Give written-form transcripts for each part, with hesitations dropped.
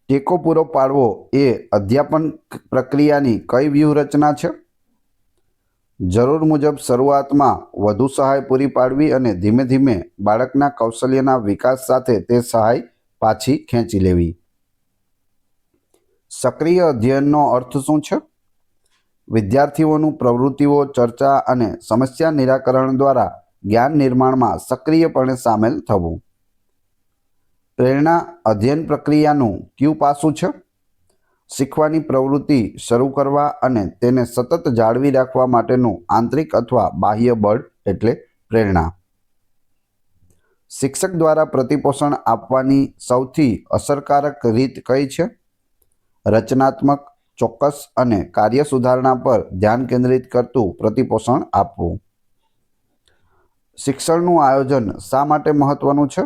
ટેકો પૂરો પાડવો એ અધ્યાપન પ્રક્રિયાની કઈ વ્યૂહરચના છે? જરૂર મુજબ શરૂઆતમાં વધુ સહાય પૂરી પાડવી અને ધીમે ધીમે બાળકના કૌશલ્યના વિકાસ સાથે તે સહાય પાછી ખેંચી લેવી. સક્રિય અધ્યયનનો અર્થ શું છે? વિદ્યાર્થીઓનું પ્રવૃત્તિઓ, ચર્ચા અને સમસ્યા નિરાકરણ દ્વારા જ્ઞાન નિર્માણમાં સક્રિયપણે સામેલ થવું. પ્રેરણા અધ્યયન પ્રક્રિયાનું કયું પાસું છે? શીખવાની પ્રવૃત્તિ શરૂ કરવા અને તેને સતત જાળવી રાખવા માટેનું આંતરિક અથવા બાહ્ય બળ એટલે પ્રેરણા. શિક્ષક દ્વારા પ્રતિપોષણ આપવાની સૌથી અસરકારક રીત કઈ છે? રચનાત્મક, ચોક્કસ અને કાર્ય સુધારણા પર ધ્યાન કેન્દ્રિત કરતું પ્રતિપોષણ આપવું. શિક્ષણનું આયોજન શા માટે મહત્વનું છે?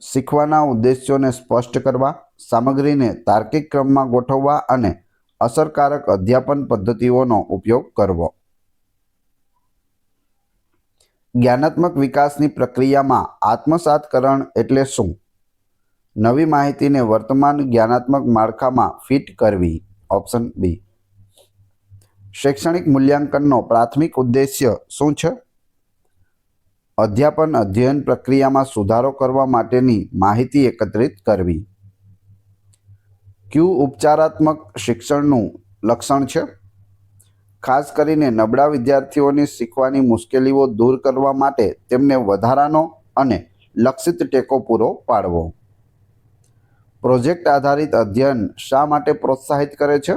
શીખવાના ઉદ્દેશ્યોને સ્પષ્ટ કરવા, સામગ્રીને તાર્કિક ક્રમમાં ગોઠવવા અને અસરકારક અધ્યાપન પદ્ધતિઓનો ઉપયોગ કરવો. જ્ઞાનાત્મક વિકાસની પ્રક્રિયામાં આત્મસાતકરણ એટલે શું? નવી માહિતીને વર્તમાન જ્ઞાનાત્મક માળખામાં ફિટ કરવી. Option B. શૈક્ષણિક મૂલ્યાંકનનો પ્રાથમિક ઉદ્દેશ્ય શું છે? અધ્યાપન અધ્યયન પ્રક્રિયામાં સુધારો કરવા માટેની માહિતી એકત્રિત કરવી. કયું ઉપચારાત્મક શિક્ષણનું લક્ષણ છે? ખાસ કરીને નબળા વિદ્યાર્થીઓની શીખવાની મુશ્કેલીઓ દૂર કરવા માટે તેમને વધારાનો અને લક્ષિત ટેકો પૂરો પાડવો. પ્રોજેક્ટ આધારિત અધ્યયન શા માટે પ્રોત્સાહિત કરે છે?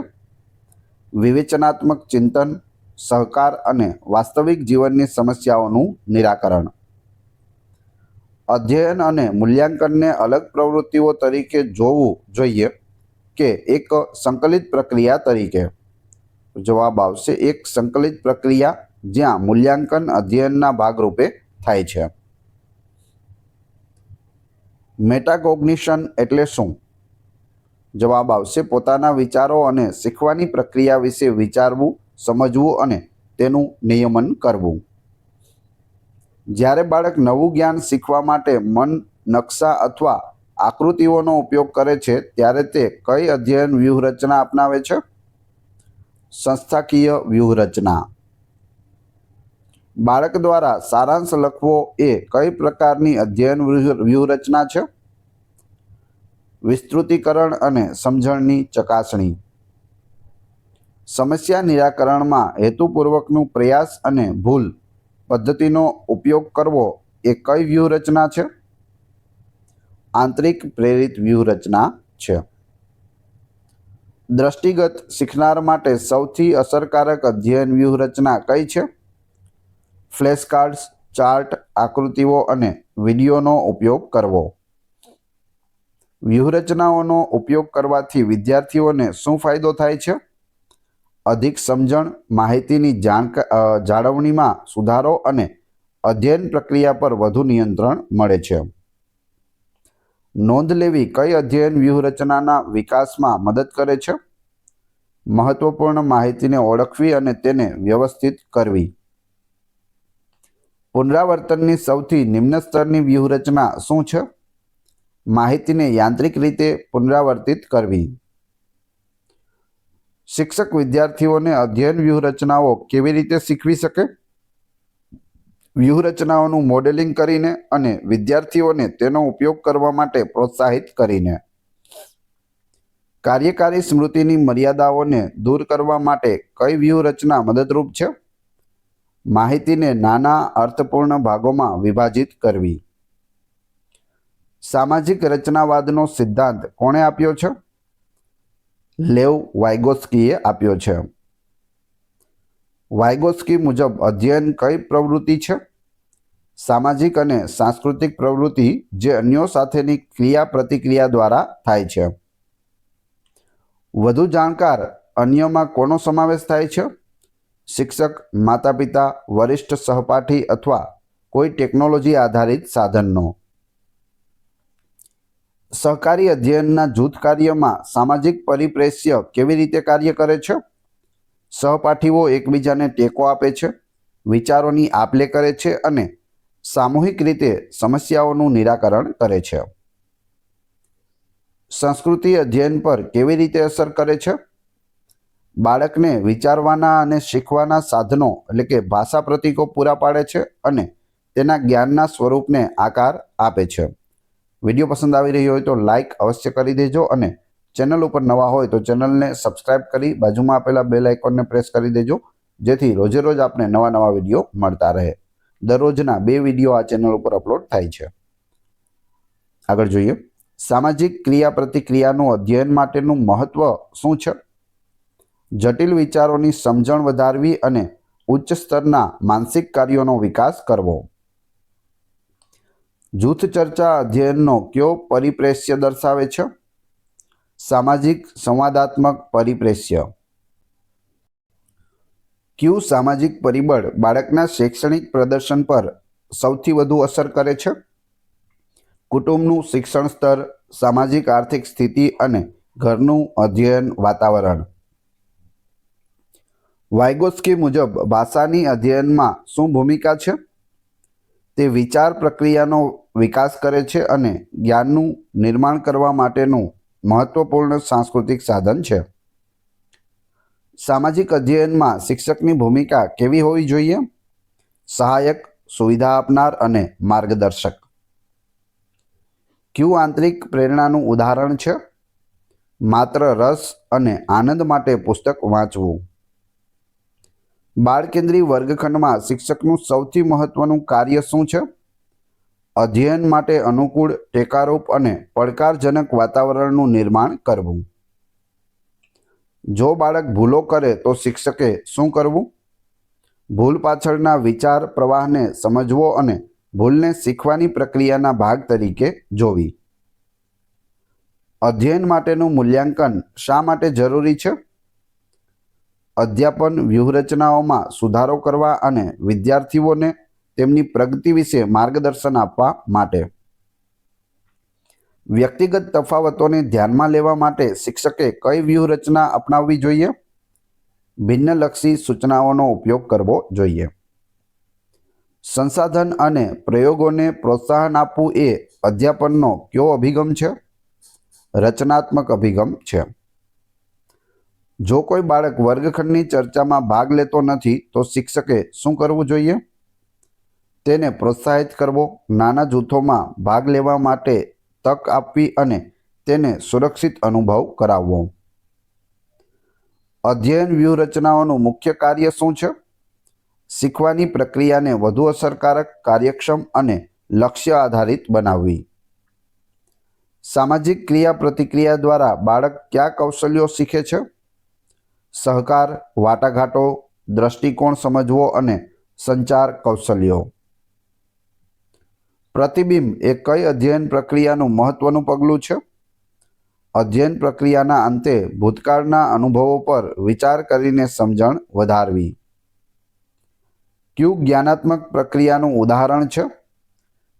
વિવેચનાત્મક ચિંતન, સહકાર અને વાસ્તવિક જીવનની સમસ્યાઓનું નિરાકરણ. અધ્યયન અને મૂલ્યાંકનને અલગ પ્રવૃત્તિઓ તરીકે જોવું જોઈએ કે એક સંકલિત પ્રક્રિયા તરીકે? જવાબ આવશે એક સંકલિત પ્રક્રિયા જ્યાં મૂલ્યાંકન અધ્યયનના ભાગરૂપે થાય છે. મેટાકોગ્નિશન એટલે શું? જવાબ આવશે પોતાના વિચારો અને શીખવાની પ્રક્રિયા વિશે વિચારવું, સમજવું અને તેનું નિયમન કરવું. જ્યારે બાળક નવું જ્ઞાન શીખવા માટે મન, નકશા અથવા આકૃતિઓનો ઉપયોગ કરે છે ત્યારે તે કઈ અધ્યયન વ્યૂહરચના અપનાવે છે? સંસ્થાકીય વ્યૂહરચના. બાળક દ્વારા સારાંશ લખવો એ કઈ પ્રકારની અધ્યયન વ્યૂહરચના છે? વિસ્તૃતીકરણ અને સમજણની ચકાસણી. સમસ્યા નિરાકરણમાં હેતુપૂર્વકનું પ્રયાસ અને ભૂલ પદ્ધતિનો ઉપયોગ કરવો એ કઈ વ્યૂહરચના છે? આંતરિક પ્રેરિત વ્યૂહરચના છે. દ્રષ્ટિગત શીખનાર માટે સૌથી અસરકારક અધ્યયન વ્યૂહરચના કઈ છે? ફ્લેશકાર્ડ્સ, ચાર્ટ, આકૃતિઓ અને વિડીયોનો ઉપયોગ કરવો. વ્યૂહરચનાઓનો ઉપયોગ કરવાથી વિદ્યાર્થીઓને શું ફાયદો થાય છે? અધિક સમજણ, માહિતીની જાળવણીમાં સુધારો અને અધ્યયન પ્રક્રિયા પર વધુ નિયંત્રણ મળે છે. નોંધ લેવી કઈ અધ્યયન વ્યૂહરચનાના વિકાસમાં મદદ કરે છે? મહત્વપૂર્ણ માહિતીને ઓળખવી અને તેને વ્યવસ્થિત કરવી. પુનરાવર્તનની સૌથી નિમ્ન સ્તરની વ્યૂહરચના શું છે? માહિતીને યાંત્રિક રીતે પુનરાવર્તિત કરવી. શિક્ષક વિદ્યાર્થીઓને અધ્યયન વ્યૂહરચનાઓ કેવી રીતે શીખવી શકે? વ્યૂહરચનાઓનું મોડેલિંગ કરીને અને વિદ્યાર્થીઓને તેનો ઉપયોગ કરવા માટે પ્રોત્સાહિત કરીને. કાર્યકારી સ્મૃતિની મર્યાદાઓને દૂર કરવા માટે કઈ વ્યૂહરચના મદદરૂપ છે? માહિતીને નાના અર્થપૂર્ણ ભાગોમાં વિભાજિત કરવી. સામાજિક રચનાવાદનો સિદ્ધાંત કોણે આપ્યો છે? લેવ વાઇગોસ્કીએ આપ્યો છે. વાઇગોસ્કી મુજબ અધ્યયન કઈ પ્રવૃત્તિ છે? સામાજિક અને સાંસ્કૃતિક પ્રવૃત્તિ જે અન્યો સાથેની ક્રિયા પ્રતિક્રિયા દ્વારા થાય છે. વધુ જાણકાર અન્યમાં કોનો સમાવેશ થાય છે? શિક્ષક, માતાપિતા, વરિષ્ઠ સહપાઠી અથવા કોઈ ટેકનોલોજી આધારિત સાધનનો. સહકારી અધ્યયનના જૂથ કાર્યમાં સામાજિક પરિપ્રેક્ષ્ય કેવી રીતે કાર્ય કરે છે? સહપાઠીઓ એકબીજાને ટેકો આપે છે, વિચારોની આપ-લે કરે છે અને સામૂહિક રીતે સમસ્યાઓનું નિરાકરણ કરે છે. સંસ્કૃતિ અધ્યયન પર કેવી રીતે અસર કરે છે? બાળકને વિચારવાના અને શીખવાના સાધનો એટલે કે ભાષા પ્રતીકો પૂરા પાડે છે અને તેના જ્ઞાનના સ્વરૂપને આકાર આપે છે. વિડીયો પસંદ આવી રહ્યો હોય તો લાઈક અવશ્ય કરી દેજો અને ચેનલ ઉપર નવા હોય તો ચેનલને સબસ્ક્રાઇબ કરી બાજુમાં આપેલા બેલ આઇકોનને પ્રેસ કરી દેજો, જેથી રોજે રોજ આપને નવા વિડીયો મળતા રહે. દરરોજના 2 વિડીયો આ ચેનલ ઉપર અપલોડ થાય છે. આગળ જોઈએ, સામાજિક ક્રિયા પ્રતિક્રિયાનું અધ્યયન માટેનું મહત્વ શું છે? જટિલ વિચારોની સમજણ વધારવી અને ઉચ્ચ સ્તરના માનસિક કાર્યોનો વિકાસ કરવો. જૂથ ચર્ચા અધ્યયનનો કયો પરિપ્રેક્ષ્ય દર્શાવે છે? સામાજિક સંવાદાત્મક પરિપ્રેક્ષ્ય. કયું સામાજિક પરિબળ બાળકના શૈક્ષણિક પ્રદર્શન પર સૌથી વધુ અસર કરે છે? કુટુંબનું શિક્ષણ સ્તર, સામાજિક આર્થિક સ્થિતિ અને ઘરનું અધ્યયન વાતાવરણ. વાઇગોત્સ્કી મુજબ ભાષાની અધ્યયનમાં શું ભૂમિકા છે? તે વિચાર પ્રક્રિયાનો વિકાસ કરે છે અને જ્ઞાનનું નિર્માણ કરવા માટેનું મહત્વપૂર્ણ સાંસ્કૃતિક સાધન છે. સામાજિક અધ્યયનમાં શિક્ષકની ભૂમિકા કેવી હોવી જોઈએ? સહાયક, સુવિધા આપનાર અને માર્ગદર્શક. કયું આંતરિક પ્રેરણાનું ઉદાહરણ છે? માત્ર રસ અને આનંદ માટે પુસ્તક વાંચવું. બાળકેન્દ્રી વર્ગખંડમાં શિક્ષકનું સૌથી મહત્વનું કાર્ય શું છે? અધ્યયન માટે અનુકૂળ, ટેકારૂપ અને પડકારજનક વાતાવરણનું નિર્માણ કરવું. જો બાળક ભૂલો કરે તો શિક્ષકે શું કરવું? ભૂલ પાછળના વિચાર પ્રવાહને સમજવો અને ભૂલને શીખવાની પ્રક્રિયાના ભાગ તરીકે જોવી. અધ્યયન માટેનું મૂલ્યાંકન શા માટે જરૂરી છે? અધ્યાપન વ્યૂહરચનાઓમાં સુધારો કરવા અને વિદ્યાર્થીઓને તેમની પ્રગતિ વિશે માર્ગદર્શન આપવા માટે. વ્યક્તિગત તફાવતોને ધ્યાનમાં લેવા માટે શિક્ષકે કઈ વ્યૂહરચના અપનાવવી જોઈએ? ભિન્નલક્ષી સૂચનાઓનો ઉપયોગ કરવો જોઈએ. સંસાધન અને પ્રયોગોને પ્રોત્સાહન આપવું એ અધ્યાપનનો કયો અભિગમ છે? રચનાત્મક અભિગમ છે. જો કોઈ બાળક વર્ગખંડની ચર્ચામાં ભાગ લેતો નથી તો શિક્ષકે શું કરવું જોઈએ? તેને પ્રોત્સાહિત કરવો, નાના જૂથોમાં ભાગ લેવા માટે તક આપવી અને તેને સુરક્ષિત અનુભવ કરાવવો. અધ્યયન વ્યૂહરચનાઓનું મુખ્ય કાર્ય શું છે? શીખવાની પ્રક્રિયાને વધુ અસરકારક, કાર્યક્ષમ અને લક્ષ્ય આધારિત બનાવવી. સામાજિક ક્રિયા પ્રતિક્રિયા દ્વારા બાળક કયા કૌશલ્યો શીખે છે? સહકાર, વાટાઘાટો, દ્રષ્ટિકોણ સમજવો અને સંચાર કૌશલ્યો. પ્રતિબિંબ એ કઈ અધ્યયન પ્રક્રિયાનું મહત્વનું પગલું છે? અધ્યયન પ્રક્રિયાના અંતે ભૂતકાળના અનુભવો પર વિચાર કરીને સમજણ વધારવી. કયું જ્ઞાનાત્મક પ્રક્રિયાનું ઉદાહરણ છે?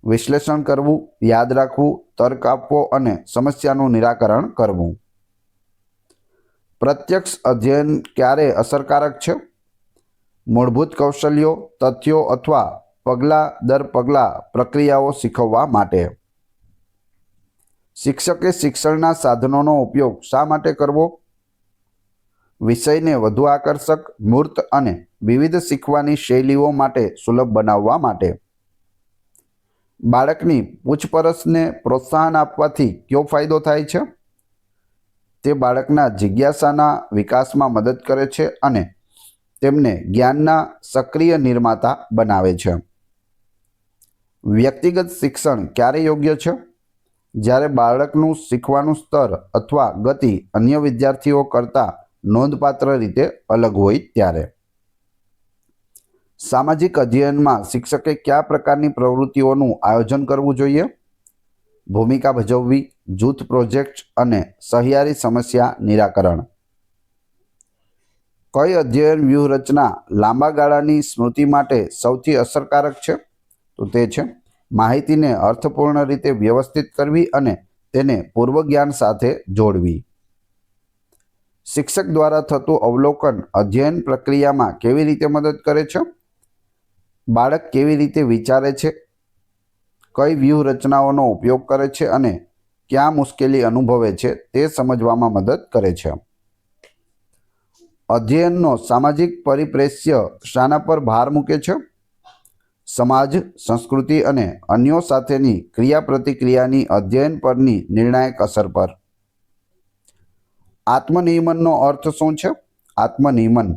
વિશ્લેષણ કરવું, યાદ રાખવું, તર્ક આપવો અને સમસ્યાનું નિરાકરણ કરવું. પ્રત્યક્ષ અધ્યયન ક્યારે અસરકારક છે? મૂળભૂત કૌશલ્યો, તથ્યો અથવા પગલાં દર પગલાં પ્રક્રિયાઓ શીખવવા માટે. શિક્ષકે શિક્ષણના સાધનોનો ઉપયોગ શા માટે કરવો? વિષયને વધુ આકર્ષક, મૂર્ત અને વિવિધ શીખવાની શૈલીઓ માટે સુલભ બનાવવા માટે. બાળકની પૂછપરછને પ્રોત્સાહન આપવાથી કયો ફાયદો થાય છે? તે બાળકના જિજ્ઞાસાના વિકાસમાં મદદ કરે છે અને તેમને જ્ઞાનના સક્રિય નિર્માતા બનાવે છે. વ્યક્તિગત શિક્ષણ ક્યારે યોગ્ય છે? જ્યારે બાળકનું શીખવાનું સ્તર અથવા ગતિ અન્ય વિદ્યાર્થીઓ કરતાં નોંધપાત્ર રીતે અલગ હોય ત્યારે. સામાજિક અધ્યયનમાં શિક્ષકે કયા પ્રકારની પ્રવૃત્તિઓનું આયોજન કરવું જોઈએ? ભૂમિકા ભજવવી, જૂથ પ્રોજેક્ટ અને સહિયારી સમસ્યા નિરાકરણ. કઈ અધ્યયન વ્યૂહરચના લાંબા ગાળાની સ્મૃતિ માટે સૌથી અસરકારક છે? તો તે છે માહિતીને અર્થપૂર્ણ રીતે વ્યવસ્થિત કરવી અને તેને પૂર્વ જ્ઞાન સાથે જોડવી. શિક્ષક દ્વારા થતું અવલોકન અધ્યયન પ્રક્રિયામાં કેવી રીતે મદદ કરે છે? બાળક કેવી રીતે વિચારે છે, કઈ વ્યૂહરચનાઓનો ઉપયોગ કરે છે અને ક્યાં મુશ્કેલી અનુભવે છે તે સમજવામાં મદદ કરે છે. અધ્યયનનો સામાજિક પરિપ્રેક્ષ્ય શાના પર ભાર મૂકે છે? સમાજ, સંસ્કૃતિ અને અન્યો સાથેની ક્રિયાપ્રતિક્રિયાની અધ્યયન પરની નિર્ણાયક અસર પર. આત્મનિયમનનો અર્થ શું છે? આત્મનિયમન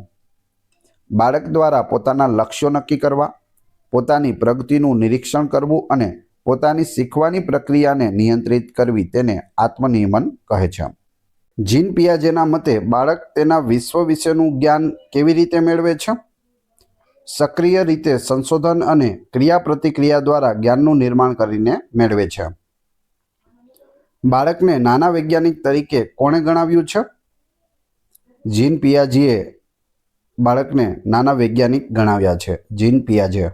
બાળક દ્વારા પોતાના લક્ષ્યો નક્કી કરવા, પોતાની પ્રગતિનું નિરીક્ષણ કરવું અને પોતાની શીખવાની પ્રક્રિયાને નિયંત્રિત કરવી તેને આત્મનિયમન કહે છે. જીન પિયાજેના મતે બાળક તેના વિશ્વ વિશેનું જ્ઞાન કેવી રીતે મેળવે છે? સક્રિય રીતે સંશોધન અને ક્રિયાપ્રતિક્રિયા દ્વારા જ્ઞાનનું નિર્માણ કરીને મેળવે છે. બાળકને નાના વૈજ્ઞાનિક તરીકે કોણે ગણાવ્યું છે? જીન પિયાજેએ બાળકને નાના વૈજ્ઞાનિક ગણાવ્યા છે. જીન પિયાજે.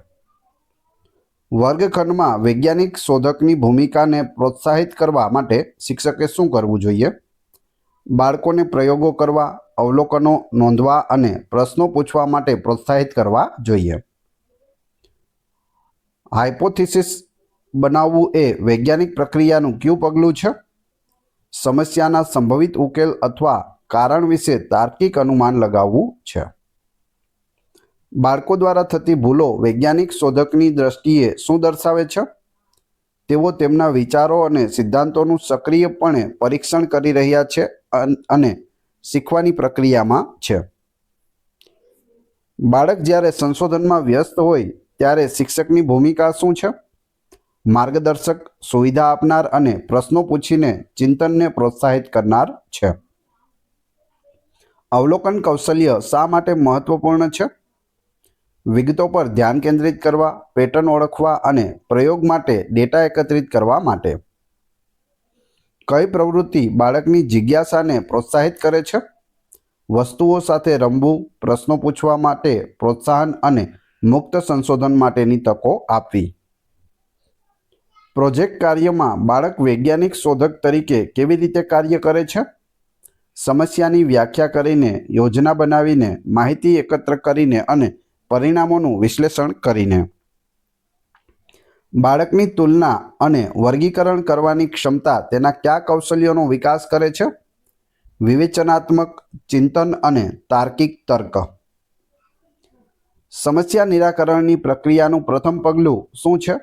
વર્ગખંડમાં વૈજ્ઞાનિક શોધકની ભૂમિકાને પ્રોત્સાહિત કરવા માટે શિક્ષકે શું કરવું જોઈએ? બાળકોને પ્રયોગો કરવા, અવલોકનો નોંધવા અને પ્રશ્નો પૂછવા માટે પ્રોત્સાહિત કરવા જોઈએ. હાયપોથિસિસ બનાવવું એ વૈજ્ઞાનિક પ્રક્રિયાનું કયું પગલું છે? સમસ્યાના સંભવિત ઉકેલ અથવા કારણ વિશે તાર્કિક અનુમાન લગાવવું છે. બાળકો દ્વારા થતી ભૂલો વૈજ્ઞાનિક શોધકની દ્રષ્ટિએ શું દર્શાવે છે? તેઓ તેમના વિચારો અને સિદ્ધાંતોનું સક્રિયપણે પરીક્ષણ કરી રહ્યા છે અને શીખવાની પ્રક્રિયામાં છે. બાળક જ્યારે સંશોધનમાં વ્યસ્ત હોય ત્યારે શિક્ષકની ભૂમિકા શું છે? માર્ગદર્શક, સુવિધા આપનાર અને પ્રશ્નો પૂછીને ચિંતનને પ્રોત્સાહિત કરનાર છે. અવલોકન કૌશલ્ય શા માટે મહત્વપૂર્ણ છે? વિગતો પર ધ્યાન કેન્દ્રિત કરવા, પેટર્ન ઓળખવા અને પ્રયોગ માટે ડેટા એકત્રિત કરવા માટે. કઈ પ્રવૃત્તિ બાળકની જિજ્ઞાસાને પ્રોત્સાહિત કરે છે? વસ્તુઓ સાથે રમવું, પ્રશ્નો પૂછવા માટે પ્રોત્સાહન અને મુક્ત સંશોધન માટેની તકો આપવી. પ્રોજેક્ટ કાર્યમાં બાળક વૈજ્ઞાનિક શોધક તરીકે કેવી રીતે કાર્ય કરે છે? સમસ્યાની વ્યાખ્યા કરીને, યોજના બનાવીને, માહિતી એકત્ર કરીને અને પરિણામોનું વિશ્લેષણ કરીને. બાળકની તુલના અને વર્ગીકરણ કરવાની ક્ષમતા તેના કયા કૌશલ્યોનો વિકાસ કરે છે? વિવેચનાત્મક ચિંતન અને તાર્કિક તર્ક. સમસ્યા નિરાકરણની પ્રક્રિયાનું પ્રથમ પગલું શું છે?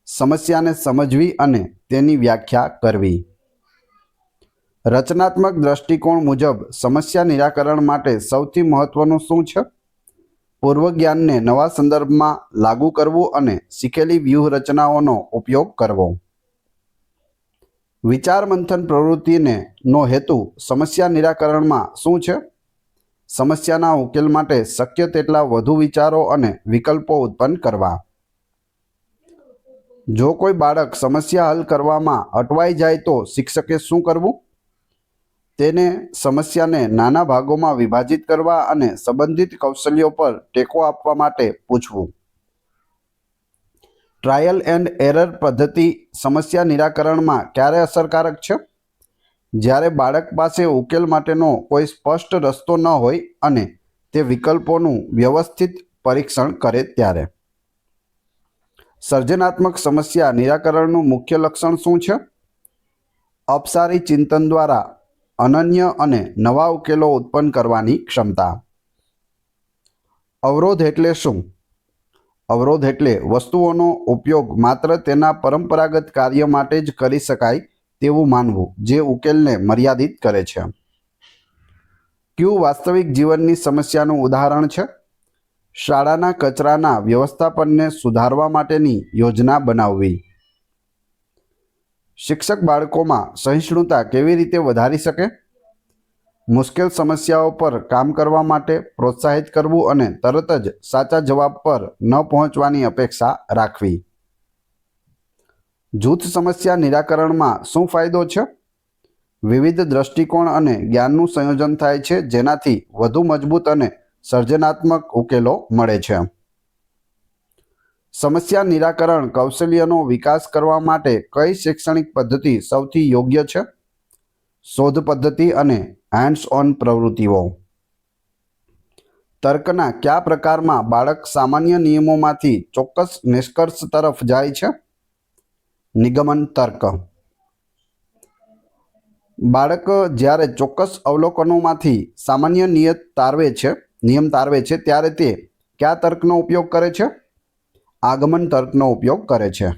સમસ્યાને સમજવી અને તેની વ્યાખ્યા કરવી. રચનાત્મક દ્રષ્ટિકોણ મુજબ સમસ્યા નિરાકરણ માટે સૌથી મહત્વનું શું છે? પૂર્વ જ્ઞાનને નવા સંદર્ભમાં લાગુ કરવું અને શીખેલી વ્યૂહરચનાઓનો ઉપયોગ કરવો. વિચાર મંથન પ્રવૃત્તિનો હેતુ સમસ્યા નિરાકરણમાં શું છે? સમસ્યાના ઉકેલ માટે શક્ય તેટલા વધુ વિચારો અને વિકલ્પો ઉત્પન્ન કરવા. જો કોઈ બાળક સમસ્યા હલ કરવામાં અટવાઈ જાય તો શિક્ષકે શું કરવું? તેને સમસ્યાને નાના ભાગોમાં વિભાજિત કરવા અને સંબંધિત કૌશલ્યો પર ટેકો આપવા માટે પૂછવું. ટ્રાયલ એન્ડ એરર પદ્ધતિ સમસ્યા નિરાકરણમાં ક્યારે અસરકારક છે? જ્યારે બાળક પાસે ઉકેલ માટેનો કોઈ સ્પષ્ટ રસ્તો ન હોય અને તે વિકલ્પોનું વ્યવસ્થિત પરીક્ષણ કરે ત્યારે. સર્જનાત્મક સમસ્યા નિરાકરણનું મુખ્ય લક્ષણ શું છે? અપસારી ચિંતન દ્વારા અનન્ય અને નવા ઉકેલો ઉત્પન્ન કરવાની ક્ષમતા. અવરોધ એટલે શું? અવરોધ એટલે વસ્તુઓનો ઉપયોગ માત્ર તેના પરંપરાગત કાર્ય માટે જ કરી શકાય તેવું માનવું, જે ઉકેલને મર્યાદિત કરે છે. કયું વાસ્તવિક જીવનની સમસ્યાનું ઉદાહરણ છે? શાળાના કચરાના વ્યવસ્થાપનને સુધારવા માટેની યોજના બનાવવી. શિક્ષક બાળકોમાં સહિષ્ણુતા કેવી રીતે વધારી શકે? મુશ્કેલ સમસ્યાઓ પર કામ કરવા માટે પ્રોત્સાહિત કરવું અને તરત જ સાચા જવાબ પર ન પહોંચવાની અપેક્ષા રાખવી. જૂથ સમસ્યા નિરાકરણમાં શું ફાયદો છે? વિવિધ દ્રષ્ટિકોણ અને જ્ઞાનનું સંયોજન થાય છે, જેનાથી વધુ મજબૂત અને સર્જનાત્મક ઉકેલો મળે છે. સમસ્યા નિરાકરણ કૌશલ્યનો વિકાસ કરવા માટે કઈ શૈક્ષણિક પદ્ધતિ સૌથી યોગ્ય છે? શોધ પદ્ધતિ અને હેન્ડ્સ ઓન પ્રવૃત્તિઓ. તર્કના કયા પ્રકારમાં બાળક સામાન્ય નિયમોમાંથી ચોક્કસ નિષ્કર્ષ તરફ જાય છે? નિગમન તર્ક. બાળક જ્યારે ચોક્કસ અવલોકનોમાંથી સામાન્ય નિયમ તારવે છે ત્યારે તે કયા તર્કનો ઉપયોગ કરે છે? આગમન તર્કનો ઉપયોગ કરે છે.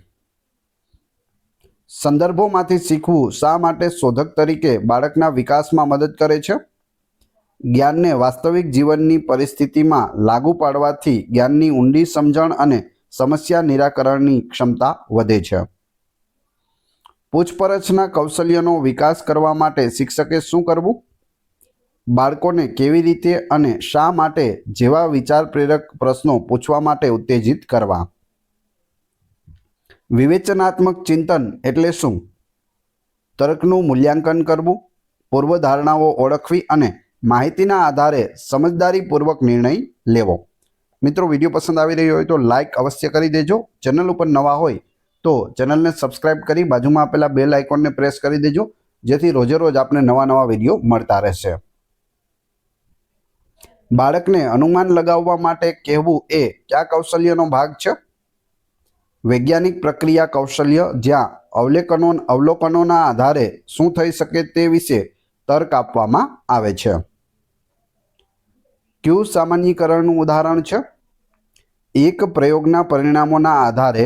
સંદર્ભોમાંથી શીખવું શા માટે શોધક તરીકે બાળકના વિકાસમાં મદદ કરે છે? જ્ઞાનને વાસ્તવિક જીવનની પરિસ્થિતિમાં લાગુ પાડવાથી જ્ઞાનની ઊંડી સમજણ અને સમસ્યા નિરાકરણની ક્ષમતા વધે છે. પૂછપરછના કૌશલ્યનો વિકાસ કરવા માટે શિક્ષકે શું કરવું? બાળકોને કેવી રીતે અને શા માટે જેવા વિચાર પ્રેરક પ્રશ્નો પૂછવા માટે ઉત્તેજિત કરવા. વિવેચનાત્મક ચિંતન એટલે શું? તર્કનું મૂલ્યાંકન કરવું, પૂર્વધારણાઓ ઓળખવી અને માહિતીના આધારે સમજદારીપૂર્વક નિર્ણય લેવો. મિત્રો, વિડીયો પસંદ આવી રહ્યો હોય તો લાઇક અવશ્ય કરી દેજો. ચેનલ ઉપર નવા હોય તો ચેનલને સબસ્ક્રાઇબ કરી બાજુમાં આપેલા બેલ આઇકોનને પ્રેસ કરી દેજો, જેથી રોજે રોજ આપને નવા વિડીયો મળતા રહેશે. બાળકને અનુમાન લગાવવા માટે કહેવું એ કયા કૌશલ્યનો ભાગ છે? વૈજ્ઞાનિક પ્રક્રિયા કૌશલ્ય, જ્યાં અવલોકનોના આધારે શું થઈ શકે તે વિશે તર્ક આપવામાં આવે છે. કયું સામાન્યીકરણનું ઉદાહરણ છે? એક પ્રયોગના પરિણામોના આધારે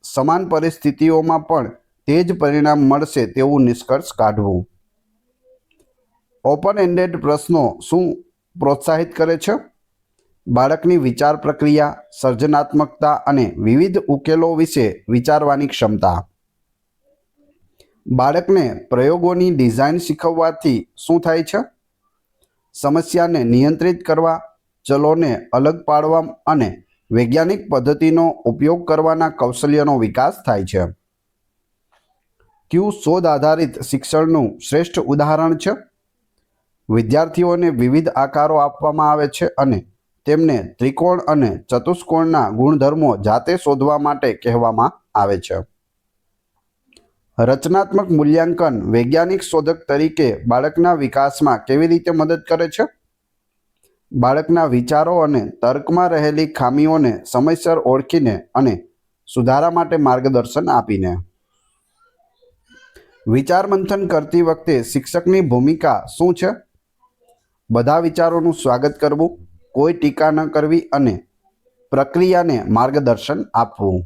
સમાન પરિસ્થિતિઓમાં પણ તે જ પરિણામ મળશે તેવું નિષ્કર્ષ કાઢવું. ઓપન એન્ડેડ પ્રશ્નો શું પ્રોત્સાહિત કરે છે? બાળકની વિચાર પ્રક્રિયા, સર્જનાત્મકતા અને વિવિધ ઉકેલો વિશે વિચારવાની ક્ષમતા. બાળકને પ્રયોગોની ડિઝાઇન શીખવવાથી શું થાય છે? સમસ્યાને નિયંત્રિત કરવા, ચલોને અલગ પાડવા અને વૈજ્ઞાનિક પદ્ધતિનો ઉપયોગ કરવાના કૌશલ્યનો વિકાસ થાય છે. કયું શોધ આધારિત શિક્ષણનું શ્રેષ્ઠ ઉદાહરણ છે? વિદ્યાર્થીઓને વિવિધ આકારો આપવામાં આવે છે અને તેમને ત્રિકોણ અને ચતુષ્કોણના ગુણધર્મો જાતે શોધવા માટે કહેવામાં આવે છે. રચનાત્મક મૂલ્યાંકન વૈજ્ઞાનિક શોધક તરીકે બાળકના વિકાસમાં કેવી રીતે મદદ કરે છે? બાળકના વિચારો અને તર્કમાં રહેલી ખામીઓને સમયસર ઓળખીને અને સુધારા માટે માર્ગદર્શન આપીને. વિચાર મંથન કરતી વખતે શિક્ષકની ભૂમિકા શું છે? બધા વિચારોનું સ્વાગત કરવું, કોઈ ટીકા ન કરવી અને પ્રક્રિયાને માર્ગદર્શન આપવું.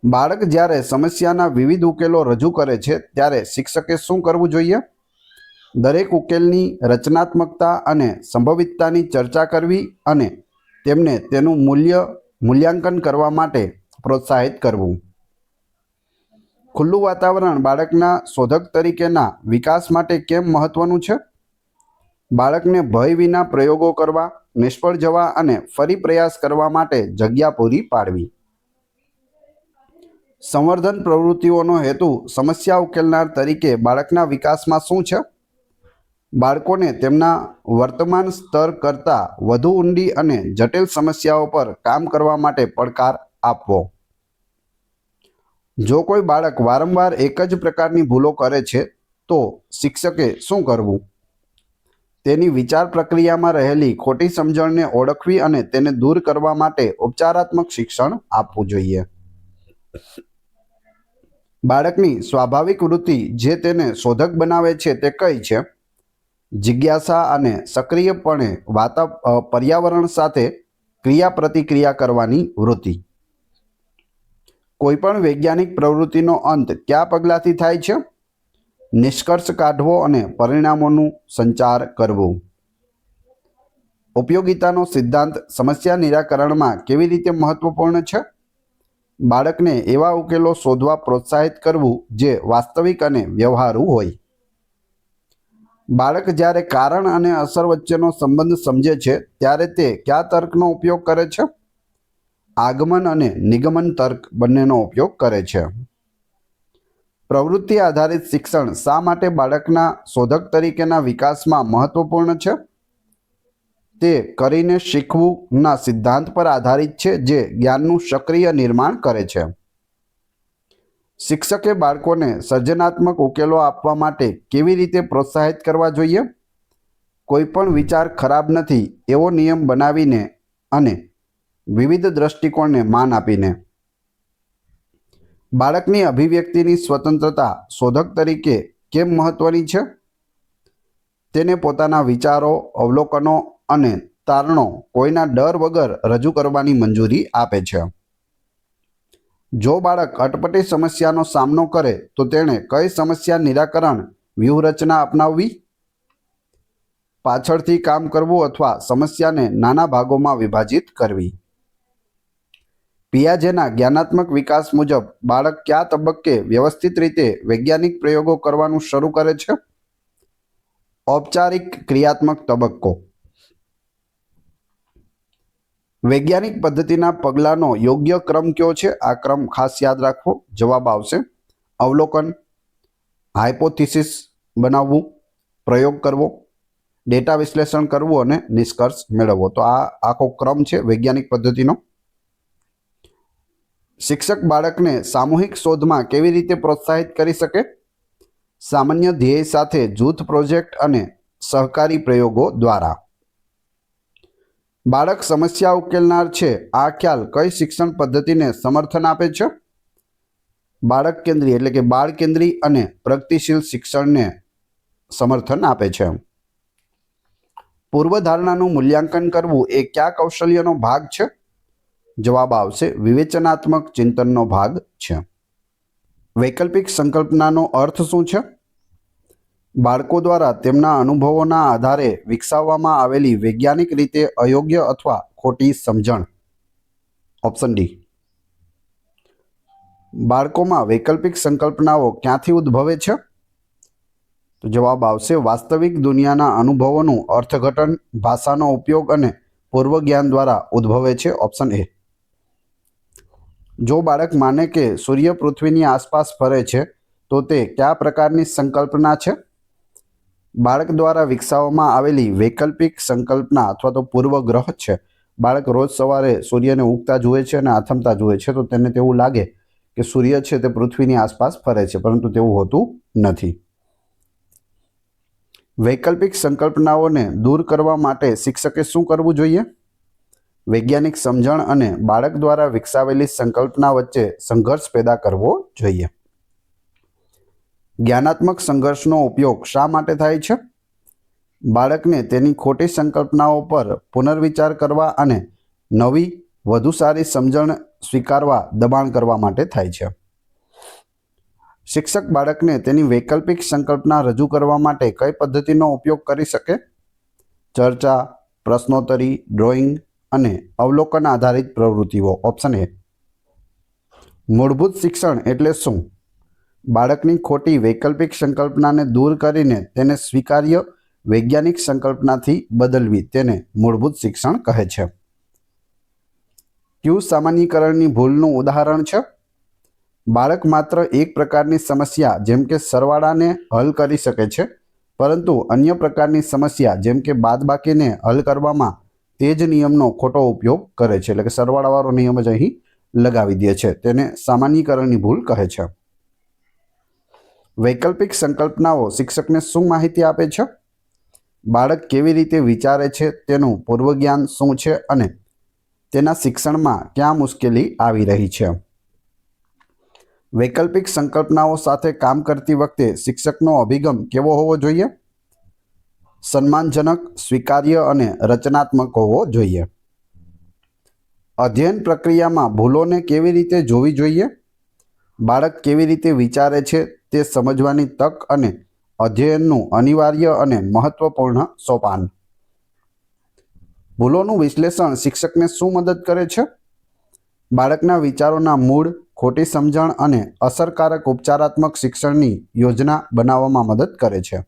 બાળક જ્યારે સમસ્યાના વિવિધ ઉકેલો રજૂ કરે છે ત્યારે શિક્ષકે શું કરવું જોઈએ? દરેક ઉકેલની રચનાત્મકતા અને સંભવિતતાની ચર્ચા કરવી અને તેમને તેનું મૂલ્યાંકન કરવા માટે પ્રોત્સાહિત કરવું. ખુલ્લું વાતાવરણ બાળકના શોધક તરીકેના વિકાસ માટે કેમ મહત્વનું છે? બાળકને ભય વિના પ્રયોગો કરવા, નિષ્ફળ જવા અને ફરી પ્રયાસ કરવા માટે જગ્યા પૂરી પાડવી. સંવર્ધન પ્રવૃત્તિઓનો હેતુ સમસ્યા ઉકેલનાર તરીકે બાળકના વિકાસમાં શું છે? બાળકોને તેમના વર્તમાન સ્તર કરતાં વધુ ઊંડી અને જટિલ સમસ્યાઓ પર કામ કરવા માટે પડકાર આપવો. જો કોઈ બાળક વારંવાર એક જ પ્રકારની ભૂલો કરે છે તો શિક્ષકે શું કરવું? તેની વિચાર પ્રક્રિયામાં રહેલી ખોટી સમજણને ઓળખવી અને તેને દૂર કરવા માટે ઉપચારાત્મક શિક્ષણ આપવું જોઈએ. બાળકની સ્વાભાવિક વૃત્તિ જે તેને શોધક બનાવે છે તે કઈ છે? જિજ્ઞાસા અને સક્રિયપણે પર્યાવરણ સાથે ક્રિયાપ્રતિક્રિયા કરવાની વૃત્તિ. કોઈપણ વૈજ્ઞાનિક પ્રવૃત્તિનો અંત કયા પગલાંથી થાય છે? નિષ્કર્ષ કાઢવો અને પરિણામોનું સંચાર કરવું. ઉપયોગિતાનો સિદ્ધાંત સમસ્યા નિરાકરણમાં કેવી રીતે મહત્વપૂર્ણ છે? બાળકને એવા ઉકેલો શોધવા પ્રોત્સાહિત કરવું જે વાસ્તવિક અને વ્યવહારુ હોય. બાળક જ્યારે કારણ અને અસર વચ્ચેનો સંબંધ સમજે છે ત્યારે તે કયા તર્કનો ઉપયોગ કરે છે? આગમન અને નિગમન તર્ક બંનેનો ઉપયોગ કરે છે. પ્રવૃત્તિ આધારિત શિક્ષણ શા માટે બાળકના શોધક તરીકેના વિકાસમાં મહત્વપૂર્ણ છે? તે કરીને શીખવુંના સિદ્ધાંત પર આધારિત છે જે જ્ઞાનનું સક્રિય નિર્માણ કરે છે. શિક્ષકે બાળકોને સર્જનાત્મક ઉકેલો આપવા માટે કેવી રીતે પ્રોત્સાહિત કરવા જોઈએ? કોઈપણ વિચાર ખરાબ નથી એવો નિયમ બનાવીને અને વિવિધ દ્રષ્ટિકોણને માન આપીને. બાળકની અભિવ્યક્તિની સ્વતંત્રતા શોધક તરીકે કેમ મહત્વની છે? તેને પોતાના વિચારો, અવલોકનો અને તારણો કોઈના ડર વગર રજૂ કરવાની મંજૂરી આપે છે. જો બાળક અટપટી સમસ્યાનો સામનો કરે તો તેણે કઈ સમસ્યા નિરાકરણ વ્યૂહરચના અપનાવવી? પાછળથી કામ કરવું અથવા સમસ્યાને નાના ભાગોમાં વિભાજિત કરવી. પિયાજેના જ્ઞાનાત્મક વિકાસ મુજબ બાળક કયા તબક્કે વ્યવસ્થિત રીતે વૈજ્ઞાનિક પ્રયોગો કરવાનું શરૂ કરે છે? ઔપચારિક ક્રિયાત્મક તબક્કો. વૈજ્ઞાનિક પદ્ધતિના પગલાંનો યોગ્ય ક્રમ કયો છે? આ ક્રમ ખાસ યાદ રાખવો. જવાબ આવશે અવલોકન, હાઇપોથિસિસ બનાવવું, પ્રયોગ કરવો, ડેટા વિશ્લેષણ કરવું અને નિષ્કર્ષ મેળવવો. તો આ આખો ક્રમ છે વૈજ્ઞાનિક પદ્ધતિનો. શિક્ષક બાળકને સામૂહિક શોધમાં કેવી રીતે પ્રોત્સાહિત કરી શકે? સામાન્ય ધ્યેય સાથે જૂથ પ્રોજેક્ટ અને સહકારી પ્રયોગો દ્વારા. બાળક સમસ્યા ઉકેલનાર છે આ ખ્યાલ કઈ શિક્ષણ પદ્ધતિને સમર્થન આપે છે? બાળક કેન્દ્રી એટલે કે બાળ કેન્દ્રી અને પ્રગતિશીલ શિક્ષણને સમર્થન આપે છે. પૂર્વધારણાનું મૂલ્યાંકન કરવું એ કયા કૌશલ્યનો ભાગ છે? જવાબ આવશે વિવેચનાત્મક ચિંતનનો ભાગ છે. વૈકલ્પિક સંકલ્પનાનો અર્થ શું છે? બાળકો દ્વારા તેમના અનુભવોના આધારે વિકસાવવામાં આવેલી વૈજ્ઞાનિક રીતે અયોગ્ય અથવા ખોટી સમજણ. Option D. બાળકોમાં વૈકલ્પિક સંકલ્પનાઓ ક્યાંથી ઉદ્ભવે છે? તો જવાબ આવશે વાસ્તવિક દુનિયાના અનુભવોનું અર્થઘટન, ભાષાનો ઉપયોગ અને પૂર્વ જ્ઞાન દ્વારા ઉદ્ભવે છે. Option A. જો બાળક માને કે સૂર્ય પૃથ્વીની આસપાસ ફરે છે તો તે કયા પ્રકારની સંકલ્પના છે? બાળક દ્વારા વિકસાવવામાં આવેલી વૈકલ્પિક સંકલ્પના અથવા તો પૂર્વગ્રહ છે. બાળક રોજ સવારે સૂર્યને ઉગતા જુએ છે અને આથમતા જુએ છે તો તેને તેવું લાગે કે સૂર્ય છે તે પૃથ્વીની આસપાસ ફરે છે, પરંતુ તેવું હોતું નથી. વૈકલ્પિક સંકલ્પનાઓને દૂર કરવા માટે શિક્ષકે શું કરવું જોઈએ? વૈજ્ઞાનિક સમજણ અને બાળક દ્વારા વિકસાવેલી સંકલ્પના વચ્ચે સંઘર્ષ પેદા કરવો જોઈએ. જ્ઞાનાત્મક સંઘર્ષનો ઉપયોગ શા માટે થાય છે? બાળકને તેની ખોટી સંકલ્પનાઓ પર પુનર્વિચાર કરવા અને નવી, વધુ સારી સમજણ સ્વીકારવા દબાણ કરવા માટે થાય છે. શિક્ષક બાળકને તેની વૈકલ્પિક સંકલ્પના રજૂ કરવા માટે કઈ પદ્ધતિનો ઉપયોગ કરી શકે? ચર્ચા, પ્રશ્નોત્તરી, ડ્રોઈંગ અને અવલોકન આધારિત પ્રવૃત્તિઓ. Option A. મૂળભૂત શિક્ષણ એટલે શું? બાળકની ખોટી વૈકલ્પિક સંકલ્પનાને દૂર કરીને તેને સ્વીકાર્ય વૈજ્ઞાનિક સંકલ્પનાથી બદલવી તેને મૂળભૂત શિક્ષણ કહે છે. ક્યુ સામાન્યીકરણની ભૂલનું ઉદાહરણ છે? બાળક માત્ર એક પ્રકારની સમસ્યા જેમ કે સરવાળાને હલ કરી શકે છે, પરંતુ અન્ય પ્રકારની સમસ્યા જેમ કે બાદબાકીને હલ કરવામાં તે જ નિયમનો ખોટો ઉપયોગ કરે છે. એટલે કે સરવાળાવાળો નિયમ જ અહીં લગાવી દે છે. તેને સામાન્યીકરણની ભૂલ કહે છે. વૈકલ્પિક સંકલ્પનાઓ શિક્ષકને શું માહિતી આપે છે? બાળક કેવી રીતે વિચારે છે તેનું પૂર્વજ્ઞાન શું છે અને તેના શિક્ષણમાં ક્યાં મુશ્કેલી આવી રહી છે. વૈકલ્પિક સંકલ્પનાઓ સાથે કામ કરતી વખતે શિક્ષકનો અભિગમ કેવો હોવો જોઈએ? સન્માનજનક, સ્વીકાર્ય અને રચનાત્મક હોવો જોઈએ. અધ્યયન પ્રક્રિયામાં ભૂલોને કેવી રીતે જોવી જોઈએ? બાળક કેવી રીતે વિચારે છે તે સમજવાની તક અને અધ્યયનનું અનિવાર્ય અને મહત્વપૂર્ણ સોપાન. ભૂલોનું વિશ્લેષણ શિક્ષકને શું મદદ કરે છે? બાળકના વિચારોના મૂળ, ખોટી સમજણ અને અસરકારક ઉપચારાત્મક શિક્ષણની યોજના બનાવવામાં મદદ કરે છે.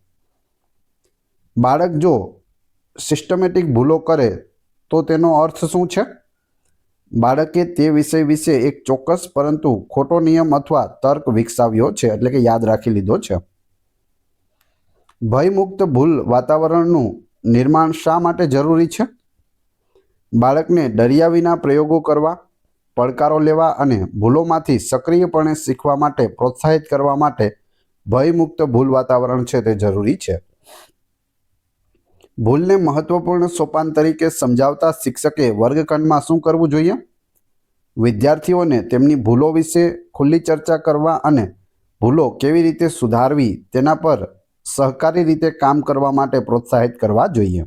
બાળક જો સિસ્ટમેટિક ભૂલો કરે તો તેનો અર્થ શું છે? બાળકે તે વિષય વિશે એક ચોક્કસ પરંતુ ખોટો નિયમ અથવા તર્ક વિકસાવ્યો છે, એટલે કે યાદ રાખી લીધો છે. ભયમુક્ત ભૂલ વાતાવરણનું નિર્માણ શા માટે જરૂરી છે? બાળકને ડર્યા વિના પ્રયોગો કરવા, પડકારો લેવા અને ભૂલોમાંથી સક્રિયપણે શીખવા માટે પ્રોત્સાહિત કરવા માટે ભયમુક્ત ભૂલ વાતાવરણ છે તે જરૂરી છે. ભૂલને મહત્વપૂર્ણ સોપાન તરીકે સમજાવતા શિક્ષકે વર્ગખંડમાં શું કરવું જોઈએ? વિદ્યાર્થીઓને તેમની ભૂલો વિશે ખુલ્લી ચર્ચા કરવા અને ભૂલો કેવી રીતે સુધારવી તેના પર સહકારી રીતે કામ કરવા માટે પ્રોત્સાહિત કરવા જોઈએ.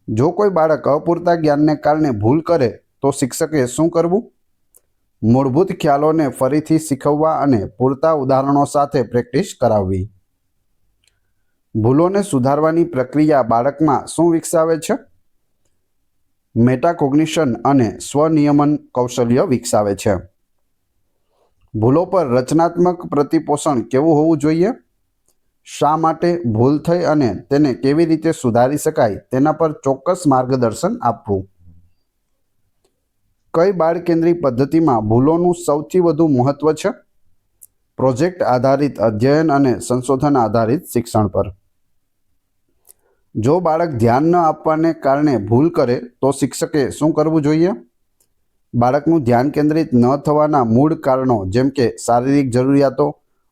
જો કોઈ બાળક અપૂરતા જ્ઞાનને કારણે ભૂલ કરે તો શિક્ષકે શું કરવું? મૂળભૂત ખ્યાલોને ફરીથી શીખવવા અને પૂરતા ઉદાહરણો સાથે પ્રેક્ટિસ કરાવવી. ભૂલોને સુધારવાની પ્રક્રિયા બાળકમાં શું વિકસાવે છે? મેટાકોગ્નિશન અને સ્વનિયમન કૌશલ્ય વિકસાવે છે. ભૂલો પર રચનાત્મક પ્રતિપોષણ કેવું હોવું જોઈએ? શા માટે ભૂલ થઈ અને તેને કેવી રીતે સુધારી શકાય તેના પર ચોક્કસ માર્ગદર્શન આપવું. કઈ બાળકેન્દ્રી પદ્ધતિમાં ભૂલોનું સૌથી વધુ મહત્વ છે? પ્રોજેક્ટ આધારિત અધ્યયન અને સંશોધન આધારિત શિક્ષણ પર. જો બાળક ધ્યાન ન આપવાને કારણે ભૂલ કરે તો શિક્ષકે શું કરવું જોઈએ? બાળકનું ધ્યાન કેન્દ્રિત ન થવાના મૂળ કારણો જેમ કે શારીરિક જરૂરિયાતો,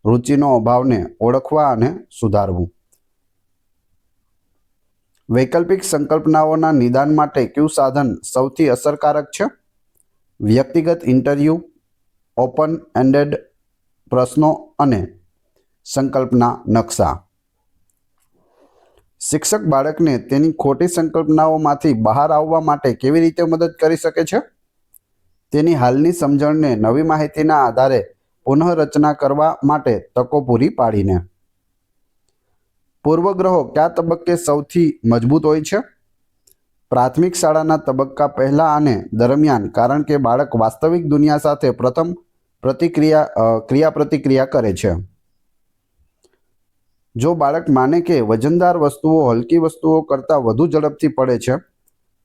રુચિનો અભાવને ઓળખવા અને સુધારવું. વૈકલ્પિક સંકલ્પનાઓના નિદાન માટે કયું સાધન સૌથી અસરકારક છે? વ્યક્તિગત ઇન્ટરવ્યૂ, ઓપન એન્ડેડ પ્રશ્નો અને સંકલ્પના નકશા. શિક્ષક બાળકને તેની ખોટી સંકલ્પનાઓમાંથી બહાર આવવા માટે કેવી રીતે મદદ કરી શકે છે? તેની હાલની સમજણને નવી માહિતીના આધારે પુનઃરચના કરવા માટે તકો પૂરી પાડીને. પૂર્વગ્રહો કયા તબક્કે સૌથી મજબૂત હોય છે? પ્રાથમિક શાળાના તબક્કા પહેલા અને દરમિયાન, કારણ કે બાળક વાસ્તવિક દુનિયા સાથે પ્રથમ ક્રિયાપ્રતિક્રિયા કરે છે. જો બાળક માને કે વજનદાર વસ્તુઓ હલકી વસ્તુઓ કરતાં વધુ ઝડપથી પડે છે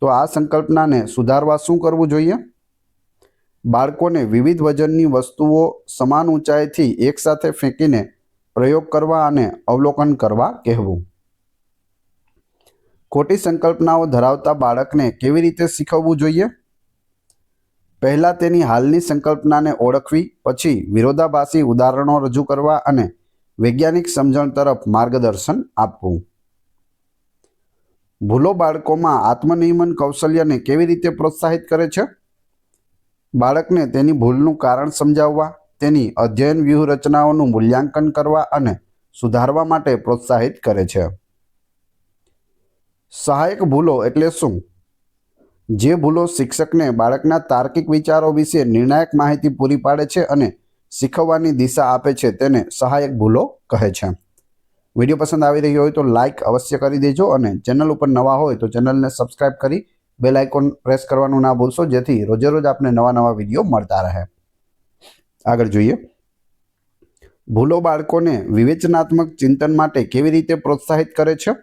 તો આ સંકલ્પનાને સુધારવા શું કરવું જોઈએ? બાળકોને વિવિધ વજનની વસ્તુઓ સમાન ઊંચાઈથી એકસાથે ફેંકીને પ્રયોગ કરવા અને અવલોકન કરવા કહેવું. ખોટી સંકલ્પનાઓ ધરાવતા બાળકને કેવી રીતે શીખવવું જોઈએ? પહેલાં તેની હાલની સંકલ્પનાને ઓળખવી, પછી વિરોધાભાસી ઉદાહરણો રજૂ કરવા અને વૈજ્ઞાનિક સમજણ તરફ માર્ગદર્શન આપવું. ભૂલો બાળકોમાં આત્મનિયમન કૌશલ્યને કેવી રીતે પ્રોત્સાહિત કરે છે? બાળકને તેની ભૂલનું કારણ સમજાવવા, તેની અધ્યયન વ્યૂહરચનાઓનું મૂલ્યાંકન કરવા અને સુધારવા માટે પ્રોત્સાહિત કરે છે. સહાયક ભૂલો એટલે શું? જે ભૂલો શિક્ષકને બાળકના તાર્કિક વિચારો વિશે નિર્ણાયક માહિતી પૂરી પાડે છે અને શીખવવાની દિશા આપે છે તેને સહાયક ભૂલો કહે છે. વિડીયો પસંદ આવી રહ્યો હોય તો લાઇક અવશ્ય કરી દેજો અને ચેનલ ઉપર નવા હોય તો ચેનલને સબસ્ક્રાઇબ કરી બેલ આઇકોન પ્રેસ કરવાનું ના ભૂલશો, જેથી રોજે રોજ આપને નવા વિડીયો મળતા રહે. આગળ જોઈએ. ભૂલો બાળકોને વિવેચનાત્મક ચિંતન માટે કેવી રીતે પ્રોત્સાહિત કરે છે?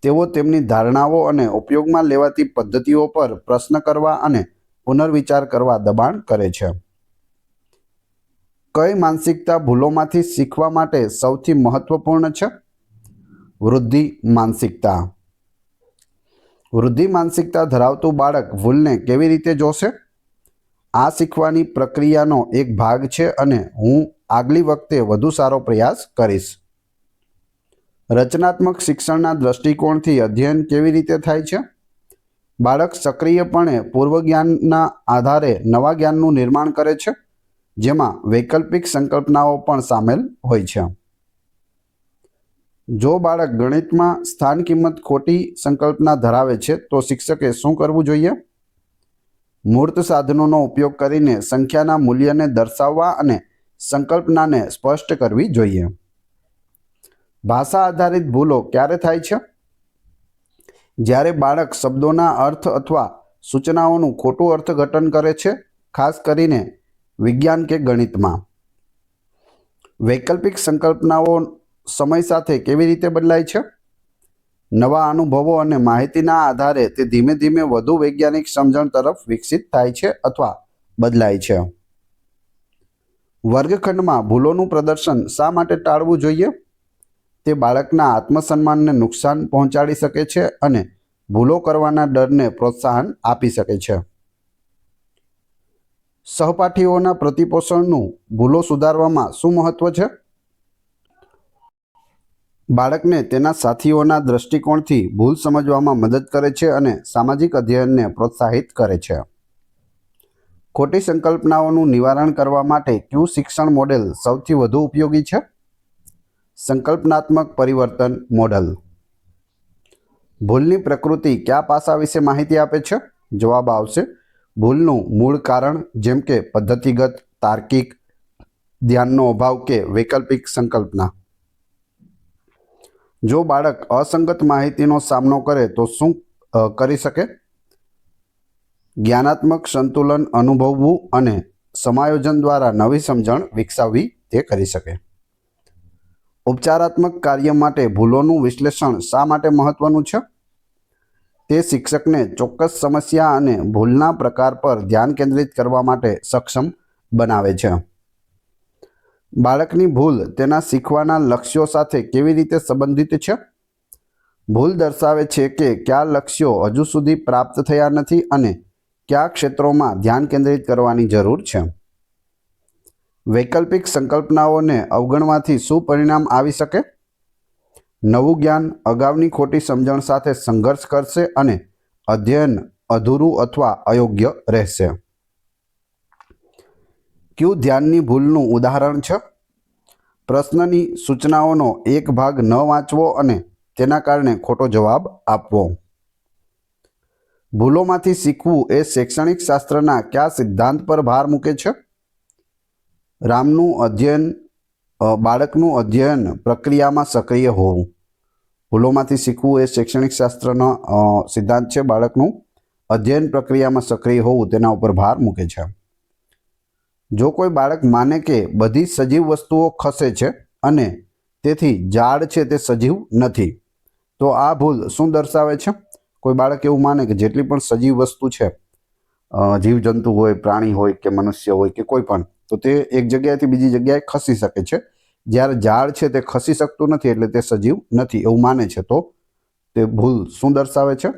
તેઓ તેમની ધારણાઓ અને ઉપયોગમાં લેવાતી પદ્ધતિઓ પર પ્રશ્ન કરવા અને પુનર્વિચાર કરવા દબાણ કરે છે. કઈ માનસિકતા ભૂલોમાંથી શીખવા માટે સૌથી મહત્વપૂર્ણ છે? વૃદ્ધિ માનસિકતા. વૃદ્ધિ માનસિકતા ધરાવતું બાળક ભૂલને કેવી રીતે જોશે? આ શીખવાની પ્રક્રિયાનો એક ભાગ છે અને હું આગલી વખતે વધુ સારો પ્રયાસ કરીશ. રચનાત્મક શિક્ષણના દૃષ્ટિકોણથી અધ્યયન કેવી રીતે થાય છે? બાળક સક્રિયપણે પૂર્વજ્ઞાનના આધારે નવા જ્ઞાનનું નિર્માણ કરે છે, જેમાં વૈકલ્પિક સંકલ્પનાઓ પણ સામેલ હોય છે. જો બાળક ગણિતમાં સ્થાન કિંમત ખોટી સંકલ્પના ધરાવે છે તો શિક્ષકે શું કરવું જોઈએ? મૂર્ત સાધનોનો ઉપયોગ કરીને સંખ્યાના મૂલ્યને દર્શાવવા અને સંકલ્પનાને સ્પષ્ટ કરવી જોઈએ. ભાષા આધારિત ભૂલો ક્યારે થાય છે? જ્યારે બાળક શબ્દોના અર્થ અથવા સૂચનાઓનું ખોટું અર્થઘટન કરે છે, ખાસ કરીને વિજ્ઞાન કે ગણિતમાં. વૈકલ્પિક સંકલ્પનાઓ સમય સાથે કેવી રીતે બદલાય છે? નવા અનુભવો અને માહિતીના આધારે તે ધીમે ધીમે વધુ વૈજ્ઞાનિક સમજણ તરફ વિકસિત થાય છે અથવા બદલાય છે. વર્ગખંડમાં ભૂલોનું પ્રદર્શન શા માટે ટાળવું જોઈએ? તે બાળકના આત્મસન્માનને નુકસાન પહોંચાડી શકે છે અને ભૂલો કરવાના ડરને પ્રોત્સાહન આપી શકે છે. સહપાઠીઓના પ્રતિપોષણનું ભૂલો સુધારવામાં શું મહત્વ છે? બાળકને તેના સાથીઓના દૃષ્ટિકોણથી ભૂલ સમજવામાં મદદ કરે છે અને સામાજિક અધ્યયનને પ્રોત્સાહિત કરે છે. ખોટી સંકલ્પનાઓનું નિવારણ કરવા માટે કયું શિક્ષણ મોડેલ સૌથી વધુ ઉપયોગી છે? સંકલ્પનાત્મક પરિવર્તન મોડેલ. ભૂલની પ્રકૃતિ કયા પાસા વિશે માહિતી આપે છે? જવાબ આવશે ભૂલનું મૂળ કારણ, જેમ કે પદ્ધતિગત, તાર્કિક, ધ્યાનનો અભાવ કે વૈકલ્પિક સંકલ્પના. જો બાળક અસંગત માહિતીનો સામનો કરે તો શું કરી શકે? જ્ઞાનાત્મક સંતુલન અનુભવવું અને સમાયોજન દ્વારા નવી સમજણ વિકસાવવી તે કરી શકે. ઉપચારાત્મક કાર્ય માટે ભૂલોનું વિશ્લેષણ શા માટે મહત્વનું છે? તે શિક્ષકને ચોક્કસ સમસ્યા અને ભૂલના પ્રકાર પર ધ્યાન કેન્દ્રિત કરવા માટે સક્ષમ બનાવે છે. બાળકની ભૂલ તેના શીખવાના લક્ષ્યો સાથે કેવી રીતે સંબંધિત છે? ભૂલ દર્શાવે છે કે કયા લક્ષ્યો હજુ સુધી પ્રાપ્ત થયા નથી અને કયા ક્ષેત્રોમાં ધ્યાન કેન્દ્રિત કરવાની જરૂર છે. વૈકલ્પિક સંકલ્પનાઓને અવગણવાથી શું પરિણામ આવી શકે? નવું જ્ઞાન અગાઉની ખોટી સમજણ સાથે સંઘર્ષ કરશે અને અધ્યયન અધૂરું અથવા અયોગ્ય રહેશે. કયું ધ્યાનની ભૂલનું ઉદાહરણ છે? પ્રશ્નની સૂચનાઓનો એક ભાગ ન વાંચવો અને તેના કારણે ખોટો જવાબ આપવો. ભૂલોમાંથી શીખવું એ શૈક્ષણિક શાસ્ત્રના કયા સિદ્ધાંત પર ભાર મૂકે છે? બાળકનું અધ્યયન પ્રક્રિયામાં સક્રિય હોવું. ભૂલોમાંથી શીખવું એ શૈક્ષણિક શાસ્ત્રનો સિદ્ધાંત છે. બાળકનું અધ્યયન પ્રક્રિયામાં સક્રિય હોવું તેના ઉપર ભાર મૂકે છે. જો કોઈ બાળક માને કે બધી સજીવ વસ્તુઓ ખસે છે અને તેથી ઝાડ છે તે સજીવ નથી, તો આ ભૂલ શું દર્શાવે છે? કોઈ બાળક એવું માને કે જેટલી પણ સજીવ વસ્તુ છે, જીવજંતુ હોય, પ્રાણી હોય કે મનુષ્ય હોય કે કોઈ પણ, તો તે એક જગ્યાએથી બીજી જગ્યાએ ખસી શકે છે. જ્યારે ઝાડ છે તે ખસી શકતું નથી એટલે તે સજીવ નથી એવું માને છે. તો તે ભૂલ શું દર્શાવે છે?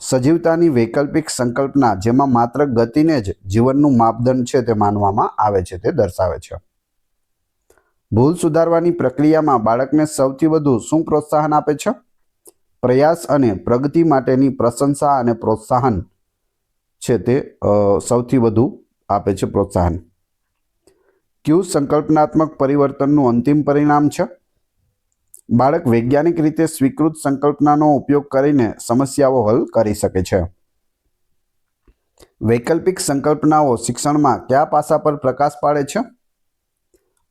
સજીવતાની વૈકલ્પિક સંકલ્પના, જેમાં માત્ર ગતિને જ જીવનનું માપદંડ છે તે માનવામાં આવે છે, તે દર્શાવે છે. ભૂલ સુધારવાની પ્રક્રિયામાં બાળકને સૌથી વધુ શું પ્રોત્સાહન આપે છે? પ્રયાસ અને પ્રગતિ માટેની પ્રશંસા અને પ્રોત્સાહન છે તે સૌથી વધુ આપે છે પ્રોત્સાહન. કયું સંકલ્પનાત્મક પરિવર્તનનું અંતિમ પરિણામ છે? બાળક વૈજ્ઞાનિક રીતે સ્વીકૃત સંકલ્પનાનો ઉપયોગ કરીને સમસ્યાઓ હલ કરી શકે છે. વૈકલ્પિક સંકલ્પનાઓ શિક્ષણમાં કયા પાસા પર પ્રકાશ પાડે છે?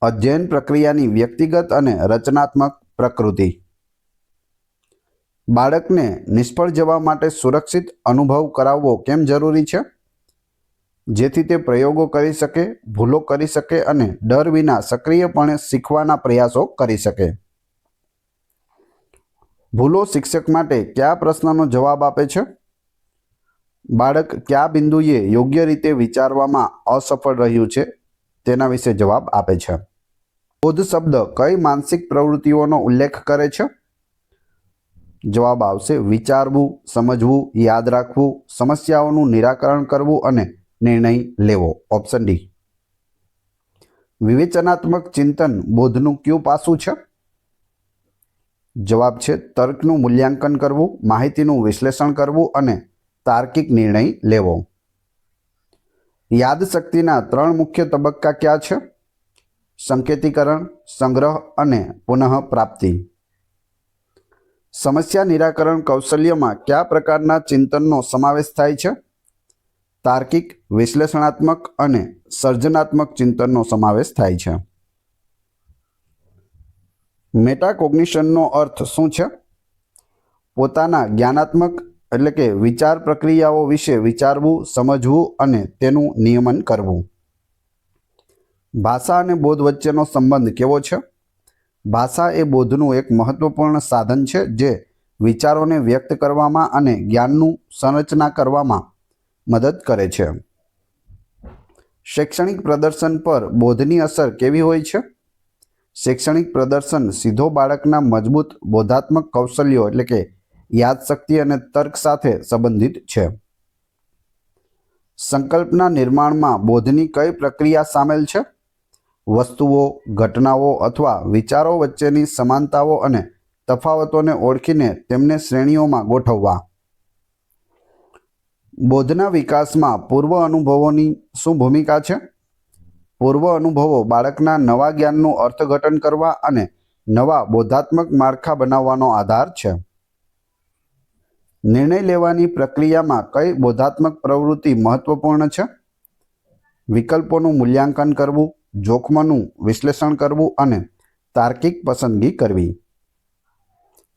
અધ્યયન પ્રક્રિયાની વ્યક્તિગત અને રચનાત્મક પ્રકૃતિ. બાળકને નિષ્ફળ જવા માટે સુરક્ષિત અનુભવ કરાવવો કેમ જરૂરી છે? જેથી તે પ્રયોગો કરી શકે, ભૂલો કરી શકે અને ડર વિના સક્રિયપણે શીખવાના પ્રયાસો કરી શકે. ભૂલો શિક્ષક માટે કયા પ્રશ્નનો જવાબ આપે છે? બાળક કયા બિંદુએ યોગ્ય રીતે વિચારવામાં અસફળ રહ્યું છે તેના વિશે જવાબ આપે છે. બોધ શબ્દ કઈ માનસિક પ્રવૃત્તિઓનો ઉલ્લેખ કરે છે? જવાબ આવશે વિચારવું, સમજવું, યાદ રાખવું, સમસ્યાઓનું નિરાકરણ કરવું અને નિર્ણય લેવો. Option D. વિવેચનાત્મક ચિંતન બોધનું કયું પાસું છે? જવાબ છે તર્કનું મૂલ્યાંકન કરવું, માહિતીનું વિશ્લેષણ કરવું અને તાર્કિક નિર્ણય લેવો. યાદશક્તિના 3 મુખ્ય તબક્કા કયા છે? સંકેતીકરણ, સંગ્રહ અને પુનઃપ્રાપ્તિ. સમસ્યા નિરાકરણ કૌશલ્યમાં કયા પ્રકારના ચિંતનનો સમાવેશ થાય છે? તાર્કિક, વિશ્લેષણાત્મક અને સર્જનાત્મક ચિંતનનો સમાવેશ થાય છે. મેટાકોગ્નિશનનો અર્થ શું છે? પોતાના જ્ઞાનાત્મક એટલે કે વિચાર પ્રક્રિયાઓ વિશે વિચારવું, સમજવું અને તેનું નિયમન કરવું. ભાષા અને બોધ વચ્ચેનો સંબંધ કેવો છે? ભાષા એ બોધનું એક મહત્વપૂર્ણ સાધન છે જે વિચારોને વ્યક્ત કરવામાં અને જ્ઞાનનું સંરચના કરવામાં મદદ કરે છે. શૈક્ષણિક પ્રદર્શન પર બોધની અસર કેવી હોય છે? શૈક્ષણિક પ્રદર્શન સીધો બાળકના મજબૂત બોધાત્મક કૌશલ્યો એટલે કે યાદશક્તિ અને તર્ક સાથે સંબંધિત છે. સંકલ્પના નિર્માણમાં બોધની કઈ પ્રક્રિયા સામેલ છે? વસ્તુઓ, ઘટનાઓ અથવા વિચારો વચ્ચેની સમાનતાઓ અને તફાવતોને ઓળખીને તેમને શ્રેણીઓમાં ગોઠવવા. બોધના વિકાસમાં પૂર્વ અનુભવોની શું ભૂમિકા છે? પૂર્વ અનુભવો બાળકના નવા જ્ઞાનનું અર્થઘટન કરવા અને નવા બોધાત્મક માળખા બનાવવાનો આધાર છે. નિર્ણય લેવાની પ્રક્રિયામાં કઈ બોધાત્મક પ્રવૃત્તિ મહત્વપૂર્ણ છે? વિકલ્પોનું મૂલ્યાંકન કરવું, જોખમોનું વિશ્લેષણ કરવું અને તાર્કિક પસંદગી કરવી.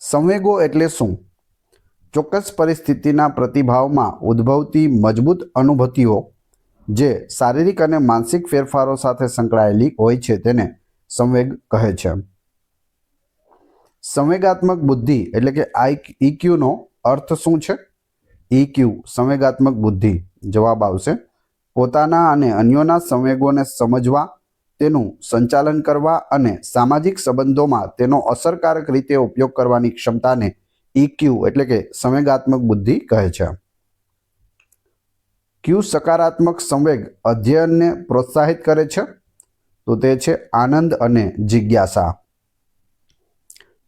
સંવેગો એટલે શું? ચોક્કસ પરિસ્થિતિના પ્રતિભાવમાં ઉદ્ભવતી મજબૂત અનુભૂતિઓ જે શારીરિક અને માનસિક ફેરફારો સાથે સંકળાયેલી હોય છે તેને સંવેગ કહે છે. સંવેગાત્મક બુદ્ધિ એટલે કે IQ નો અર્થ શું છે? EQ સંવેગાત્મક બુદ્ધિ. જવાબ આવશે પોતાના અને અન્યોના સંવેગોને સમજવા, તેનું સંચાલન કરવા અને સામાજિક સંબંધોમાં તેનો અસરકારક રીતે ઉપયોગ કરવાની ક્ષમતાને EQ એટલે કે સંવેગાત્મક બુદ્ધિ કહે છે. ક્યુ સકારાત્મક સંવેગ અધ્યયનને પ્રોત્સાહિત કરે છે? તો તે છે આનંદ અને જિજ્ઞાસા.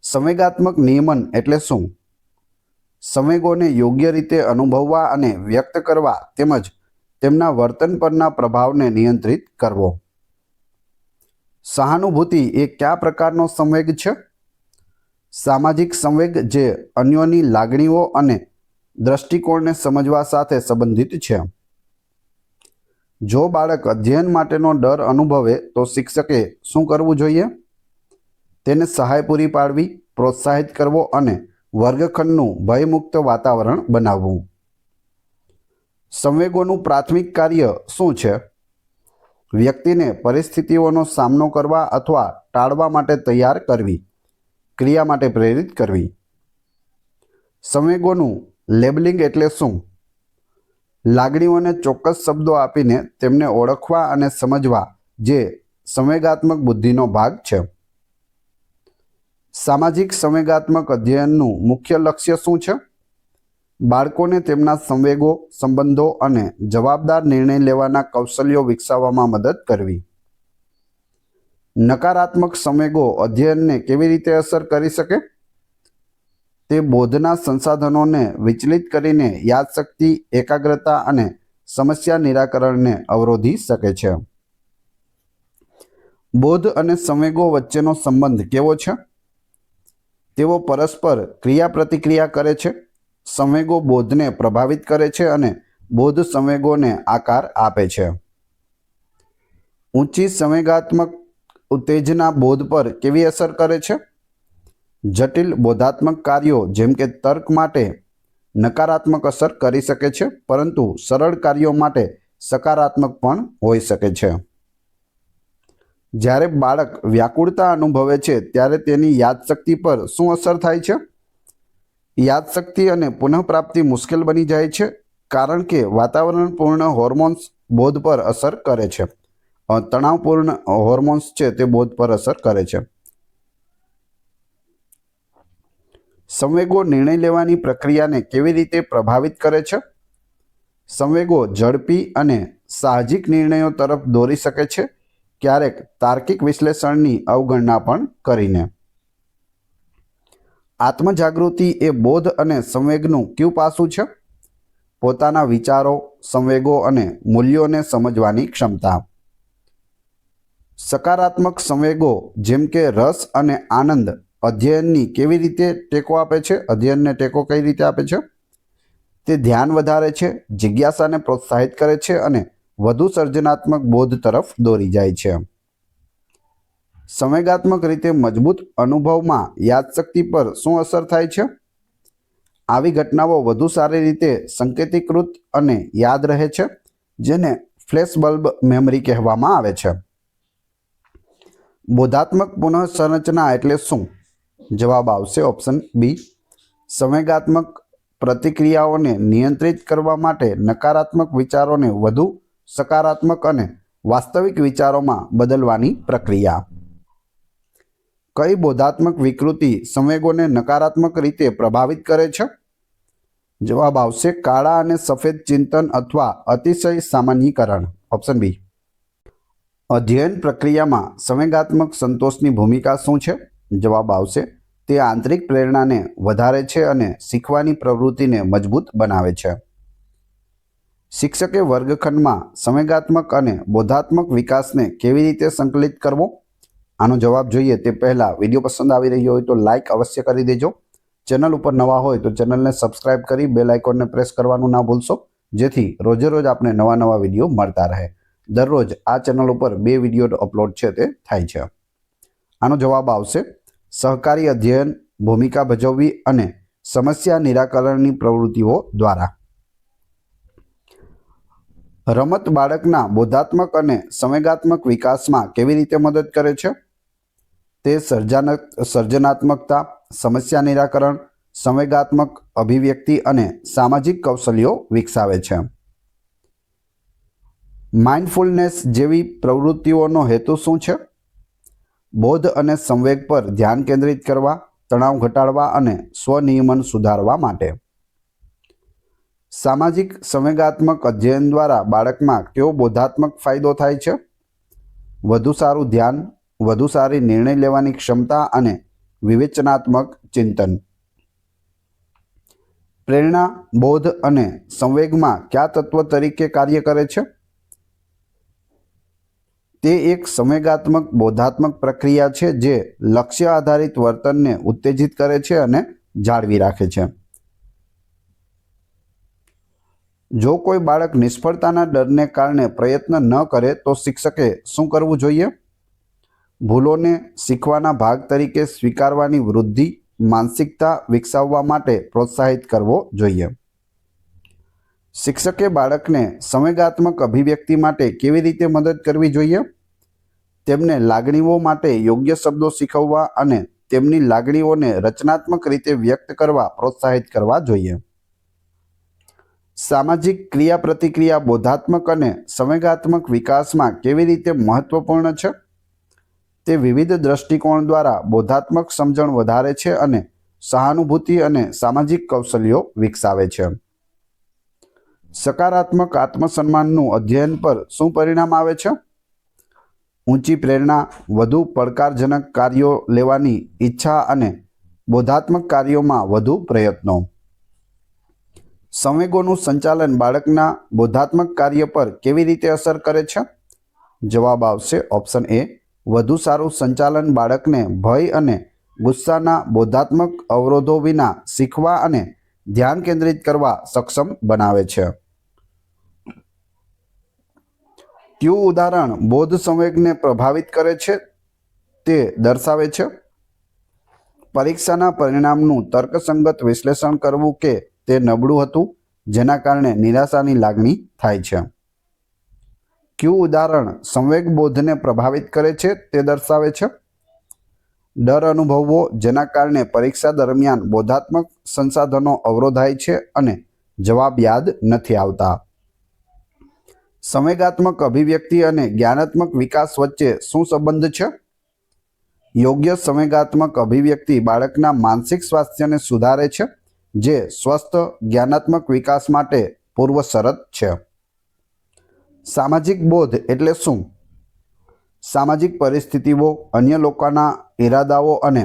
સંવેગાત્મક નિયમન એટલે શું? સંવેગોને યોગ્ય રીતે અનુભવવા અને વ્યક્ત કરવા તેમજ તેમના વર્તન પરના પ્રભાવને નિયંત્રિત કરવો. સહાનુભૂતિ એ કયા પ્રકારનો સંવેગ છે? સામાજિક સંવેગ જે અન્યોની લાગણીઓ અને દ્રષ્ટિકોણને સમજવા સાથે સંબંધિત છે. જો બાળક અધ્યયન માટેનો ડર અનુભવે તો શિક્ષકે શું કરવું જોઈએ? તેને સહાય પૂરી પાડવી, પ્રોત્સાહિત કરવો અને વર્ગખંડનું ભયમુક્ત વાતાવરણ બનાવવું. સંવેગોનું પ્રાથમિક કાર્ય શું છે? વ્યક્તિને પરિસ્થિતિઓનો સામનો કરવા અથવા ટાળવા માટે તૈયાર કરવી, ક્રિયા માટે પ્રેરિત કરવી. સંવેગોનું લેબલિંગ એટલે શું? લાગણીઓને ચોક્કસ શબ્દો આપીને તેમને ઓળખવા અને સમજવા જે સંવેગાત્મક બુદ્ધિનો ભાગ છે. સામાજિક સંવેગાત્મક અધ્યયનનું મુખ્ય લક્ષ્ય શું છે? બાળકોને તેમના સંવેગો, સંબંધો અને જવાબદાર નિર્ણય લેવાના કૌશલ્યો વિકસાવવામાં મદદ કરવી. નકારાત્મક સંવેગો અધ્યયનને કેવી રીતે અસર કરી શકે? તે બોધના સંસાધનોને વિચલિત કરીને યાદશક્તિ, એકાગ્રતા અને સમસ્યા નિરાકરણને અવરોધી શકે છે. બોધ અને સંવેગો વચ્ચેનો સંબંધ કેવો છે? તેઓ પરસ્પર ક્રિયાપ્રતિક્રિયા કરે છે. સંવેગો બોધને પ્રભાવિત કરે છે અને બોધ સંવેગોને આકાર આપે છે. ઊંચી સંવેગાત્મક ઉત્તેજના બોધ પર કેવી અસર કરે છે? જટિલ બોધાત્મક કાર્યો જેમ કે તર્ક માટે નકારાત્મક અસર કરી શકે છે, પરંતુ સરળ કાર્યો માટે સકારાત્મક પણ હોઈ શકે છે. જ્યારે બાળક વ્યાકુળતા અનુભવે છે ત્યારે તેની યાદશક્તિ પર શું અસર થાય છે? યાદશક્તિ અને પુનઃપ્રાપ્તિ મુશ્કેલ બની જાય છે કારણ કે વાતાવરણપૂર્ણ હોર્મોન્સ બોધ પર અસર કરે છે. તણાવપૂર્ણ હોર્મોન્સ છે તે બોધ પર અસર કરે છે. સંવેગો નિર્ણય લેવાની પ્રક્રિયાને કેવી રીતે પ્રભાવિત કરે છે? સંવેગો ઝડપી અને સાહજિક નિર્ણયો તરફ દોરી શકે છે, ક્યારેક તાર્કિક વિશ્લેષણની અવગણના પણ કરીને. આત્મજાગૃતિ એ બોધ અને સંવેગનું કયું પાસું છે? પોતાના વિચારો, સંવેગો અને મૂલ્યોને સમજવાની ક્ષમતા. સકારાત્મક સંવેગો જેમ કે રસ અને આનંદ અધ્યયનની કેવી રીતે ટેકો આપે છે? અધ્યયનને ટેકો કઈ રીતે આપે છે? તે ધ્યાન વધારે છે, જિજ્ઞાસાને પ્રોત્સાહિત કરે છે અને વધુ સર્જનાત્મક બોધ તરફ દોરી જાય છે. સંવેગાત્મક રીતે મજબૂત અનુભવમાં યાદશક્તિ પર શું અસર થાય છે? આવી ઘટનાઓ વધુ સારી રીતે સંકેતીકૃત અને યાદ રહે છે, જેને ફ્લેશબલ્બ મેમરી કહેવામાં આવે છે. બોધાત્મક પુનઃસંરચના એટલે શું? જવાબ આવશે ઓપ્શન બી. સંવેગાત્મક પ્રતિક્રિયાઓને નિયંત્રિત કરવા માટે નકારાત્મક વિચારોને વધુ સકારાત્મક અને વાસ્તવિક વિચારોમાં બદલવાની પ્રક્રિયા. કઈ બોધાત્મક વિકૃતિ સંવેગોને નકારાત્મક રીતે પ્રભાવિત કરે છે? જવાબ આવશે કાળા અને સફેદ ચિંતન અથવા અતિશય સામાન્યીકરણ. Option B. અધ્યયન પ્રક્રિયામાં સંવેગાત્મક સંતોષની ભૂમિકા શું છે? જવાબ આવશે તે આંતરિક પ્રેરણાને વધારે છે અને શીખવાની પ્રવૃત્તિને મજબૂત બનાવે છે. શિક્ષકે વર્ગખંડમાં સંવેગાત્મક અને બોધાત્મક વિકાસને કેવી રીતે સંકલિત કરવો? આનો જવાબ જોઈએ તે પહેલાં વિડીયો પસંદ આવી રહ્યો હોય તો લાઇક અવશ્ય કરી દેજો. ચેનલ ઉપર નવા હોય તો ચેનલને સબસ્ક્રાઇબ કરી બેલ આઇકોનને પ્રેસ કરવાનું ના ભૂલશો, જેથી રોજે રોજ આપણે નવા વિડીયો મળતા રહે. દરરોજ આ ચેનલ ઉપર 2 વિડીયો અપલોડ છે તે થાય છે. આનો જવાબ આવશે સહકારી અધ્યયન, ભૂમિકા ભજવવી અને સમસ્યા નિરાકરણની પ્રવૃત્તિઓ દ્વારા. રમત બાળકના બોધાત્મક અને સંવેગાત્મક વિકાસમાં કેવી રીતે મદદ કરે છે? તે સર્જનાત્મકતા, સમસ્યા નિરાકરણ, સંવેગાત્મક અભિવ્યક્તિ અને સામાજિક કૌશલ્યો વિકસાવે છે. માઇન્ડફુલનેસ જેવી પ્રવૃત્તિઓનો હેતુ શું છે? બોધ અને સંવેગ પર ધ્યાન કેન્દ્રિત કરવા, તણાવ ઘટાડવા અને સ્વનિયમન સુધારવા માટે. સામાજિક સંવેગાત્મક અધ્યયન દ્વારા બાળકમાં કેવો બોધાત્મક ફાયદો થાય છે? વધુ સારું ધ્યાન, વધુ સારી નિર્ણય લેવાની ક્ષમતા અને વિવેચનાત્મક ચિંતન. પ્રેરણા, બોધ અને સંવેગમાં કયા તત્વ તરીકે કાર્ય કરે છે? તે એક સંવેગાત્મક બોધાત્મક પ્રક્રિયા છે જે લક્ષ્ય આધારિત વર્તનને ઉત્તેજિત કરે છે અને જાળવી રાખે છે. જો કોઈ બાળક નિષ્ફળતાના ડરને કારણે પ્રયત્ન ન કરે તો શિક્ષકે શું કરવું જોઈએ? ભૂલોને શીખવાના ભાગ તરીકે સ્વીકારવાની વૃદ્ધિ માનસિકતા વિકસાવવા માટે પ્રોત્સાહિત કરવો જોઈએ. શિક્ષકે બાળકને સંવેગાત્મક અભિવ્યક્તિ માટે કેવી રીતે મદદ કરવી જોઈએ? તેમને લાગણીઓ માટે યોગ્ય શબ્દો શીખવવા અને તેમની લાગણીઓને રચનાત્મક રીતે વ્યક્ત કરવા પ્રોત્સાહિત કરવા જોઈએ. સામાજિક ક્રિયાપ્રતિક્રિયા બોધાત્મક અને સંવેગાત્મક વિકાસમાં કેવી રીતે મહત્વપૂર્ણ છે? તે વિવિધ દ્રષ્ટિકોણ દ્વારા બોધાત્મક સમજણ વધારે છે અને સહાનુભૂતિ અને સામાજિક કૌશલ્યો વિકસાવે છે. સકારાત્મક આત્મસન્માનનું અધ્યયન પર શું પરિણામ આવે છે? ઊંચી પ્રેરણા, વધુ પડકારજનક કાર્યો લેવાની ઈચ્છા અને બોધાત્મક કાર્યોમાં વધુ પ્રયત્નો. સંવેગોનું સંચાલન બાળકના બોધાત્મક કાર્ય પર કેવી રીતે અસર કરે છે? જવાબ આવશે ઓપ્શન એ. વધુ સારું સંચાલન બાળકને ભય અને ગુસ્સાના બોધાત્મક અવરોધો વિના શીખવા અને ધ્યાન કેન્દ્રિત કરવા સક્ષમ બનાવે છે. કયું ઉદાહરણ બોધ સંવેગને પ્રભાવિત કરે છે તે દર્શાવે છે? પરીક્ષાના પરિણામનું તર્કસંગત વિશ્લેષણ કરવું કે તે નબળું હતું, જેના કારણે નિરાશાની લાગણી થાય છે. કયું ઉદાહરણ સંવેગ બોધને પ્રભાવિત કરે છે તે દર્શાવે છે? ડર અનુભવવો, જેના કારણે પરીક્ષા દરમિયાન બોધાત્મક સંસાધનો અવરોધાય છે અને જવાબ યાદ નથી આવતા. સંવેગાત્મક અભિવ્યક્તિ અને જ્ઞાનાત્મક વિકાસ વચ્ચે શું સંબંધ છે? યોગ્ય સંવેગાત્મક અભિવ્યક્તિ બાળકના માનસિક સ્વાસ્થ્યને સુધારે છે, જે સ્વસ્થ જ્ઞાનાત્મક વિકાસ માટે પૂર્વ શરત છે. સામાજિક બોધ એટલે શું? સામાજિક પરિસ્થિતિઓ, અન્ય લોકોના ઇરાદાઓ અને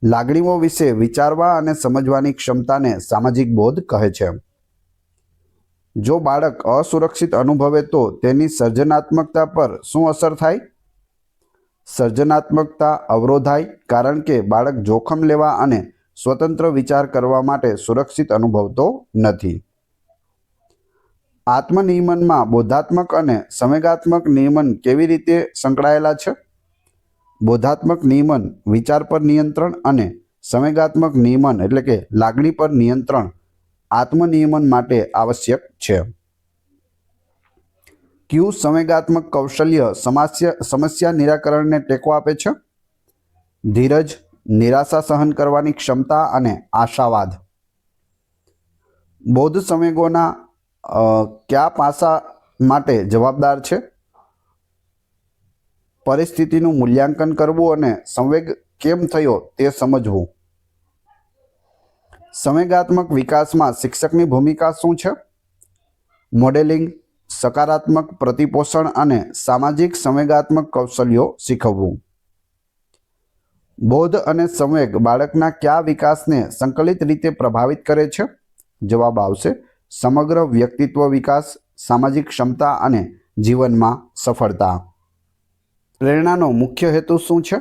લાગણીઓ વિશે વિચારવા અને સમજવાની ક્ષમતાને સામાજિક બોધ કહે છે. જો બાળક અસુરક્ષિત અનુભવે તો તેની સર્જનાત્મકતા પર શું અસર થાય? સર્જનાત્મકતા અવરોધાય, કારણ કે બાળક જોખમ લેવા અને સ્વતંત્ર વિચાર કરવા માટે સુરક્ષિત અનુભવતો નથી. આત્મનિયમનમાં બોધાત્મક અને સંવેગાત્મક નિયમન કેવી રીતે સંકળાયેલા છે? બોધાત્મક નિયમન વિચાર પર નિયંત્રણ અને સંવેગાત્મક નિયમન એટલે કે લાગણી પર નિયંત્રણ આત્મનિયમન માટે આવશ્યક છે. કયું સંવેગાત્મક કૌશલ્ય સમસ્યા નિરાકરણને ટેકો આપે છે? ધીરજ, નિરાશા સહન કરવાની ક્ષમતા અને આશાવાદ. બોધ સંવેગોના કયા પાસા માટે જવાબદાર છે? પરિસ્થિતિનું મૂલ્યાંકન કરવું અને સંવેગ કેમ થયો તે સમજવું. સંવેગાત્મક વિકાસમાં શિક્ષકની ભૂમિકા શું છે? મોડેલિંગ, સકારાત્મક પ્રતિપોષણ અને સામાજિક સંવેગાત્મક કૌશલ્યો શીખવવું. બોધ અને સંવેગ બાળકના કયા વિકાસને સંકલિત રીતે પ્રભાવિત કરે છે? જવાબ આવશે સમગ્ર વ્યક્તિત્વ વિકાસ, સામાજિક ક્ષમતા અને જીવનમાં સફળતા. પ્રેરણાનો મુખ્ય હેતુ શું છે?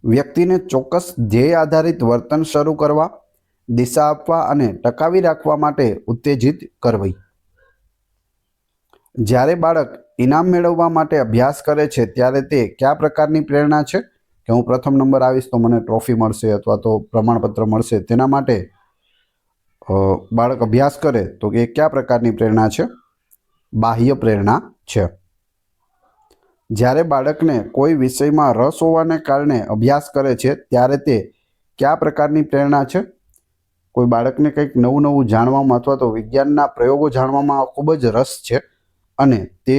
વ્યક્તિને ચોક્કસ ધ્યેય આધારિત વર્તન શરૂ કરવા, દિશા આપવા અને ટકાવી રાખવા માટે ઉત્તેજિત કરવી. જ્યારે બાળક ઇનામ મેળવવા માટે અભ્યાસ કરે છે ત્યારે તે કયા પ્રકારની પ્રેરણા છે? કે હું પ્રથમ નંબર આવીશ તો મને ટ્રોફી મળશે અથવા તો પ્રમાણપત્ર મળશે, તેના માટે બાળક અભ્યાસ કરે તો એ કયા પ્રકારની પ્રેરણા છે? બાહ્ય પ્રેરણા છે. જ્યારે બાળકને કોઈ વિષયમાં રસ હોવાને કારણે અભ્યાસ કરે છે ત્યારે તે કયા પ્રકારની પ્રેરણા છે? કોઈ બાળકને કંઈક નવું નવું જાણવામાં અથવા તો વિજ્ઞાનના પ્રયોગો જાણવામાં ખૂબ જ રસ છે અને તે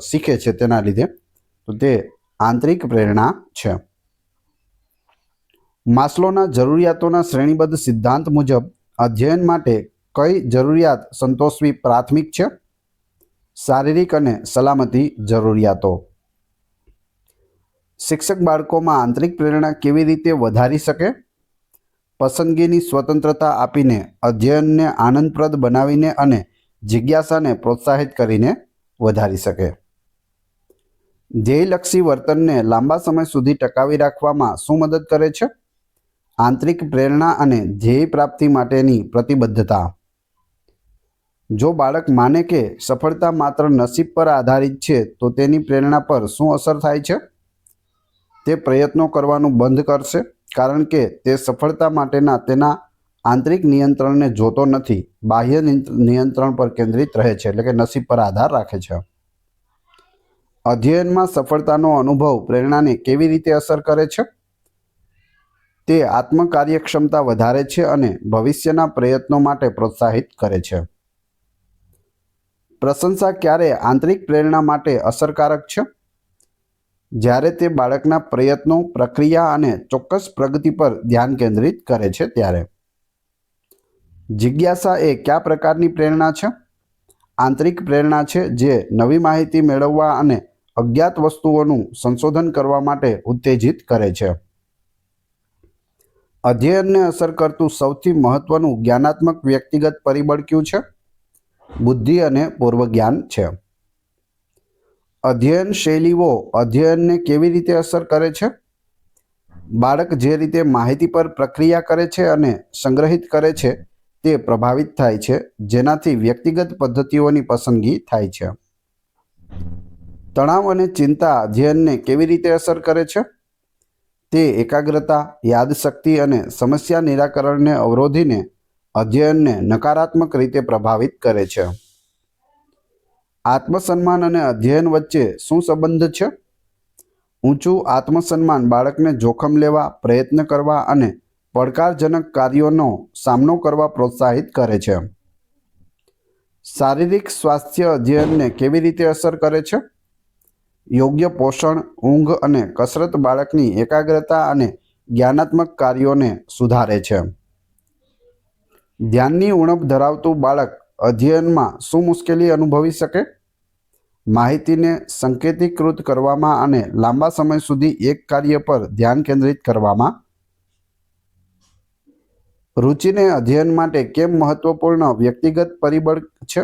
શીખે છે તેના લીધે, તો તે આંતરિક પ્રેરણા છે. માસ્લોના જરૂરિયાતોના શ્રેણીબદ્ધ સિદ્ધાંત મુજબ અધ્યયન માટે કઈ જરૂરિયાત સંતોષવી પ્રાથમિક છે? શારીરિક અને સલામતી જરૂરિયાતો. શિક્ષક બાળકોમાં આંતરિક પ્રેરણા કેવી રીતે વધારી શકે? પસંદગીની સ્વતંત્રતા આપીને, અધ્યયનને આનંદપ્રદ બનાવીને અને જિજ્ઞાસાને પ્રોત્સાહિત કરીને વધારી શકે. ધ્યેયલક્ષી વર્તનને લાંબા સમય સુધી ટકાવી રાખવામાં શું મદદ કરે છે? આંતરિક પ્રેરણા અને ધ્યેય પ્રાપ્તિ માટેની પ્રતિબદ્ધતા. જો બાળક માને કે સફળતા માત્ર નસીબ પર આધારિત છે તો તેની પ્રેરણા પર શું અસર થાય છે? તે પ્રયત્નો કરવાનું બંધ કરશે કારણ કે તે સફળતા માટેના તેના આંતરિક નિયંત્રણને જોતો નથી, બાહ્ય નિયંત્રણ પર કેન્દ્રિત રહે છે, એટલે કે નસીબ પર આધાર રાખે છે. અધ્યયનમાં સફળતાનો અનુભવ પ્રેરણાને કેવી રીતે અસર કરે છે? તે આત્મકાર્યક્ષમતા વધારે છે અને ભવિષ્યના પ્રયત્નો માટે પ્રોત્સાહિત કરે છે. પ્રશંસા ક્યારે આંતરિક પ્રેરણા માટે અસરકારક છે? જ્યારે તે બાળકના પ્રયત્નો, પ્રક્રિયા અને ચોક્કસ પ્રગતિ પર ધ્યાન કેન્દ્રિત કરે છે ત્યારે. જિજ્ઞાસા એ કયા પ્રકારની પ્રેરણા છે? આંતરિક પ્રેરણા છે જે નવી માહિતી મેળવવા અને અજ્ઞાત વસ્તુઓનું સંશોધન કરવા માટે ઉત્તેજિત કરે છે. અધ્યયનને અસર કરતું સૌથી મહત્વનું જ્ઞાનાત્મક વ્યક્તિગત પરિબળ કયું છે? બુદ્ધિ અને પૂર્વજ્ઞાન છે. અધ્યયન શૈલીઓ અધ્યયનને કેવી રીતે અસર કરે છે? બાળક જે રીતે માહિતી પર પ્રક્રિયા કરે છે અને સંગ્રહિત કરે છે તે પ્રભાવિત થાય છે, જેનાથી વ્યક્તિગત પદ્ધતિઓની પસંદગી થાય છે. તણાવ અને ચિંતા અધ્યયનને કેવી રીતે અસર કરે છે? તે એકાગ્રતા, યાદશક્તિ અને સમસ્યા નિરાકરણને અવરોધીને અધ્યયનને નકારાત્મક રીતે પ્રભાવિત કરે છે. આત્મસન્માન અને અધ્યયન વચ્ચે શું સંબંધ છે? ઊંચું આત્મસન્માન બાળકને જોખમ લેવા, પ્રયત્ન કરવા અને પડકારજનક કાર્યોનો સામનો કરવા પ્રોત્સાહિત કરે છે. શારીરિક સ્વાસ્થ્ય અધ્યયનને કેવી રીતે અસર કરે છે? યોગ્ય પોષણ, ઊંઘ અને કસરત બાળકની એકાગ્રતા અને જ્ઞાનાત્મક કાર્યોને સુધારે છે. ધ્યાનની ઉણપ ધરાવતું બાળક અધ્યયનમાં શું મુશ્કેલી અનુભવી શકે? માહિતીને સંકેતીકૃત કરવામાં અને લાંબા સમય સુધી એક કાર્ય પર ધ્યાન કેન્દ્રિત કરવામાં. રુચિને અધ્યયન માટે કેમ મહત્વપૂર્ણ વ્યક્તિગત પરિબળ છે?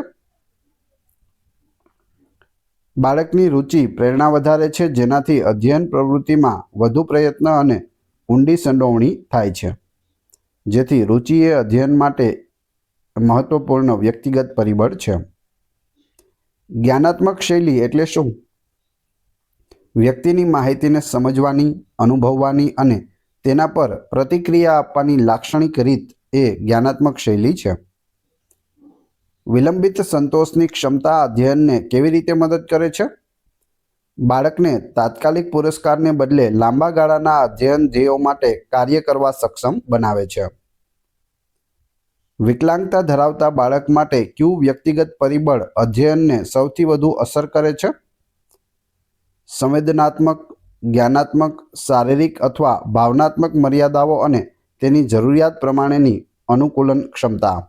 બાળકની રુચિ પ્રેરણા વધારે છે, જેનાથી અધ્યયન પ્રવૃત્તિમાં વધુ પ્રયત્ન અને ઊંડી સંડોવણી થાય છે. જેથી રુચિ એ અધ્યયન માટે મહત્વપૂર્ણ વ્યક્તિગત પરિબળ છે. જ્ઞાનાત્મક શૈલી એટલે શું? વ્યક્તિની માહિતીને સમજવાની, અનુભવવાની અને તેના પર પ્રતિક્રિયા આપવાની લાક્ષણિક રીત એ જ્ઞાનાત્મક શૈલી છે. વિલંબિત સંતોષની ક્ષમતા અધ્યયનને કેવી રીતે મદદ કરે છે? બાળકને તાત્કાલિક પુરસ્કારને બદલે લાંબા ગાળાના અધ્યયન ધ્યેયો માટે કાર્ય કરવા સક્ષમ બનાવે છે. વિકલાંગતા ધરાવતા બાળક માટે કયું વ્યક્તિગત પરિબળ અધ્યયનને સૌથી વધુ અસર કરે છે? સંવેદનાત્મક, જ્ઞાનાત્મક, શારીરિક અથવા ભાવનાત્મક મર્યાદાઓ અને તેની જરૂરિયાત પ્રમાણેની અનુકૂલન ક્ષમતા.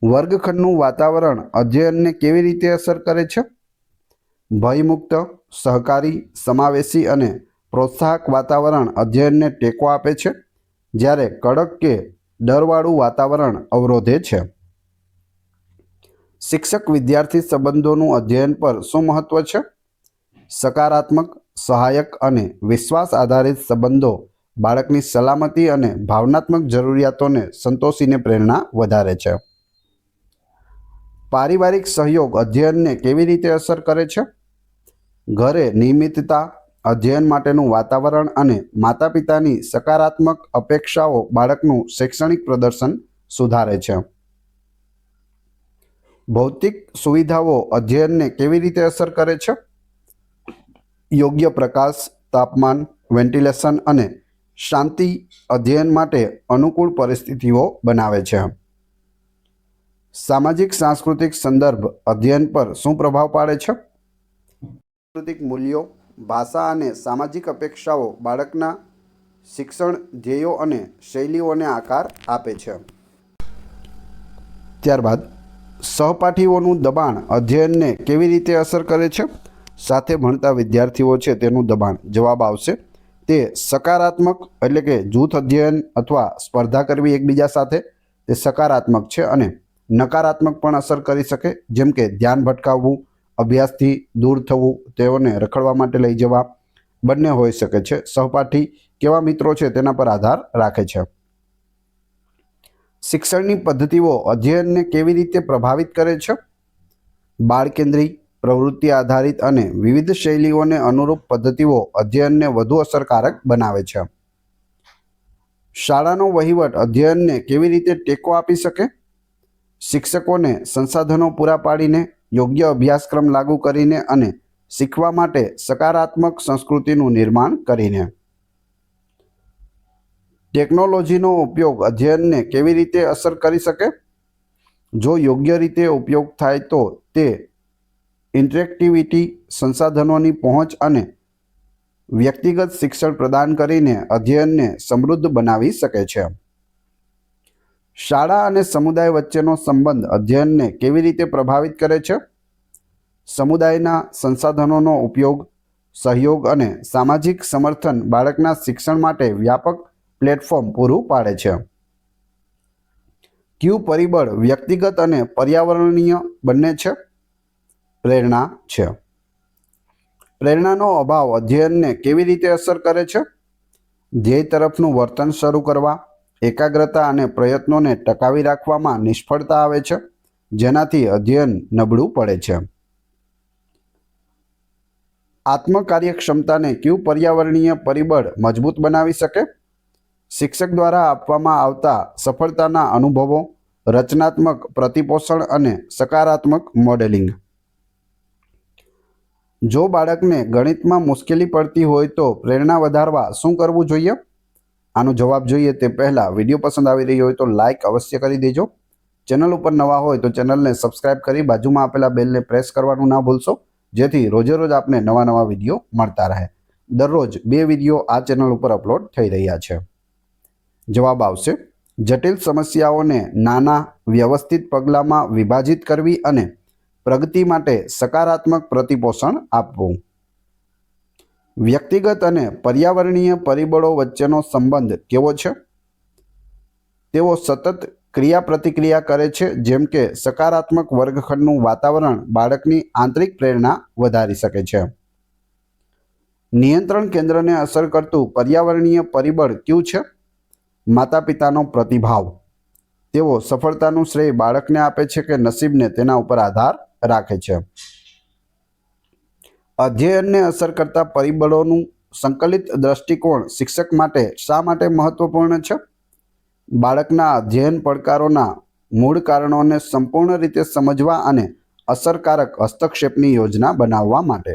વર્ગખંડનું વાતાવરણ અધ્યયનને કેવી રીતે અસર કરે છે? ભયમુક્ત, સહકારી, સમાવેશી અને પ્રોત્સાહક વાતાવરણ અધ્યયનને ટેકો આપે છે, જ્યારે કડક કે ડરવાળું વાતાવરણ અવરોધે છે. શિક્ષક વિદ્યાર્થી સંબંધોનું અધ્યયન પર શું મહત્વ છે? સકારાત્મક, સહાયક અને વિશ્વાસ આધારિત સંબંધો બાળકની સલામતી અને ભાવનાત્મક જરૂરિયાતોને સંતોષીને પ્રેરણા વધારે છે. પારિવારિક સહયોગ અધ્યયનને કેવી રીતે અસર કરે છે? ઘરે નિયમિતતા, અધ્યયન માટેનું વાતાવરણ અને માતા પિતાની સકારાત્મક અપેક્ષાઓ બાળકનું શૈક્ષણિક પ્રદર્શન સુધારે છે. ભૌતિક સુવિધાઓ અધ્યયનને કેવી રીતે અસર કરે છે? યોગ્ય પ્રકાશ, તાપમાન, વેન્ટિલેશન અને શાંતિ અધ્યયન માટે અનુકૂળ પરિસ્થિતિઓ બનાવે છે. સામાજિક સાંસ્કૃતિક સંદર્ભ અધ્યયન પર શું પ્રભાવ પાડે છે? સાંસ્કૃતિક મૂલ્યો, ભાષા અને સામાજિક અપેક્ષાઓ બાળકના શિક્ષણ ધ્યેયો અને શૈલીઓને આકાર આપે છે. ત્યારબાદ સહપાઠીઓનું દબાણ અધ્યયનને કેવી રીતે અસર કરે છે? સાથે ભણતા વિદ્યાર્થીઓ છે તેનું દબાણ. જવાબ આવશે તે સકારાત્મક એટલે કે જૂથ અધ્યયન અથવા સ્પર્ધા કરવી એકબીજા સાથે તે સકારાત્મક છે અને નકારાત્મક પણ અસર કરી શકે, જેમ કે ધ્યાન ભટકાવવું, અભ્યાસથી દૂર થવું, તેઓને રખડવા માટે લઈ જવા, બંને હોઈ શકે છે. સહપાઠી કેવા મિત્રો છે તેના પર આધાર રાખે છે. શિક્ષણની પદ્ધતિઓ અધ્યયનને કેવી રીતે પ્રભાવિત કરે છે? બાળકેન્દ્રી, પ્રવૃત્તિ આધારિત અને વિવિધ શૈલીઓને અનુરૂપ પદ્ધતિઓ અધ્યયનને વધુ અસરકારક બનાવે છે. શાળાનો વહીવટ અધ્યયનને કેવી રીતે ટેકો આપી શકે? શિક્ષકોને સંસાધનો પૂરા પાડીને, યોગ્ય અભ્યાસક્રમ લાગુ કરીને અને શીખવા માટે સકારાત્મક સંસ્કૃતિનું નિર્માણ કરીને. ટેકનોલોજીનો ઉપયોગ અધ્યયનને કેવી રીતે અસર કરી શકે? જો યોગ્ય રીતે ઉપયોગ થાય તો તે ઇન્ટરેક્ટિવિટી, સંસાધનોની પહોંચ અને વ્યક્તિગત શિક્ષણ પ્રદાન કરીને અધ્યયનને સમૃદ્ધ બનાવી શકે છે. શાળા અને સમુદાય વચ્ચેનો સંબંધ અધ્યયનને કેવી રીતે પ્રભાવિત કરે છે? સમુદાયના સંસાધનોનો ઉપયોગ, સહયોગ અને સામાજિક સમર્થન બાળકના શિક્ષણ માટે વ્યાપક પ્લેટફોર્મ પૂરું પાડે છે. કયું પરિબળ વ્યક્તિગત અને પર્યાવરણીય બંને છે? પ્રેરણા છે. પ્રેરણાનો અભાવ અધ્યયનને કેવી રીતે અસર કરે છે? ધ્યેય તરફનું વર્તન શરૂ કરવા, એકાગ્રતા અને પ્રયત્નોને ટકાવી રાખવામાં નિષ્ફળતા આવે છે, જેનાથી અધ્યયન નબળું પડે છે. આત્મકાર્યક્ષમતાને કયું પર્યાવરણીય પરિબળ મજબૂત બનાવી શકે? શિક્ષક દ્વારા આપવામાં આવતા સફળતાના અનુભવો, રચનાત્મક પ્રતિપોષણ અને સકારાત્મક મોડેલિંગ. જો બાળકને ગણિતમાં મુશ્કેલી પડતી હોય તો પ્રેરણા વધારવા શું કરવું જોઈએ? આનો જવાબ જોઈએ તે પહેલાં વિડીયો પસંદ આવી રહ્યો હોય તો લાઇક અવશ્ય કરી દેજો. ચેનલ ઉપર નવા હોય તો ચેનલને સબસ્ક્રાઇબ કરી બાજુમાં આપેલા બેલને પ્રેસ કરવાનું ના ભૂલશો, જેથી રોજે રોજ આપને નવા વિડીયો મળતા રહે. દરરોજ 2 વિડીયો આ ચેનલ ઉપર અપલોડ થઈ રહ્યા છે. જવાબ આવશે જટિલ સમસ્યાઓને નાના વ્યવસ્થિત પગલાંમાં વિભાજિત કરવી અને પ્રગતિ માટે સકારાત્મક પ્રતિપોષણ આપવું. વ્યક્તિગત અને પર્યાવરણીય પરિબળો વચ્ચેનો સંબંધ કેવો છે? તેઓ સતત ક્રિયાપ્રતિક્રિયા કરે છે, જેમ કે સકારાત્મક વર્ગખંડનું વાતાવરણ બાળકની આંતરિક પ્રેરણા વધારી શકે છે. નિયંત્રણ કેન્દ્રને અસર કરતું પર્યાવરણીય પરિબળ કયું છે? માતા પિતાનો પ્રતિભાવ. તેઓ સફળતાનું શ્રેય બાળકને આપે છે કે નસીબને તેના ઉપર આધાર રાખે છે. અધ્યયનને અસર કરતા પરિબળોનું સંકલિત દ્રષ્ટિકોણ શિક્ષક માટે શા માટે મહત્વપૂર્ણ છે? બાળકના અધ્યયન પડકારોના મૂળ કારણોને સંપૂર્ણ રીતે સમજવા અને અસરકારક હસ્તક્ષેપની યોજના બનાવવા માટે.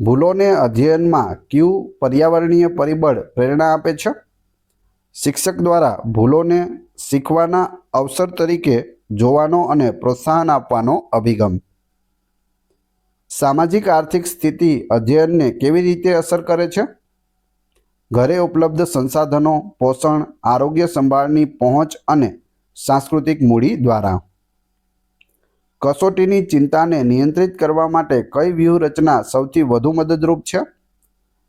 ભૂલોને અધ્યયનમાં કયું પર્યાવરણીય પરિબળ પ્રેરણા આપે છે? શિક્ષક દ્વારા ભૂલોને શીખવાના અવસર તરીકે જોવાનો અને પ્રોત્સાહન આપવાનો અભિગમ. સામાજિક આર્થિક સ્થિતિ અધ્યયનને કેવી રીતે અસર કરે છે? ઘરે ઉપલબ્ધ સંસાધનો, પોષણ, આરોગ્ય સંભાળની પહોંચ અને સાંસ્કૃતિક મૂડી દ્વારા. કસોટીની ચિંતાને નિયંત્રિત કરવા માટે કઈ વ્યૂહરચના સૌથી વધુ મદદરૂપ છે?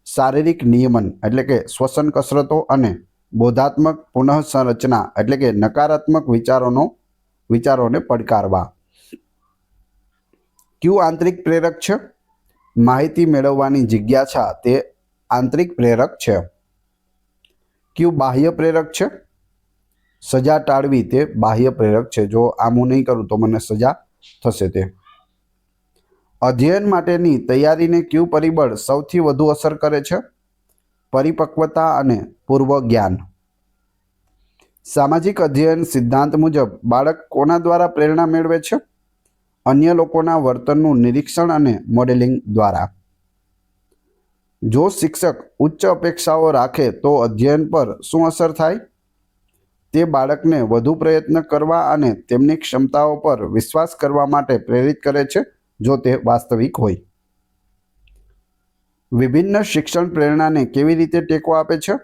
શારીરિક નિયમન એટલે કે શ્વસન કસરતો અને બોધાત્મક પુનઃસંરચના એટલે કે નકારાત્મક વિચારોને પડકારવા. ક્યુ આંતરિક પ્રેરક છે? માહિતી મેળવવાની જિજ્ઞાસા તે આંતરિક પ્રેરક છે. ક્યુ બાહ્ય પ્રેરક છે? સજા ટાળવી તે બાહ્ય પ્રેરક છે. જો આમ હું નહીં કરું તો મને સજા થશે તે. અધ્યયન માટેની તૈયારીને ક્યુ પરિબળ સૌથી વધુ અસર કરે છે? પરિપક્વતા અને પૂર્વ જ્ઞાન. સામાજિક અધ્યયન સિદ્ધાંત મુજબ બાળક કોના દ્વારા પ્રેરણા મેળવે છે? અન્ય લોકોના વર્તનનું નિરીક્ષણ અને મોડેલિંગ દ્વારા. જો શિક્ષક ઉચ્ચ અપેક્ષાઓ રાખે તો અધ્યયન પર શું અસર થાય? તે બાળકને વધુ પ્રયત્ન કરવા અને તેમની ક્ષમતાઓ પર વિશ્વાસ કરવા માટે પ્રેરિત કરે છે જો તે વાસ્તવિક હોય. વિભિન્ન શિક્ષણ પ્રેરણાને કેવી રીતે ટેકો આપે છે?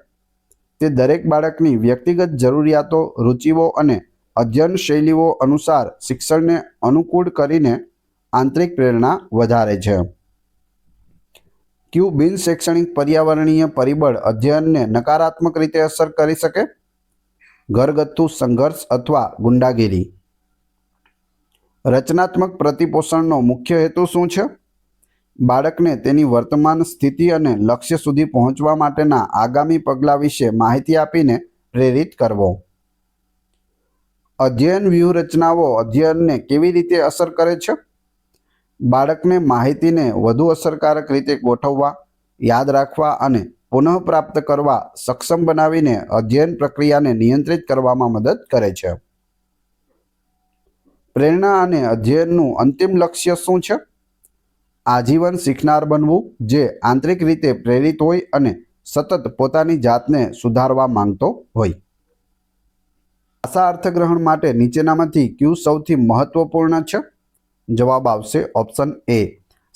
તે દરેક બાળકની વ્યક્તિગત જરૂરિયાતો, રુચિઓ અને અધ્યયન શૈલીઓ અનુસાર શિક્ષણને અનુકૂળ કરીને આંતરિક પ્રેરણા વધારે છે. ક્યુ બિન શૈક્ષણિક પર્યાવરણીય પરિબળ અધ્યયનને નકારાત્મક રીતે અસર કરી શકે? ઘરગથ્થુ સંઘર્ષ અથવા ગુંડાગીરી. રચનાત્મક પ્રતિપોષણનો મુખ્ય હેતુ શું છે? બાળકને તેની વર્તમાન સ્થિતિ અને લક્ષ્ય સુધી પહોંચવા માટેના આગામી પગલાં વિશે માહિતી આપીને પ્રેરિત કરવો. અધ્યયન વ્યૂહરચનાઓ અધ્યયનને કેવી રીતે અસર કરે છે? બાળકને માહિતીને વધુ અસરકારક રીતે ગોઠવવા, યાદ રાખવા અને પુનઃપ્રાપ્ત કરવા સક્ષમ બનાવીને અધ્યયન પ્રક્રિયાને નિયંત્રિત કરવામાં મદદ કરે છે. પ્રેરણા અને અધ્યયનનું અંતિમ લક્ષ્ય શું છે? આજીવન શીખનાર બનવું જે આંતરિક રીતે પ્રેરિત હોય અને સતત પોતાની જાતને સુધારવા માંગતો હોય. ભાષા અર્થગ્રહણ માટે નીચેનામાંથી ક્યુ સૌથી મહત્વપૂર્ણ છે? જવાબ આવશે ઓપ્શન એ.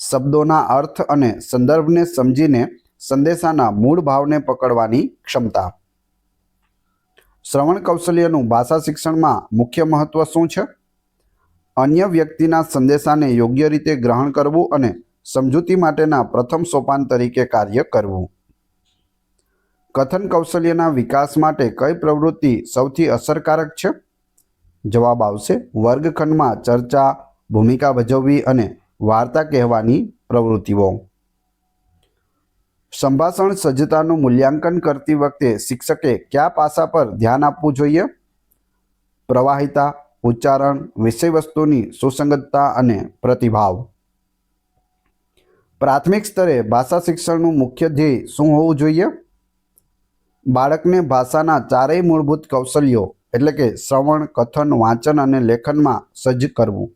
શબ્દોના અર્થ અને સંદર્ભને સમજીને સંદેશાના મૂળ ભાવને પકડવાની ક્ષમતા. શ્રવણ કૌશલ્યનું ભાષા શિક્ષણમાં મુખ્ય મહત્વ શું છે? અન્ય વ્યક્તિના સંદેશાને યોગ્ય રીતે ગ્રહણ કરવું અને સમજૂતી માટેના પ્રથમ સોપાન તરીકે કાર્ય કરવું. કથન કૌશલ્યના વિકાસ માટે કઈ પ્રવૃત્તિ સૌથી અસરકારક છે? જવાબ આવશે વર્ગખંડમાં ચર્ચા, ભૂમિકા ભજવવી અને વાર્તા કહેવાની પ્રવૃત્તિઓ. સંભાષણ સજ્જતાનું મૂલ્યાંકન કરતી વખતે શિક્ષકે કયા પાસા પર ધ્યાન આપવું જોઈએ? પ્રવાહિતા, ઉચ્ચારણ, વિષયવસ્તુની સુસંગતતા અને પ્રતિભાવ. પ્રાથમિક સ્તરે ભાષા શિક્ષણનું મુખ્ય ધ્યેય શું હોવું જોઈએ? બાળકને ભાષાના ચારેય મૂળભૂત કૌશલ્યો એટલે કે શ્રવણ, કથન, વાંચન અને લેખનમાં સજ્જ કરવું.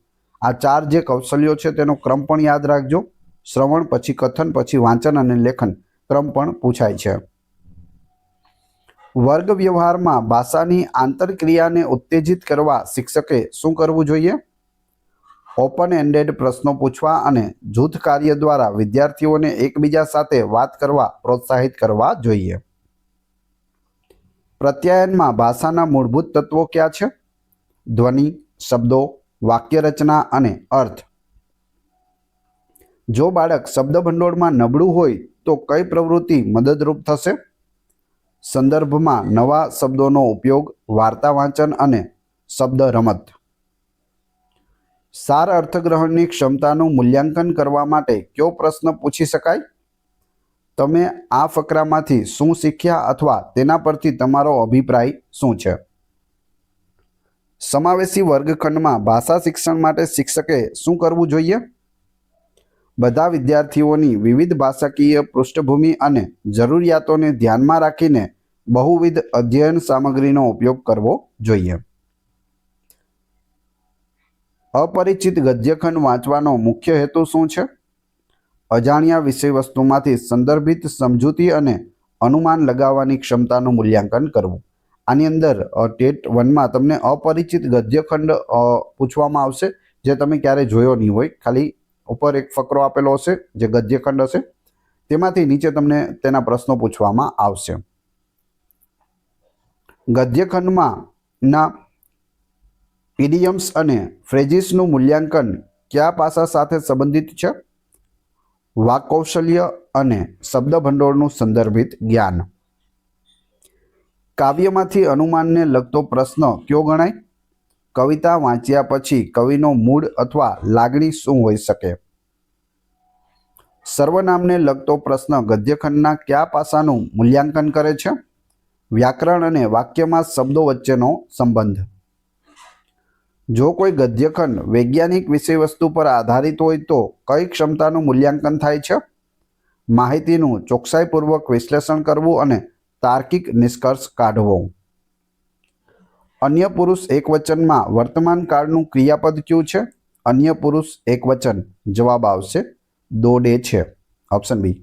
આ ચાર જે કૌશલ્યો છે તેનો ક્રમ પણ યાદ રાખજો. શ્રવણ, પછી કથન, પછી વાંચન અને લેખન ક્રમ પણ પૂછાય છે. વર્ગ વ્યવહારમાં ભાષાની આંતરક્રિયાને ઉત્તેજિત કરવા શિક્ષકે શું કરવું જોઈએ? ઓપન એન્ડેડ પ્રશ્નો પૂછવા અને જૂથ કાર્ય દ્વારા વિદ્યાર્થીઓને એકબીજા સાથે વાત કરવા પ્રોત્સાહિત કરવા જોઈએ. પ્રત્યાયનમાં ભાષાના મૂળભૂત તત્વો કયા છે? ધ્વનિ, શબ્દો, વાક્ય રચના અને અર્થ. જો બાળક શબ્દભંડોળમાં નબળું હોય તો કઈ પ્રવૃત્તિ મદદરૂપ થશે? સંદર્ભમાં નવા શબ્દોનો ઉપયોગ, વાર્તા વાંચન અને શબ્દ રમત. સાર અર્થગ્રહણની ક્ષમતાનું મૂલ્યાંકન કરવા માટે કયો પ્રશ્ન પૂછી શકાય? તમે આ ફકરામાંથી શું શીખ્યા અથવા તેના પરથી તમારો અભિપ્રાય શું છે? સમાવેશી વર્ગખંડમાં ભાષા શિક્ષણ માટે શિક્ષકે શું કરવું જોઈએ? બધા વિદ્યાર્થીઓની વિવિધ ભાષાકીય પૃષ્ઠભૂમિ અને જરૂરિયાતોને ધ્યાનમાં રાખીને બહુવિધ અધ્યયન સામગ્રીનો ઉપયોગ કરવો જોઈએ. અપરિચિત ગદ્યખંડ વાંચવાનો મુખ્ય હેતુ શું છે? અજાણ્યા વિષયવસ્તુમાંથી સંદર્ભિત સમજૂતી અને અનુમાન લગાવવાની ક્ષમતાનું મૂલ્યાંકન કરવું. આની અંદર ટેટ 1માં તમને અપરિચિત ગદ્યખંડ પૂછવામાં આવશે જે તમે ક્યારેય જોયો નહીં હોય. ખાલી ઉપર એક ફકરો આપેલો હશે જે ગદ્યખંડ હશે, તેમાંથી નીચે તમને તેના પ્રશ્નો પૂછવામાં આવશે. ગદ્યખંડમાં ના ઇડિયમ્સ અને ફ્રેઝિસનું મૂલ્યાંકન કયા પાસા સાથે સંબંધિત છે? વાક્કૌશલ્ય અને શબ્દભંડોળનું સંદર્ભિત જ્ઞાન. કાવ્યમાંથી અનુમાનને લગતો પ્રશ્ન કયો ગણાય? કવિતા વાંચ્યા પછી કવિનો મૂડ અથવા લાગણી શું હોઈ શકે? સર્વનામને લગતો પ્રશ્ન ગદ્યખંડના કયા પાસાનું મૂલ્યાંકન કરે છે? વ્યાકરણ અને વાક્યમાં શબ્દો વચ્ચેનો સંબંધ. જો કોઈ ગદ્યખંડ વૈજ્ઞાનિક વિષયવસ્તુ પર આધારિત હોય તો કઈ ક્ષમતાનું મૂલ્યાંકન થાય છે? માહિતીનું ચોકસાઈપૂર્વક વિશ્લેષણ કરવું અને તાર્કિક નિષ્કર્ષ કાઢવો. અન્ય પુરુષ એકવચનમાં વર્તમાન કાળનું ક્રિયાપદ કયું છે? અન્ય પુરુષ એકવચન. જવાબ આવશે દોડે છે. Option B.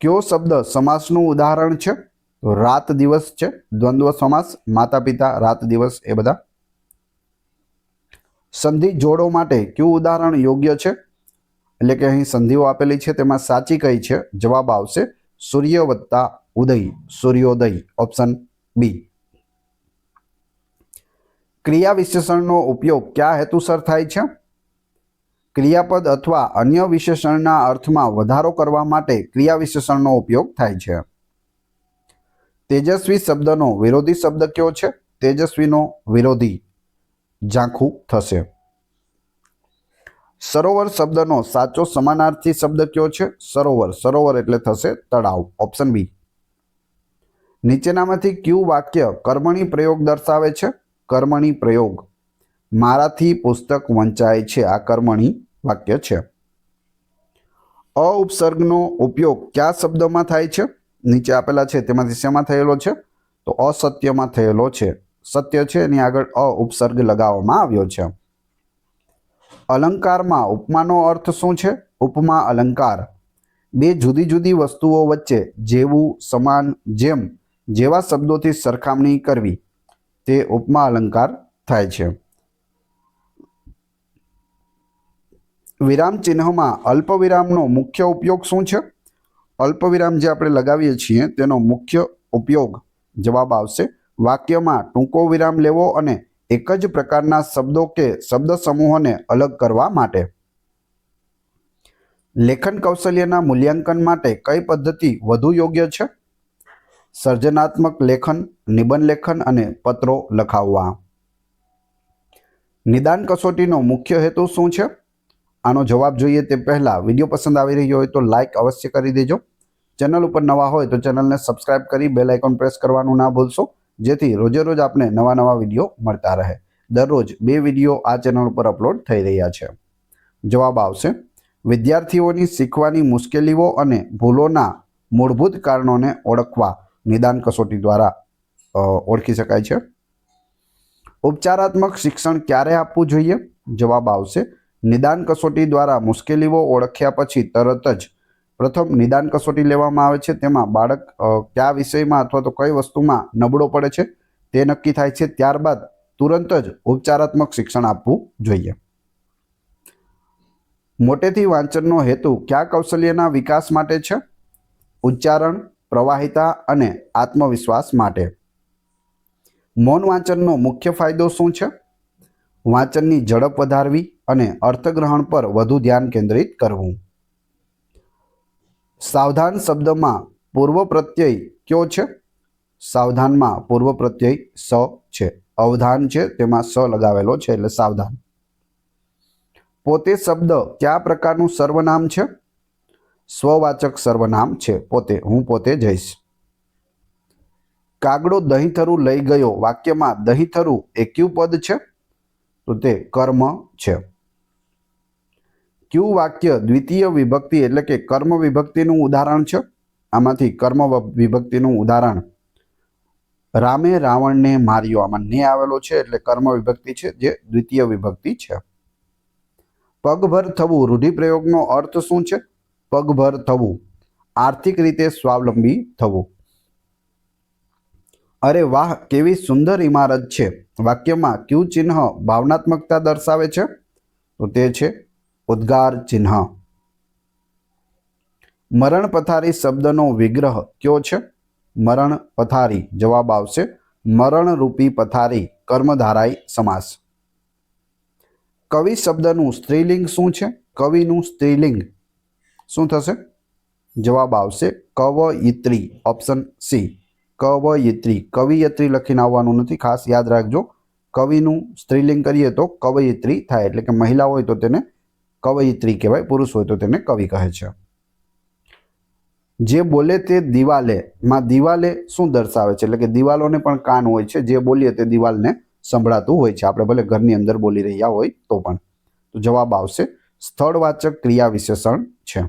કયો શબ્દ સમાસનું ઉદાહરણ છે? રાત દિવસ છે. દ્વંદ્વ સમાસ, માતા પિતા, રાત દિવસ એ બધા. સંધિ જોડો માટે કયું ઉદાહરણ યોગ્ય છે? એટલે કે અહીં સંધિઓ આપેલી છે તેમાં સાચી કઈ છે? જવાબ આવશે સૂર્ય વત્તા ઉદય, સૂર્યોદય. Option B. ક્રિયા વિશેષણનો ઉપયોગ કયા હેતુસર થાય છે? ક્રિયાપદ અથવા અન્ય વિશેષણના અર્થમાં વધારો કરવા માટે ક્રિયા વિશેષણનો ઉપયોગ થાય છે. તેજસ્વી શબ્દનો વિરોધી શબ્દ કયો છે? તેજસ્વીનો વિરોધી ઝાંખું થશે. સરોવર શબ્દનો સાચો સમાનાર્થી શબ્દ કયો છે? સરોવર. સરોવર એટલે થશે તળાવ. Option B. નીચેનામાંથી કયું વાક્ય કર્મણી પ્રયોગ દર્શાવે છે? કર્મણી પ્રયોગ. મારાથી પુસ્તક વંચાય છે. આ કર્મણી વાક્ય છે. અ ઉપસર્ગનો ઉપયોગ કયા શબ્દમાં થાય છે? નીચે આપેલા છે તેમાંથી શેમાં થયેલો છે? તો અસત્યમાં થયેલો છે. સત્ય છે એની આગળ અ ઉપસર્ગ લગાવવામાં આવ્યો છે. અલંકારમાં ઉપમાનો અર્થ શું છે? ઉપમા અલંકાર. બે જુદી જુદી વસ્તુઓ વચ્ચે જેવું, સમાન, જેમ જેવા શબ્દોથી સરખામણી કરવી તે ઉપમા અલંકાર થાય છે. વિરામ ચિહ્નમાં અલ્પવિરામનો મુખ્ય ઉપયોગ શું છે? અલ્પવિરામ જે આપણે લગાવીએ છીએ તેનો મુખ્ય ઉપયોગ જવાબ આવશે વાક્યમાં ટૂંકો વિરામ લેવો અને એક જ પ્રકારના શબ્દો કે શબ્દ સમૂહોને અલગ કરવા માટે. લેખન કૌશલ્યના મૂલ્યાંકન માટે કઈ પદ્ધતિ વધુ યોગ્ય છે? સર્જનાત્મક લેખન, નિબંધ લેખન અને પત્રો લખાવવા. નિદાન કસોટીનો મુખ્ય હેતુ શું છે? આનો જવાબ જોઈએ તે પહેલા વિડીયો પસંદ આવી રહ્યો હોય તો લાઈક અવશ્ય કરી દેજો. ચેનલ ઉપર નવા હોય તો ચેનલને સબસ્ક્રાઇબ કરી બેલ આઇકોન પ્રેસ કરવાનું ના ભૂલશો, જેથી રોજે રોજ આપને નવા નવા વિડીયો મળતા રહે. દરરોજ 2 વિડીયો આ ચેનલ ઉપર અપલોડ થઈ રહ્યા છે. જવાબ આવશે વિદ્યાર્થીઓની શીખવાની મુશ્કેલીઓ અને ભૂલોના મૂળભૂત કારણોને ઓળખવા નિદાન કસોટી દ્વારા ઓળખી શકાય છે. ઉપચારાત્મક શિક્ષણ ક્યારે આપવું જોઈએ? જવાબ આવશે નિદાન કસોટી દ્વારા મુશ્કેલીઓ ઓળખ્યા પછી તરત જ પ્રથમ નિદાન કસોટી લેવામાં આવે છે. તેમાં બાળક કયા વિષયમાં અથવા તો કઈ વસ્તુમાં નબળો પડે છે તે નક્કી થાય છે. ત્યારબાદ તુરંત જ ઉપચારાત્મક શિક્ષણ આપવું જોઈએ. મોટેથી વાંચનનો હેતુ કયા કૌશલ્યના વિકાસ માટે છે? ઉચ્ચારણ, પ્રવાહિતા અને આત્મવિશ્વાસ માટે. મૌન વાંચનનો મુખ્ય ફાયદો શું છે? વાંચનની ઝડપ વધારવી અને અર્થગ્રહણ પર વધુ ધ્યાન કેન્દ્રિત કરવું. સાવધાન શબ્દમાં પૂર્વ પ્રત્યય કયો છે? સાવધાનમાં પૂર્વ પ્રત્યય સ છે. અવધાન છે તેમાં સ લગાવેલો છે એટલે સાવધાન. પોતે શબ્દ કયા પ્રકારનું સર્વનામ છે? સ્વવાચક સર્વનામ છે. પોતે, હું પોતે જઈશ. કાગડો દહીંથરું લઈ ગયો વાક્યમાં દહીંથરું એ કયું પદ છે? તો તે કર્મ છે. કયું વાક્ય દ્વિતીય વિભક્તિ એટલે કે કર્મ વિભક્તિનું ઉદાહરણ છે? આમાંથી કર્મ વિભક્તિનું ઉદાહરણ રામે રાવણને માર્યો. આમાં ને આવેલો છે એટલે કર્મ વિભક્તિ છે જે દ્વિતીય વિભક્તિ છે. પગભર થવું રૂઢિપ્રયોગનો અર્થ શું છે? પગભર થવું, આર્થિક રીતે સ્વાવલંબી થવું. અરે વાહ કેવી સુંદર ઇમારત છે વાક્યમાં કયું ચિહ્ન ભાવનાત્મકતા દર્શાવે છે? તો તે છે ઉદ્ગાર ચિહ્ન. મરણ પથારી શબ્દનો વિગ્રહ કયો છે? મરણ પથારી. જવાબ આવશે મરણરૂપી પથારી, કર્મધારાય સમાસ. કવિ શબ્દનું સ્ત્રીલિંગ શું છે? કવિનું સ્ત્રીલિંગ શું થશે? જવાબ આવશે કવયિત્રી. Option C કવયિત્રી. કવિયત્રી લખીને આવવાનું નથી, ખાસ યાદ રાખજો. કવિનું સ્ત્રીલિંગ કરીએ તો કવયિત્રી થાય, એટલે કે મહિલા હોય તો તેને કવયિત્રી કહેવાય, પુરુષ હોય તો તેને કવિ કહે છે. જે બોલે તે દિવાલે માં દિવાલે શું દર્શાવે છે? એટલે કે દિવાલોને પણ કાન હોય છે, જે બોલીએ તે દિવાલને સંભળાતું હોય છે, આપણે ભલે ઘરની અંદર બોલી રહ્યા હોય તો પણ. તો જવાબ આવશે સ્થળવાચક ક્રિયા વિશેષણ છે.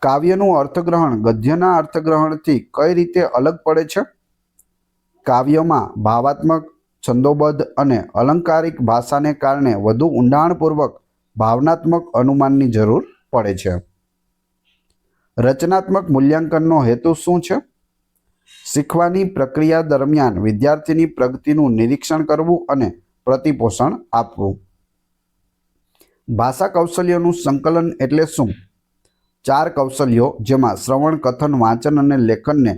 કાવ્યનું અર્થગ્રહણ ગદ્યના અર્થગ્રહણથી કઈ રીતે અલગ પડે છે? કાવ્યમાં ભાવાત્મક, છંદોબદ્ધ અને અલંકારિક ભાષાને કારણે વધુ ઊંડાણપૂર્વક ભાવનાત્મક અનુમાનની જરૂર પડે છે. રચનાત્મક મૂલ્યાંકનનો હેતુ શું છે? શીખવાની પ્રક્રિયા દરમિયાન વિદ્યાર્થીની પ્રગતિનું નિરીક્ષણ કરવું અને પ્રતિપોષણ આપવું. ભાષા કૌશલ્યોનું સંકલન એટલે શું? 4 કૌશલ્યો જેમાં શ્રવણ, કથન, વાંચન અને લેખનને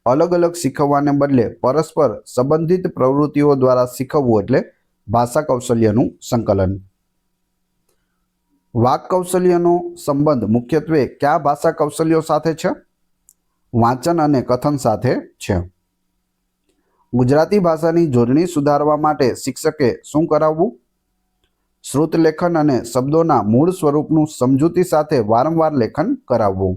અલગ અલગ શીખવવાને બદલે પરસ્પર સંબંધિત પ્રવૃત્તિઓ દ્વારા શીખવવું એટલે ભાષા કૌશલ્યનું સંકલન. વાક કૌશલ્યનો સંબંધ મુખ્યત્વે કયા ભાષા કૌશલ્યો સાથે છે? વાંચન અને કથન સાથે છે. ગુજરાતી ભાષાની જોડણી સુધારવા માટે શિક્ષકે શું કરાવવું? શ્રુત લેખન અને શબ્દોના મૂળ સ્વરૂપનું સમજૂતી સાથે વારંવાર લેખન કરાવવું.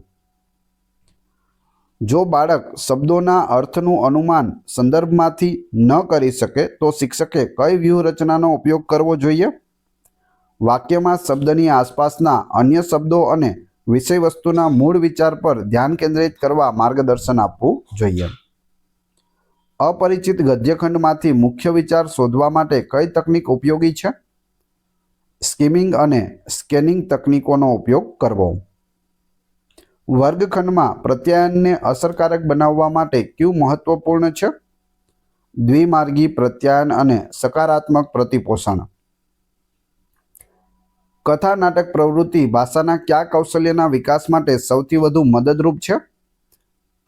જો બાળક શબ્દોના અર્થનું અનુમાન સંદર્ભમાંથી ન કરી શકે તો શિક્ષકે કઈ વ્યૂહરચનાનો ઉપયોગ કરવો જોઈએ? વાક્યમાં શબ્દની આસપાસના અન્ય શબ્દો અને વિષય વસ્તુના મૂળ વિચાર પર ધ્યાન કેન્દ્રિત કરવા માર્ગદર્શન આપવું જોઈએ. અપરિચિત ગદ્યખંડમાંથી મુખ્ય વિચાર શોધવા માટે કઈ તકનીક ઉપયોગી છે? સ્કીમિંગ અને સ્કેનિંગ તકનીકોનો ઉપયોગ કરવો. વર્ગખંડમાં પ્રત્યાયનને અસરકારક બનાવવા માટે કયું મહત્વપૂર્ણ છે? દ્વિમાર્ગી પ્રત્યાયન અને સકારાત્મક પ્રતિપોષણ. કથા નાટક પ્રવૃત્તિ ભાષાના કયા કૌશલ્યના વિકાસ માટે સૌથી વધુ મદદરૂપ છે?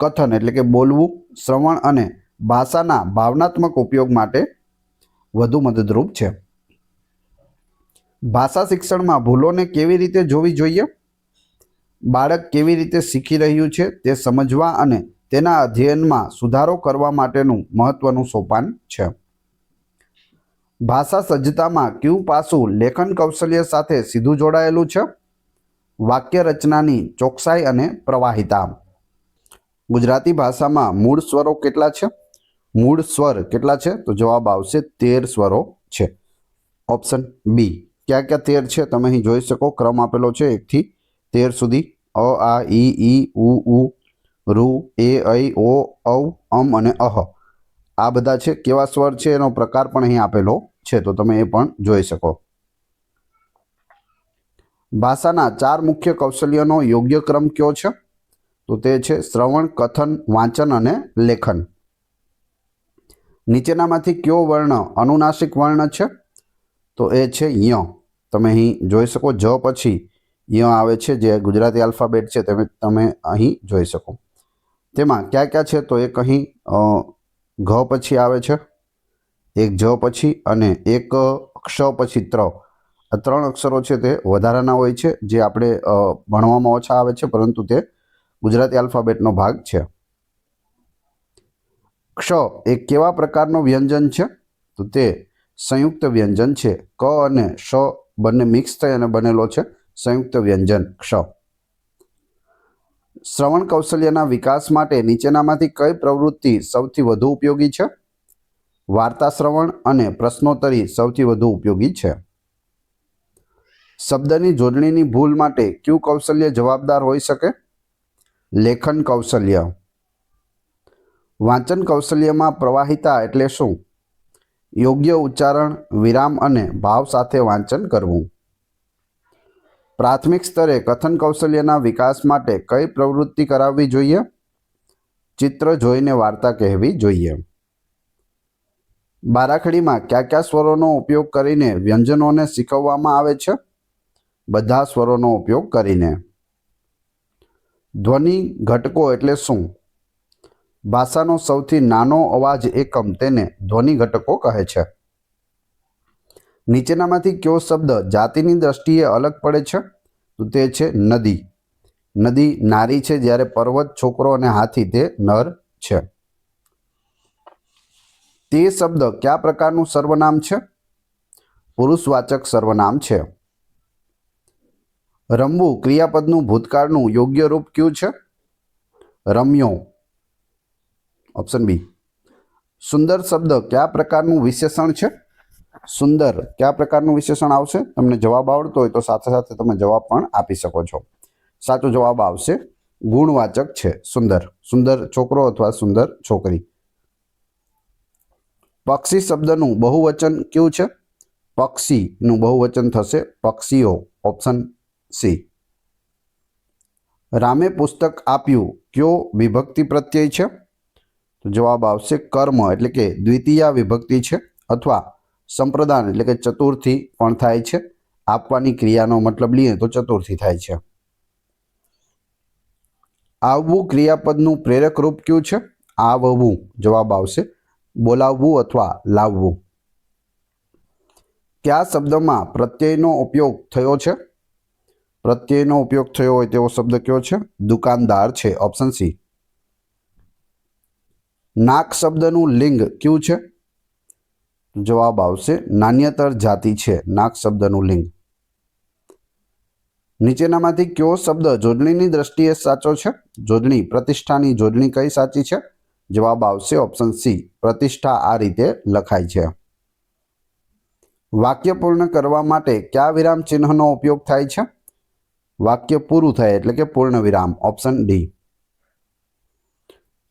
કથન એટલે કે બોલવું, શ્રવણ અને ભાષાના ભાવનાત્મક ઉપયોગ માટે વધુ મદદરૂપ છે. ભાષા શિક્ષણમાં ભૂલોને કેવી રીતે જોવી જોઈએ? બાળક કેવી રીતે શીખી રહ્યું છે તે સમજવા અને તેના અધ્યયનમાં સુધારો કરવા માટેનું મહત્વનું સોપાન છે. ભાષા સજ્જતામાં કયું પાસું લેખન કૌશલ્ય સાથે સીધું જોડાયેલું છે? વાક્ય રચનાની ચોકસાઈ અને પ્રવાહિતા. ગુજરાતી ભાષામાં મૂળ સ્વરો કેટલા છે? મૂળ સ્વર કેટલા છે? તો જવાબ આવશે 13 સ્વરો છે. Option B. ક્યાં ક્યાં 13 છે તમે અહીં જોઈ શકો, ક્રમ આપેલો છે 1 થી 13 સુધી. અ, આ, ઈ, ઉ, રૂ, એ, ઐ, ઓ, ઔ, અમ અને અહ. આ બધા છે. કેવા સ્વર છે એનો પ્રકાર પણ અહીં આપેલો છે, તો તમે એ પણ જોઈ શકો. ભાષાના 4 મુખ્ય કૌશલ્યનો યોગ્ય ક્રમ કયો છે? તો તે છે શ્રવણ, કથન, વાંચન અને લેખન. નીચેનામાંથી કયો વર્ણ અનુનાસિક વર્ણ છે? તો એ છે ય. તમે અહીં જોઈ શકો, જ પછી ય આવે છે, જે ગુજરાતી આલ્ફાબેટ છે તમે અહીં જોઈ શકો. તેમાં ક્યાં ક્યાં છે? તો એક અહીં ઘ પછી આવે છે, એક જ પછી અને એક ક્ષ પછી ત્ર. આ 3 અક્ષરો છે તે વધારાના હોય છે, જે આપણે ભણવામાં ઓછા આવે છે, પરંતુ તે ગુજરાતી આલ્ફાબેટનો ભાગ છે. ક્ષ એ કેવા પ્રકારનો વ્યંજન છે? તો તે સંયુક્ત વ્યંજન છે. ક અને શ બંને મિક્સ થઈ અને બનેલો છે સંયુક્ત વ્યંજન ક્ષ. શ્રવણ કૌશલ્યના વિકાસ માટે નીચેનામાંથી કઈ પ્રવૃત્તિ સૌથી વધુ ઉપયોગી છે? વાર્તા શ્રવણ અને પ્રશ્નોત્તરી સૌથી વધુ ઉપયોગી છે. શબ્દની જોડણીની ભૂલ માટે કયું કૌશલ્ય જવાબદાર હોઈ શકે? લેખન કૌશલ્ય. વાંચન કૌશલ્યમાં પ્રવાહિતા એટલે શું? યોગ્ય ઉચ્ચારણ, વિરામ અને ભાવ સાથે વાંચન કરવું. પ્રાથમિક સ્તરે કથન કૌશલ્યના વિકાસ માટે કઈ પ્રવૃત્તિ કરાવવી જોઈએ? ચિત્ર જોઈને વાર્તા કહેવી જોઈએ. બારાખડીમાં કયા કયા સ્વરોનો ઉપયોગ કરીને વ્યંજનોને શીખવવામાં આવે છે? બધા સ્વરોનો ઉપયોગ કરીને. ધ્વનિ ઘટકો એટલે શું? ભાષાનો સૌથી નાનો અવાજ એકમ તેને ધ્વનિ ઘટકો કહે છે. નીચેનામાંથી કયો શબ્દ જાતિની દ્રષ્ટિએ અલગ પડે છે? તો તે છે નદી. નદી નારી છે, જ્યારે પર્વત છોકરો અને હાથી તે નર છે. તે શબ્દ કયા પ્રકારનું સર્વનામ છે? પુરુષવાચક સર્વનામ છે. રમવું ક્રિયાપદનું ભૂતકાળનું યોગ્ય રૂપ કયું છે? રમ્યો. Option B. સુંદર શબ્દ કયા પ્રકારનું વિશેષણ છે? સુંદર કયા પ્રકારનું વિશેષણ આવશે? તમને જવાબ આવડતો હોય તો સાથે સાથે તમે જવાબ પણ આપી શકો છો. સાચો જવાબ આવશે ગુણવાચક છે સુંદર. સુંદર છોકરો અથવા સુંદર છોકરી. પક્ષી શબ્દનું બહુવચન કયું છે? પક્ષીનું બહુવચન થશે પક્ષીઓ. Option C. રામે પુસ્તક આપ્યું કયો વિભક્તિ પ્રત્યય છે? તો જવાબ આવશે કર્મ એટલે કે દ્વિતીય વિભક્તિ છે, અથવા સંપ્રદાન એટલે કે ચતુર્થી પણ થાય છે. આપવાની ક્રિયાનો મતલબ લઈએ તો ચતુર્થી થાય છે. આવવું ક્રિયાપદનું પ્રેરક રૂપ કયું છે? આવવું. જવાબ આવશે બોલાવવું અથવા લાવવું. કયા શબ્દમાં પ્રત્યયનો ઉપયોગ થયો છે? પ્રત્યયનો ઉપયોગ થયો હોય તેવો શબ્દ કયો છે? દુકાનદાર છે. Option C. નાક શબ્દનું લિંગ કયું છે? જવાબ આવશે નાન્યતર જાતિ છે નાક શબ્દનું લિંગ. નીચેનામાંથી કયો શબ્દ જોડણીની દ્રષ્ટિએ સાચો છે? જોડણી પ્રતિષ્ઠાની જોડણી કઈ સાચી છે? જવાબ આવશે ઓપ્શન સી. પ્રતિષ્ઠા આ રીતે લખાય છે. વાક્ય પૂર્ણ કરવા માટે કયા વિરામ ચિહ્નનો ઉપયોગ થાય છે? વાક્ય પૂરું થાય એટલે કે પૂર્ણ વિરામ. Option D.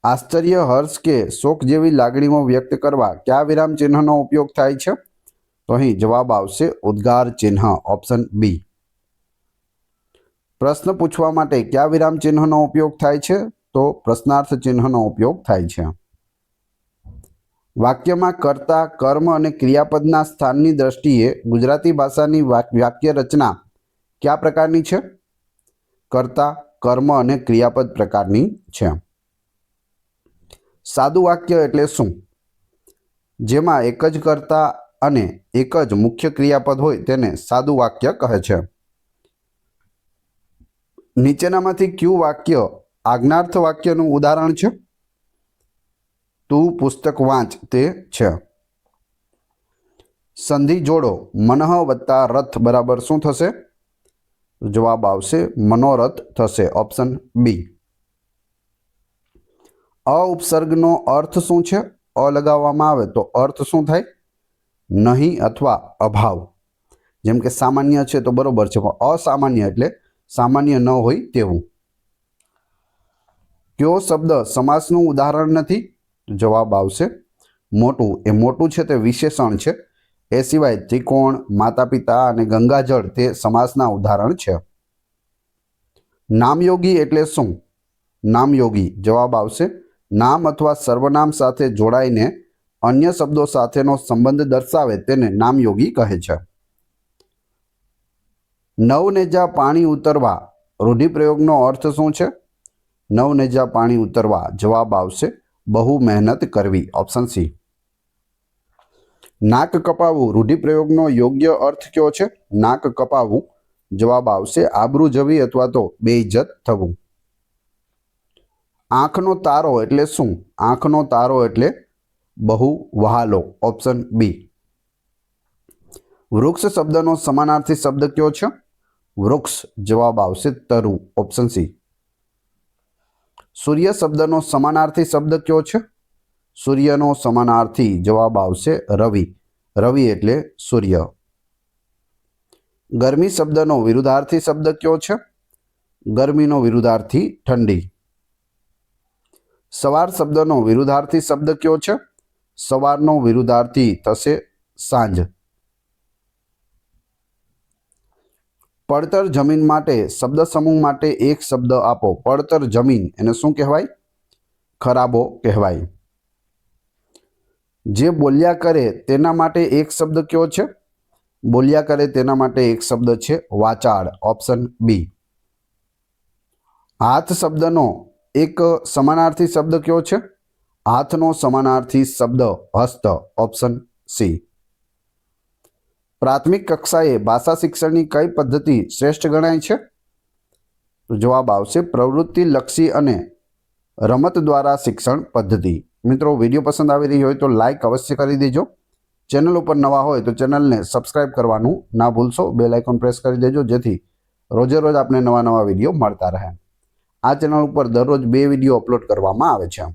આશ્ચર્ય, હર્ષ કે શોક જેવી લાગણીઓ વ્યક્ત કરવા કયા વિરામ ચિહ્નનો ઉપયોગ થાય છે? તો અહીં જવાબ આવશે ઉદ્ગાર ચિહ્ન. Option B. પ્રશ્ન પૂછવા માટે કયા વિરામ ચિહ્નનો ઉપયોગ થાય છે? તો પ્રશ્નાર્થ ચિહ્નનો ઉપયોગ થાય છે. વાક્યમાં કર્તા, કર્મ અને ક્રિયાપદના સ્થાનની દ્રષ્ટિએ ગુજરાતી ભાષાની વાક્ય રચના કયા પ્રકારની છે? કર્તા, કર્મ અને ક્રિયાપદ પ્રકારની છે. સાદું વાક્ય એટલે શું? જેમાં એક જ કર્તા અને એક જ મુખ્ય ક્રિયાપદ હોય તેને સાદું વાક્ય કહે છે. નીચેનામાંથી કયું વાક્ય આજ્ઞાર્થ વાક્યનું ઉદાહરણ છે? તું પુસ્તક વાંચ તે છે. સંધિ જોડો મનઃ વત્તા રથ બરાબર શું થશે? જવાબ આવશે મનોરથ થશે. Option B. અ ઉપસર્ગનો અર્થ શું છે? અ લગાવવામાં આવે તો અર્થ શું થાય? નહીં અથવા અભાવ. જેમ કે સામાન્ય છે તો બરોબર છે, પણ અસામાન્ય એટલે સામાન્ય ન હોય તેવું. કયો શબ્દ સમાસનું ઉદાહરણ નથી? જવાબ આવશે મોટું. એ મોટું છે તે વિશેષણ છે. એ સિવાય ત્રિકોણ, માતા પિતા અને ગંગાજળ તે સમાસના ઉદાહરણ છે. નામયોગી એટલે શું? નામયોગી જવાબ આવશે નામ અથવા સર્વનામ સાથે જોડાઈને અન્ય શબ્દો સાથેનો સંબંધ દર્શાવે તેને નામયોગી કહે છે. નવનેજા પાણી ઉતરવા રૂઢિપ્રયોગનો અર્થ શું છે? નવનેજા પાણી ઉતરવા જવાબ આવશે બહુ મહેનત કરવી. Option C. નાક કપાવવું રૂઢિપ્રયોગનો યોગ્ય અર્થ કયો છે? નાક કપાવવું જવાબ આવશે આબરૂ જવી અથવા તો બેઇજ્જત થવું. આંખનો તારો એટલે શું? આંખનો તારો એટલે બહુ વહાલો. Option B. વૃક્ષ શબ્દનો સમાનાર્થી શબ્દ કયો છે? વૃક્ષ જવાબ આવશે તરુ. Option C. સૂર્ય શબ્દનો સમાનાર્થી શબ્દ કયો છે? સૂર્યનો સમાનાર્થી જવાબ આવશે રવિ. રવિ એટલે સૂર્ય. ગરમી શબ્દનો વિરુદ્ધાર્થી શબ્દ કયો છે? ગરમીનો વિરુદ્ધાર્થી ઠંડી. સવાર શબ્દનો વિરુદ્ધાર્થી શબ્દ કયો છે? સવારનો વિરુદ્ધાર્થી થશે સાંજ. પડતર જમીન માટે શબ્દ સમૂહ માટે એક શબ્દ આપો. પડતર જમીન એને શું કહેવાય? ખરાબો કહેવાય. જે બોલ્યા કરે તેના માટે એક શબ્દ કયો છે? બોલ્યા કરે તેના માટે એક શબ્દ છે વાચાળ. Option B. હાથ શબ્દનો એક સમાનાર્થી શબ્દ કયો છે? હાથનો સમાનાર્થી શબ્દ હસ્ત. Option C. પ્રાથમિક કક્ષાએ ભાષા શિક્ષણની કઈ પદ્ધતિ શ્રેષ્ઠ ગણાય છે? તો જવાબ આવશે પ્રવૃત્તિ લક્ષી અને રમત દ્વારા શિક્ષણ પદ્ધતિ. મિત્રો વિડીયો પસંદ આવી રહી હોય તો લાઈક અવશ્ય કરી દેજો. ચેનલ ઉપર નવા હોય તો ચેનલને સબસ્ક્રાઇબ કરવાનું ના ભૂલશો. બેલ આઇકોન પ્રેસ કરી દેજો જેથી રોજે રોજ આપણે નવા વિડીયો મળતા રહે. આ ચેનલ ઉપર દરરોજ 2 વિડીયો અપલોડ કરવામાં આવે છે.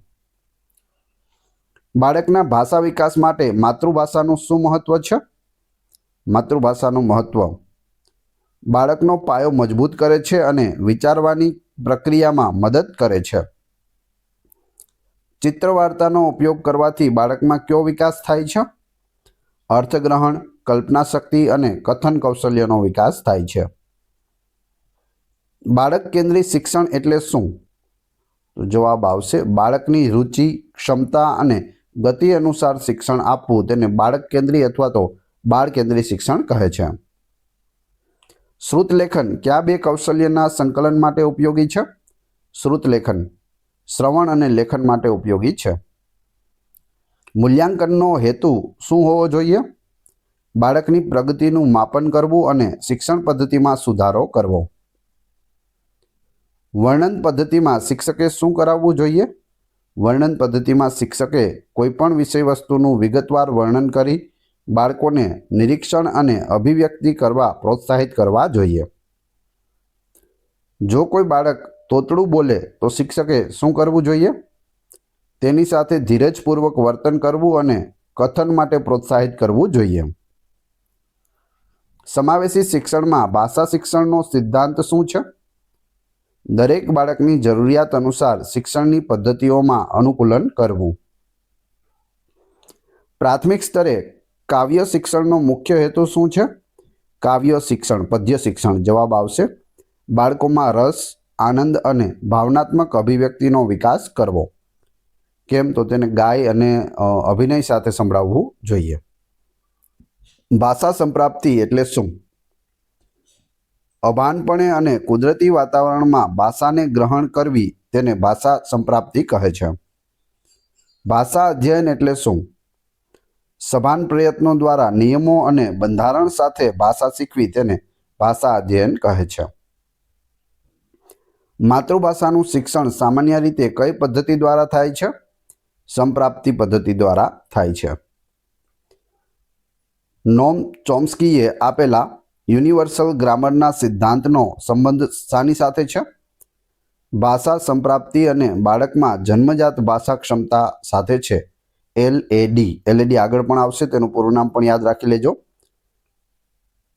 બાળકના ભાષા વિકાસ માટે માતૃભાષાનું શું મહત્વ છે? માતૃભાષાનું મહત્વ બાળકનો પાયો મજબૂત કરે છે અને વિચારવાની પ્રક્રિયામાં મદદ કરે છે. ચિત્ર વાર્તાનો ઉપયોગ કરવાથી બાળકમાં કયો વિકાસ થાય છે? અર્થગ્રહણ, કલ્પના શક્તિ અને કથન કૌશલ્યનો વિકાસ થાય છે. બાળક કેન્દ્રિત શિક્ષણ એટલે શું? તો જવાબ આવશે બાળકની રુચિ, ક્ષમતા અને ગતિ અનુસાર શિક્ષણ આપવું તેને બાળક કેન્દ્રી અથવા તો બાળ કેન્દ્રી શિક્ષણ કહે છે. શ્રુતલેખન કયા 2 કૌશલ્યના સંકલન માટે ઉપયોગી છે? શ્રુતલેખન શ્રવણ અને લેખન માટે ઉપયોગી છે. મૂલ્યાંકનનો હેતુ શું હોવો જોઈએ? બાળકની પ્રગતિનું માપન કરવું અને શિક્ષણ પદ્ધતિમાં સુધારો કરવો. વર્ણન પદ્ધતિમાં શિક્ષકે શું કરાવવું જોઈએ? વર્ણન પદ્ધતિમાં શિક્ષકે કોઈપણ વિષય વસ્તુનું વિગતવાર વર્ણન કરી બાળકોને નિરીક્ષણ અને અભિવ્યક્તિ કરવા પ્રોત્સાહિત કરવા જોઈએ. જો કોઈ બાળક તોતડું બોલે તો શિક્ષકે શું કરવું જોઈએ? તેની સાથે ધીરજપૂર્વક વર્તન કરવું અને કથન માટે પ્રોત્સાહિત કરવું જોઈએ. સમાવેશી શિક્ષણમાં ભાષા શિક્ષણનો સિદ્ધાંત શું છે? દરેક બાળકની જરૂરિયાત અનુસાર શિક્ષણની પદ્ધતિઓમાં અનુકૂલન કરવું. પ્રાથમિક સ્તરે કાવ્ય શિક્ષણનો મુખ્ય હેતુ શું છે? કાવ્ય શિક્ષણ, પદ્ય શિક્ષણ જવાબ આવશે બાળકોમાં રસ, આનંદ અને ભાવનાત્મક અભિવ્યક્તિનો વિકાસ કરવો. કેમ તો તેને ગાય અને અભિનય સાથે સંભળાવવું જોઈએ. ભાષા સંપ્રાપ્તિ એટલે શું? અભાનપણે અને કુદરતી વાતાવરણમાં ભાષાને ગ્રહણ કરવી તેને ભાષા સંપ્રાપ્તિ કહે છે. ભાષા અધ્યયન એટલે શું? સભાન પ્રયત્નો દ્વારા નિયમો અને બંધારણ સાથે ભાષા શીખવી તેને ભાષા અધ્યયન કહે છે. માતૃભાષાનું શિક્ષણ સામાન્ય રીતે કઈ પદ્ધતિ દ્વારા થાય છે? સંપ્રાપ્તિ પદ્ધતિ દ્વારા થાય છે. નોમ ચોમ્સ્કીએ આપેલા યુનિવર્સલ ગ્રામરના સિદ્ધાંતનો સંબંધ શાની સાથે છે? ભાષા સંપ્રાપ્તિ અને બાળકમાં જન્મજાત ભાષા ક્ષમતા સાથે છે. LAD આગળ પણ આવશે, તેનું પૂરું નામ પણ યાદ રાખી લેજો.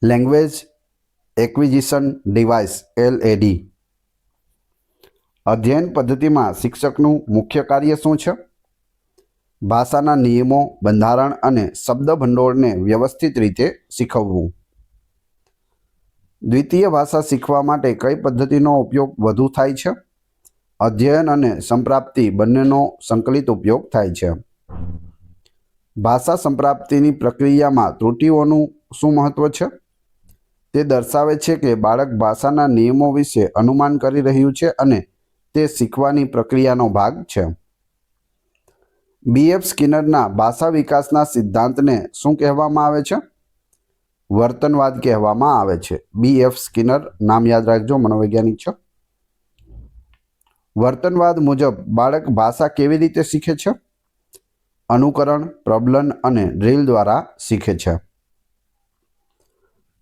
Language acquisition device LAD. અધ્યયન પદ્ધતિમાં શિક્ષકનું મુખ્ય કાર્ય શું છે? ભાષાના નિયમો, બંધારણ અને શબ્દ ભંડોળને વ્યવસ્થિત રીતે શીખવવું. દ્વિતીય ભાષા શીખવા માટે કઈ પદ્ધતિનો ઉપયોગ વધુ થાય છે? અધ્યયન અને સંપ્રાપ્તિ બંનેનો સંકલિત ઉપયોગ થાય છે. ભાષા સંપ્રાપ્તિની પ્રક્રિયામાં ત્રુટિઓનું શું મહત્વ છે? તે દર્શાવે છે કે બાળક ભાષાના નિયમો વિશે અનુમાન કરી રહ્યું છે અને તે શીખવાની પ્રક્રિયાનો ભાગ છે. BF સ્કિનરના ભાષા વિકાસના સિદ્ધાંતને શું કહેવામાં આવે છે? વર્તનવાદ કહેવામાં આવે છે. BF સ્કિનર નામ યાદ રાખજો, મનોવૈજ્ઞાનિક છે. વર્તનવાદ મુજબ બાળક ભાષા કેવી રીતે શીખે છે? અનુકરણ, પ્રબલન અને ડ્રીલ દ્વારા શીખે છે.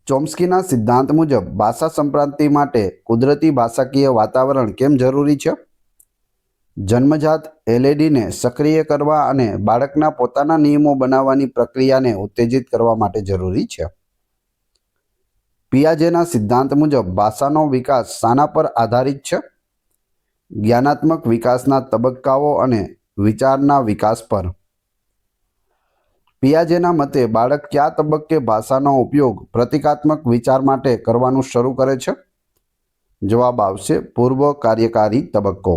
ચોમ્સ્કીના સિદ્ધાંત મુજબ ભાષા સંપ્રાપ્તિ માટે કુદરતી ભાષાકીય વાતાવરણ કેમ જરૂરી છે? જન્મજાત LADને સક્રિય કરવા અને બાળકના પોતાના નિયમો બનાવવાની પ્રક્રિયાને ઉત્તેજિત કરવા માટે જરૂરી છે. પિયાજેના સિદ્ધાંત મુજબ ભાષાનો વિકાસ શાના પર આધારિત છે? જ્ઞાનાત્મક વિકાસના તબક્કાઓ અને વિચારના વિકાસ પર. પિયાજેના મતે બાળક કયા તબક્કે ભાષાનો ઉપયોગ પ્રતીકાત્મક વિચાર માટે કરવાનું શરૂ કરે છે? જવાબ આવશે પૂર્વ કાર્યકારી તબક્કો.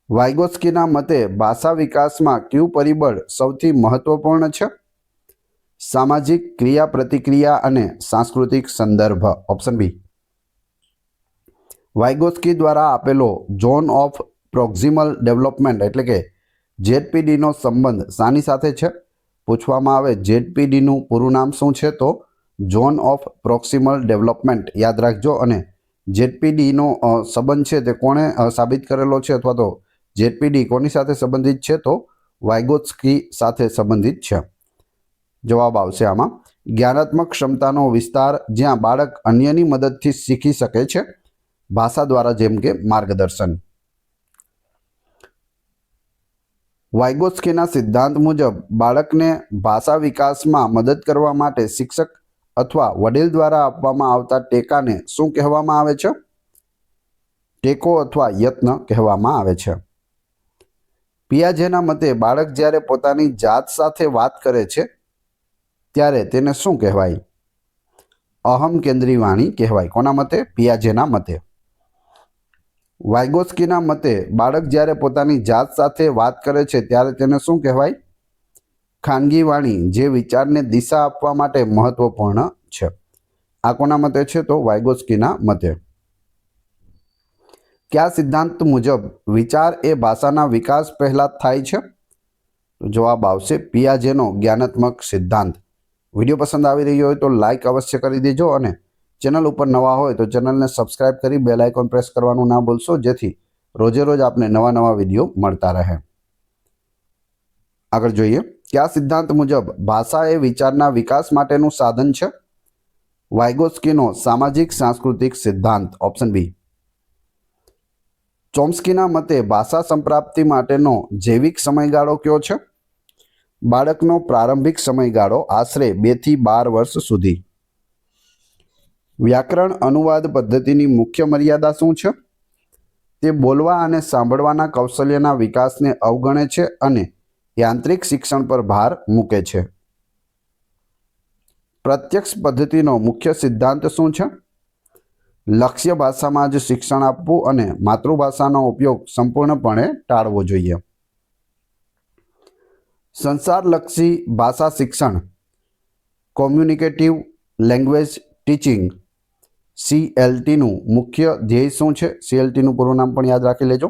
વાઇગોત્સ્કીના મતે ભાષા વિકાસમાં કયું પરિબળ સૌથી મહત્વપૂર્ણ છે? સામાજિક ક્રિયા પ્રતિક્રિયા અને સાંસ્કૃતિક સંદર્ભ. Option B. વાઇગોત્સ્કી દ્વારા આપેલો ઝોન ઓફ પ્રોક્સિમલ ડેવલપમેન્ટ એટલે કે ZPDનો સંબંધ શાની સાથે છે? પૂછવામાં આવે ZPDનું પૂરું નામ શું છે તો ઝોન ઓફ પ્રોક્સિમલ ડેવલપમેન્ટ યાદ રાખજો. અને ZPDનો સંબંધ છે તે કોણે સાબિત કરેલો છે અથવા તો ZPD કોની સાથે સંબંધિત છે? તો વાઇગોત્સ્કી સાથે સંબંધિત છે. જવાબ આવશે આમાં જ્ઞાનાત્મક ક્ષમતાનો વિસ્તાર, જ્યાં બાળક અન્યની મદદથી શીખી શકે છે, ભાષા દ્વારા, જેમ કે માર્ગદર્શન. વાઇગોત્સ્કીના સિદ્ધાંત મુજબ બાળકને ભાષા વિકાસમાં મદદ કરવા માટે શિક્ષક અથવા વડીલ દ્વારા આપવામાં આવતા ટેકાને શું કહેવામાં આવે છે? ટેકો અથવા યત્ન કહેવામાં આવે છે. પિયાજેના મતે બાળક જ્યારે પોતાની જાત સાથે વાત કરે છે ત્યારે તેને શું કહેવાય? અહમ કેન્દ્રી વાણી કહેવાય. કોના મતે? પિયાજેના મતે. વાઇગોત્સ્કીના મતે બાળક જ્યારે પોતાની જાત સાથે વાત કરે છે ત્યારે તેને શું કહેવાય? ખાનગી વાણી, જે વિચારને દિશા આપવા માટે મહત્વપૂર્ણ છે. આ કોના મતે છે? તો વાઇગોત્સ્કીના મતે. કયા સિદ્ધાંત મુજબ વિચાર એ ભાષાના વિકાસ પહેલા થાય છે? જવાબ આવશે પિયાજેનો જ્ઞાનાત્મક સિદ્ધાંત. વિડીયો પસંદ આવી રહ્યો હોય તો લાઈક અવશ્ય કરી દેજો અને ચેનલ ઉપર નવા હોય તો ચેનલને સબસ્ક્રાઇબ કરી બેલ આઇકોન પ્રેસ કરવાનું ના ભૂલશો, જેથી રોજે રોજ આપને નવા વિડીયો મળતા રહે. આગળ જોઈએ, કયા સિદ્ધાંત મુજબ ભાષા એ વિચારના વિકાસ માટેનું સાધન છે? વાઇગોત્સ્કીનો સામાજિક સાંસ્કૃતિક સિદ્ધાંત. Option B. ચોમ્સ્કીના મતે ભાષા સંપ્રાપ્તિ માટેનો જૈવિક સમયગાળો કયો છે? બાળકનો પ્રારંભિક સમયગાળો આશરે 2 થી 12 વર્ષ સુધી. વ્યાકરણ અનુવાદ પદ્ધતિની મુખ્ય મર્યાદા શું છે? તે બોલવા અને સાંભળવાના કૌશલ્યના વિકાસને અવગણે છે અને યાંત્રિક શિક્ષણ પર ભાર મૂકે છે. પ્રત્યક્ષ પદ્ધતિનો મુખ્ય સિદ્ધાંત શું છે? લક્ષ્ય ભાષામાં જ શિક્ષણ આપવું અને માતૃભાષાનો ઉપયોગ સંપૂર્ણપણે ટાળવો જોઈએ. સંસારલક્ષી ભાષા શિક્ષણ કોમ્યુનિકેટિવ લેંગ્વેજ ટીચિંગ CLTનું મુખ્ય ધ્યેય શું છે? CLTનું પૂરું નામ પણ યાદ રાખી લેજો.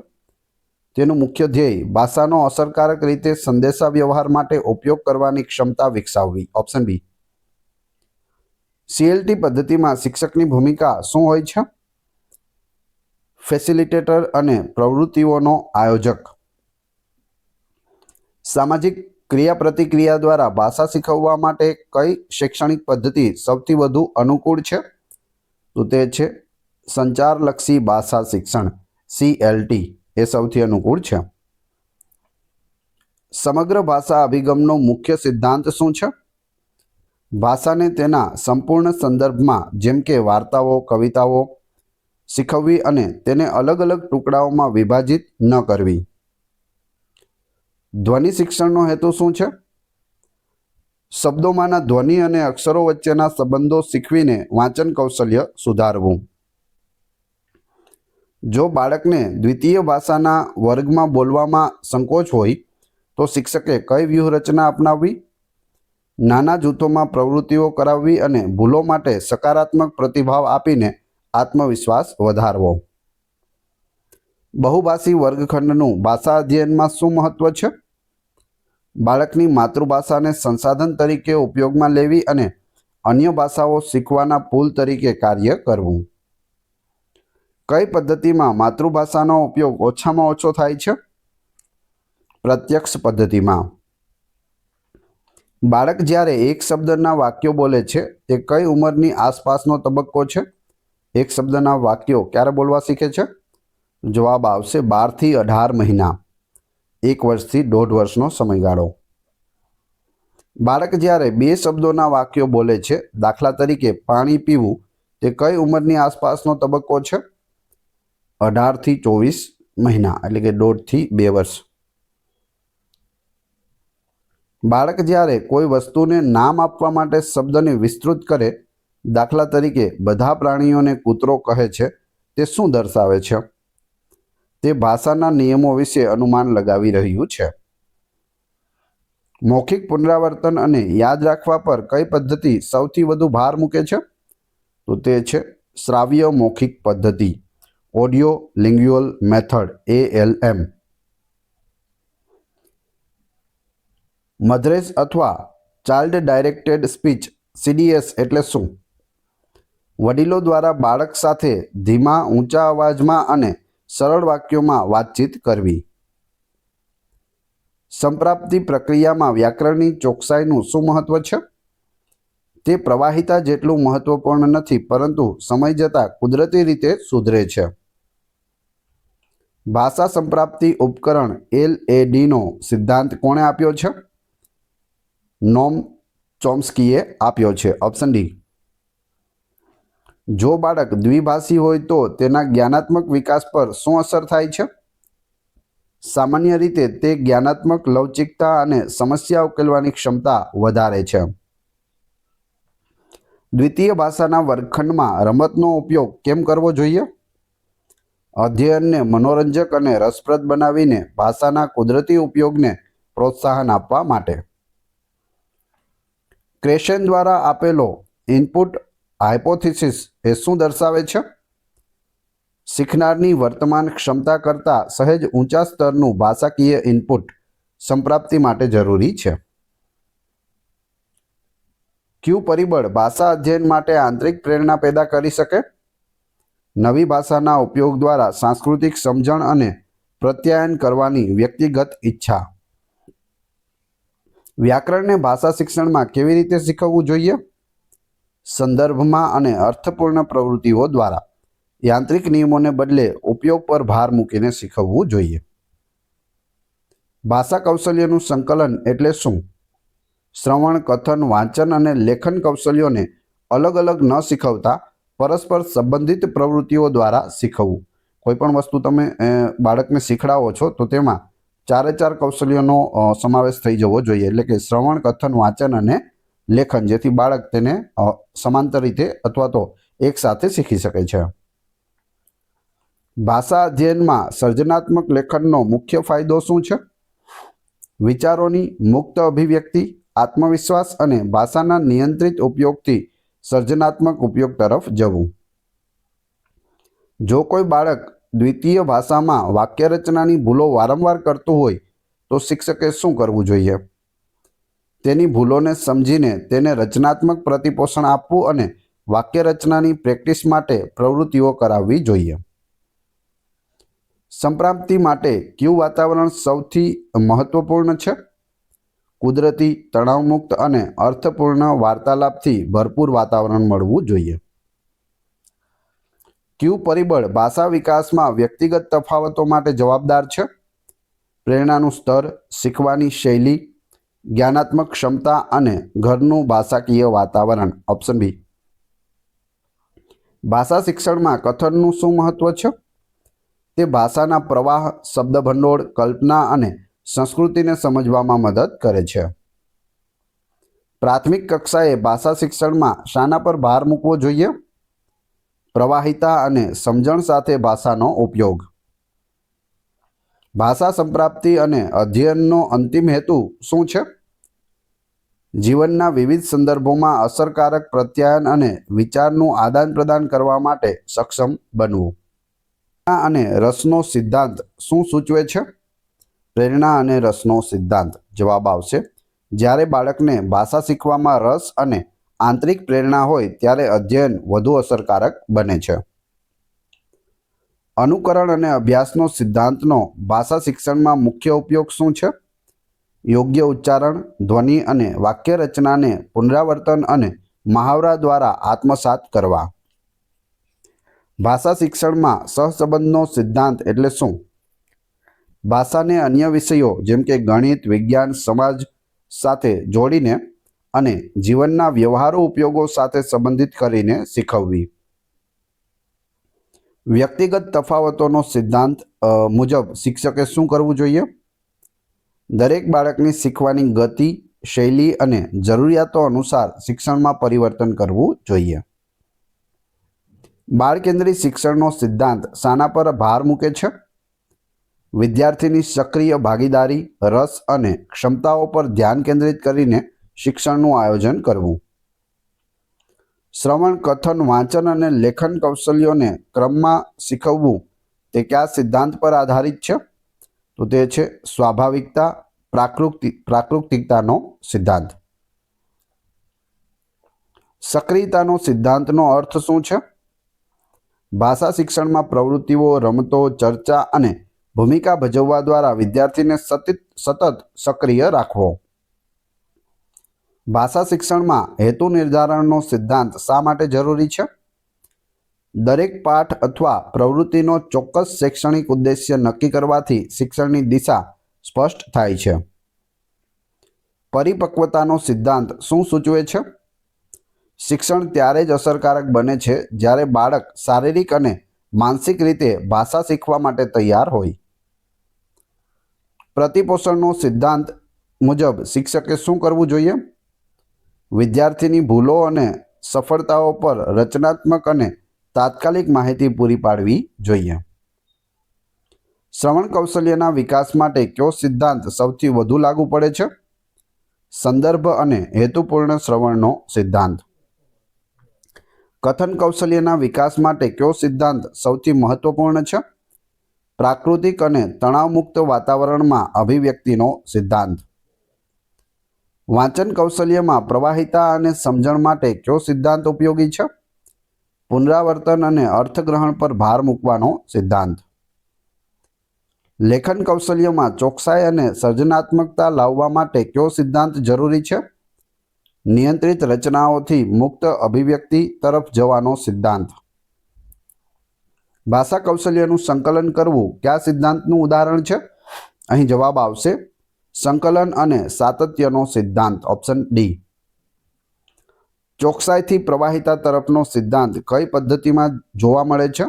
તેનું મુખ્ય ધ્યેય ભાષાનો અસરકારક રીતે સંદેશા વ્યવહાર માટે ઉપયોગ કરવાની ક્ષમતા વિકસાવવી. Option B. CLT પદ્ધતિમાં શિક્ષકની ભૂમિકા શું હોય છે? ફેસિલિટેટર અને પ્રવૃત્તિઓનો આયોજક. સામાજિક ક્રિયાપ્રતિક્રિયા દ્વારા ભાષા શીખવવા માટે કઈ શૈક્ષણિક પદ્ધતિ સૌથી વધુ અનુકૂળ છે? તો તે છે સંચારલક્ષી ભાષા શિક્ષણ CLT એ સૌથી અનુકૂળ છે. સમગ્ર ભાષા અભિગમનો મુખ્ય સિદ્ધાંત શું છે? ભાષાને તેના સંપૂર્ણ સંદર્ભમાં, જેમ કે વાર્તાઓ, કવિતાઓ શીખવવી અને તેને અલગ અલગ ટુકડાઓમાં વિભાજિત ન કરવી. ધ્વનિ શિક્ષણનો હેતુ શું છે? શબ્દોમાંના ધ્વનિ અને અક્ષરો વચ્ચેના સંબંધો શીખવીને વાંચન કૌશલ્ય સુધારવું. જો બાળકને દ્વિતીય ભાષાના વર્ગમાં બોલવામાં સંકોચ હોય તો શિક્ષકે કઈ વ્યૂહરચના અપનાવવી? નાના જૂથોમાં પ્રવૃત્તિઓ કરાવવી અને ભૂલો માટે સકારાત્મક પ્રતિભાવ આપીને આત્મવિશ્વાસ વધારવો. બહુભાષી વર્ગખંડનું ભાષા અધ્યયનમાં શું મહત્વ છે? બાળકની માતૃભાષાને સંસાધન તરીકે ઉપયોગમાં લેવી અને અન્ય ભાષાઓ શીખવાના પુલ તરીકે કાર્ય કરવું. કઈ પદ્ધતિમાં માતૃભાષાનો ઉપયોગ ઓછામાં ઓછો થાય છે? પ્રત્યક્ષ પદ્ધતિમાં. બાળક જ્યારે એક શબ્દના વાક્યો બોલે છે તે કઈ ઉંમરની આસપાસનો તબક્કો છે? એક શબ્દના વાક્યો ક્યારે બોલવા શીખે છે? જવાબ આવશે 12 થી 18 મહિના, 1 વર્ષથી 1.5 વર્ષનો સમયગાળો. બાળક જ્યારે 2 શબ્દોના વાક્યો બોલે છે, દાખલા તરીકે પાણી પીવું, તે કઈ ઉંમરની આસપાસનો તબક્કો છે? 18 થી 24 મહિના, એટલે કે 1.5 થી 2 વર્ષ. બાળક જ્યારે કોઈ વસ્તુને નામ આપવા માટે શબ્દને વિસ્તૃત કરે, દાખલા તરીકે બધા પ્રાણીઓને કૂતરો કહે છે, તે શું દર્શાવે છે? તે ભાષાના નિયમો વિશે અનુમાન લગાવી રહ્યું છે. મૌખિક પુનરાવર્તન અને યાદ રાખવા પર કઈ પદ્ધતિ સૌથી વધુ ભાર મૂકે છે? તો તે છે શ્રાવ્ય મૌખિક પદ્ધતિ, ઓડિયો લિંગ્યુઅલ મેથડ ALM. મધરેસ અથવા ચાઇલ્ડ ડાયરેક્ટેડ સ્પીચ CDS એટલે શું? વડીલો દ્વારા બાળક સાથે ધીમા ઊંચા અવાજમાં અને સરળ વાક્યોમાં વાતચીત કરવી. સંપ્રાપ્તિ પ્રક્રિયામાં વ્યાકરણની ચોકસાઈનું શું મહત્વ છે? તે પ્રવાહિતા જેટલું મહત્વપૂર્ણ નથી, પરંતુ સમય જતાં કુદરતી રીતે સુધરે છે. ભાષા સંપ્રાપ્તિ ઉપકરણ LADનો સિદ્ધાંત કોણે આપ્યો છે? નોમ ચોમ્સ્કીએ આપ્યો છે. Option D. જો બાળક દ્વિભાષી હોય તો તેના જ્ઞાનાત્મક વિકાસ પર શું અસર થાય છે? સામાન્ય રીતે તે જ્ઞાનાત્મક લવચિકતા અને સમસ્યા ઉકેલવાની ક્ષમતા વધારે છે. દ્વિતીય ભાષાના વર્ગખંડમાં રમતનો ઉપયોગ કેમ કરવો જોઈએ? અધ્યયનને મનોરંજક અને રસપ્રદ બનાવીને ભાષાના કુદરતી ઉપયોગને પ્રોત્સાહન આપવા માટે. ક્રેશેન દ્વારા આપેલો ઇનપુટ હાયપોથિસિસ એ શું દર્શાવે છે? શીખનારની વર્તમાન ક્ષમતા કરતાં સહેજ ઊંચા સ્તરનું ભાષાકીય ઇનપુટ સંપ્રાપ્તિ માટે જરૂરી છે. ક્યુ પરિબળ ભાષા અધ્યયન માટે આંતરિક પ્રેરણા પેદા કરી શકે? નવી ભાષાના ઉપયોગ દ્વારા સાંસ્કૃતિક સમજણ અને પ્રત્યાયન કરવાની વ્યક્તિગત ઈચ્છા. વ્યાકરણને ભાષા શિક્ષણમાં કેવી રીતે શીખવવું જોઈએ? સંદર્ભમાં અને અર્થપૂર્ણ પ્રવૃત્તિઓ દ્વારા. યાંત્રિક નિયમોને બદલે ઉપયોગ પર ભાર મૂકીને શીખવવું જોઈએ. ભાષા કૌશલ્યનું સંકલન એટલે શું? શ્રવણ, કથન, વાંચન અને લેખન કૌશલ્યોને અલગ અલગ ન શીખવતા પરસ્પર સંબંધિત પ્રવૃત્તિઓ દ્વારા શીખવવું. કોઈ પણ વસ્તુ તમે બાળકને શીખડાવો છો તો તેમાં ચારે ચાર કૌશલ્યોનો સમાવેશ થઈ જવો જોઈએ. એટલે કે શ્રવણ, કથન, વાંચન અને લેખન, જેથી બાળક તેને સમાંતર રીતે અથવા તો એકસાથે શીખી શકે છે. ભાષા અધ્યયનમાં સર્જનાત્મક લેખનનો મુખ્ય ફાયદો શું છે? વિચારોની મુક્ત અભિવ્યક્તિ, આત્મવિશ્વાસ અને ભાષાના નિયંત્રિત ઉપયોગથી સર્જનાત્મક ઉપયોગ તરફ જવું. જો કોઈ બાળક દ્વિતીય ભાષામાં વાક્યરચનાની ભૂલો વારંવાર કરતું હોય તો શિક્ષકે શું કરવું જોઈએ? તેની ભૂલોને સમજીને તેને રચનાત્મક પ્રતિપોષણ આપવું અને વાક્યરચનાની પ્રેક્ટિસ માટે પ્રવૃત્તિઓ કરાવવી જોઈએ. સંપ્રાપ્તિ માટે કયું વાતાવરણ સૌથી મહત્વપૂર્ણ છે? કુદરતી, તણાવમુક્ત અને અર્થપૂર્ણ વાર્તાલાપથી ભરપૂર વાતાવરણ મળવું જોઈએ. કયું પરિબળ ભાષા વિકાસમાં વ્યક્તિગત તફાવતો માટે જવાબદાર છે? પ્રેરણાનું સ્તર, શીખવાની શૈલી, જ્ઞાનાત્મક ક્ષમતા અને ઘરનું ભાષાકીય વાતાવરણ. Option B. ભાષા શિક્ષણમાં કથનનું શું મહત્વ છે? તે ભાષાના પ્રવાહ, શબ્દભંડોળ, કલ્પના અને સંસ્કૃતિને સમજવામાં મદદ કરે છે. પ્રાથમિક કક્ષાએ ભાષા શિક્ષણમાં શાના પર ભાર મૂકવો જોઈએ? પ્રવાહિતા અને સમજણ સાથે ભાષાનો ઉપયોગ. ભાષા સંપ્રાપ્તિ અને અધ્યયનનો અંતિમ હેતુ શું છે? જીવનના વિવિધ સંદર્ભોમાં અસરકારક પ્રત્યાયન અને વિચારનું આદાન પ્રદાન કરવા માટે સક્ષમ બનવું. પ્રેરણા અને રસનો સિદ્ધાંત શું સૂચવે છે? પ્રેરણા અને રસનો સિદ્ધાંત. જવાબ આવશે, જ્યારે બાળકને ભાષા શીખવામાં રસ અને આંતરિક પ્રેરણા હોય ત્યારે અધ્યયન વધુ અસરકારક બને છે. અનુકરણ અને અભ્યાસનો સિદ્ધાંતનો ભાષા શિક્ષણમાં મુખ્ય ઉપયોગ શું છે? યોગ્ય ઉચ્ચારણ, ધ્વનિ અને વાક્ય રચનાને પુનરાવર્તન અને મહાવરા દ્વારા આત્મસાત કરવા. ભાષા શિક્ષણમાં સહસંબંધનો સિદ્ધાંત એટલે શું? ભાષાને અન્ય વિષયો જેમ કે ગણિત, વિજ્ઞાન, સમાજ સાથે જોડીને અને જીવનના વ્યવહારુ ઉપયોગો સાથે સંબંધિત કરીને શીખવવી. વ્યક્તિગત તફાવતોનો સિદ્ધાંત મુજબ શિક્ષકે શું કરવું જોઈએ? દરેક બાળકની શીખવાની ગતિ, શૈલી અને જરૂરિયાતો અનુસાર શિક્ષણમાં પરિવર્તન કરવું જોઈએ. બાળકેન્દ્રી શિક્ષણનો સિદ્ધાંત શાના પર ભાર મૂકે છે? વિદ્યાર્થીની સક્રિય ભાગીદારી, રસ અને ક્ષમતાઓ પર ધ્યાન કેન્દ્રિત કરીને શિક્ષણનું આયોજન કરવું. શ્રવણ, કથન, વાંચન અને લેખન કૌશલ્યોને ક્રમમાં શીખવવું તે કયા સિદ્ધાંત પર આધારિત છે? તો તે છે સ્વાભાવિકતા, પ્રાકૃતિકતાનો સિદ્ધાંત. સક્રિયતાનો સિદ્ધાંતનો અર્થ શું છે? ભાષા શિક્ષણમાં પ્રવૃત્તિઓ, રમતો, ચર્ચા અને ભૂમિકા ભજવવા દ્વારા વિદ્યાર્થીને સતત સક્રિય રાખવો. ભાષા શિક્ષણમાં હેતુ નિર્ધારણનો સિદ્ધાંત શા માટે જરૂરી છે? દરેક પાઠ અથવા પ્રવૃત્તિનો ચોક્કસ શૈક્ષણિક ઉદ્દેશ્ય નક્કી કરવાથી શિક્ષણની દિશા સ્પષ્ટ થાય છે. પરિપક્વતાનો સિદ્ધાંત શું સૂચવે છે? શિક્ષણ ત્યારે જ અસરકારક બને છે જ્યારે બાળક શારીરિક અને માનસિક રીતે ભાષા શીખવા માટે તૈયાર હોય. પ્રતિપોષણનો સિદ્ધાંત મુજબ શિક્ષકે શું કરવું જોઈએ? વિદ્યાર્થીની ભૂલો અને સફળતાઓ પર રચનાત્મક અને તાત્કાલિક માહિતી પૂરી પાડવી જોઈએ. શ્રવણ કૌશલ્યના વિકાસ માટે કયો સિદ્ધાંત સૌથી વધુ લાગુ પડે છે? સંદર્ભ અને હેતુપૂર્ણ શ્રવણનો સિદ્ધાંત. કથન કૌશલ્યના વિકાસ માટે કયો સિદ્ધાંત સૌથી મહત્વપૂર્ણ છે? પ્રાકૃતિક અને તણાવમુક્ત વાતાવરણમાં અભિવ્યક્તિનો સિદ્ધાંત. વાંચન કૌશલ્યમાં પ્રવાહિતા અને સમજણ માટે કયો સિદ્ધાંત ઉપયોગી છે? પુનરાવર્તન અને અર્થગ્રહણ પર ભાર મૂકવાનો સિદ્ધાંત. લેખન કૌશલ્યમાં ચોકસાઈ અને સર્જનાત્મકતા લાવવા માટે કયો સિદ્ધાંત જરૂરી છે? નિયંત્રિત રચનાઓથી મુક્ત અભિવ્યક્તિ તરફ જવાનો સિદ્ધાંત. ભાષા કૌશલ્યનું સંકલન કરવું કયા સિદ્ધાંતનું ઉદાહરણ છે? અહીં જવાબ આવશે સંકલન અને સાતત્યનો સિદ્ધાંત, ઓપ્શન ડી. ચોકસાઈથી પ્રવાહિતા તરફનો સિદ્ધાંત કઈ પદ્ધતિમાં જોવા મળે છે?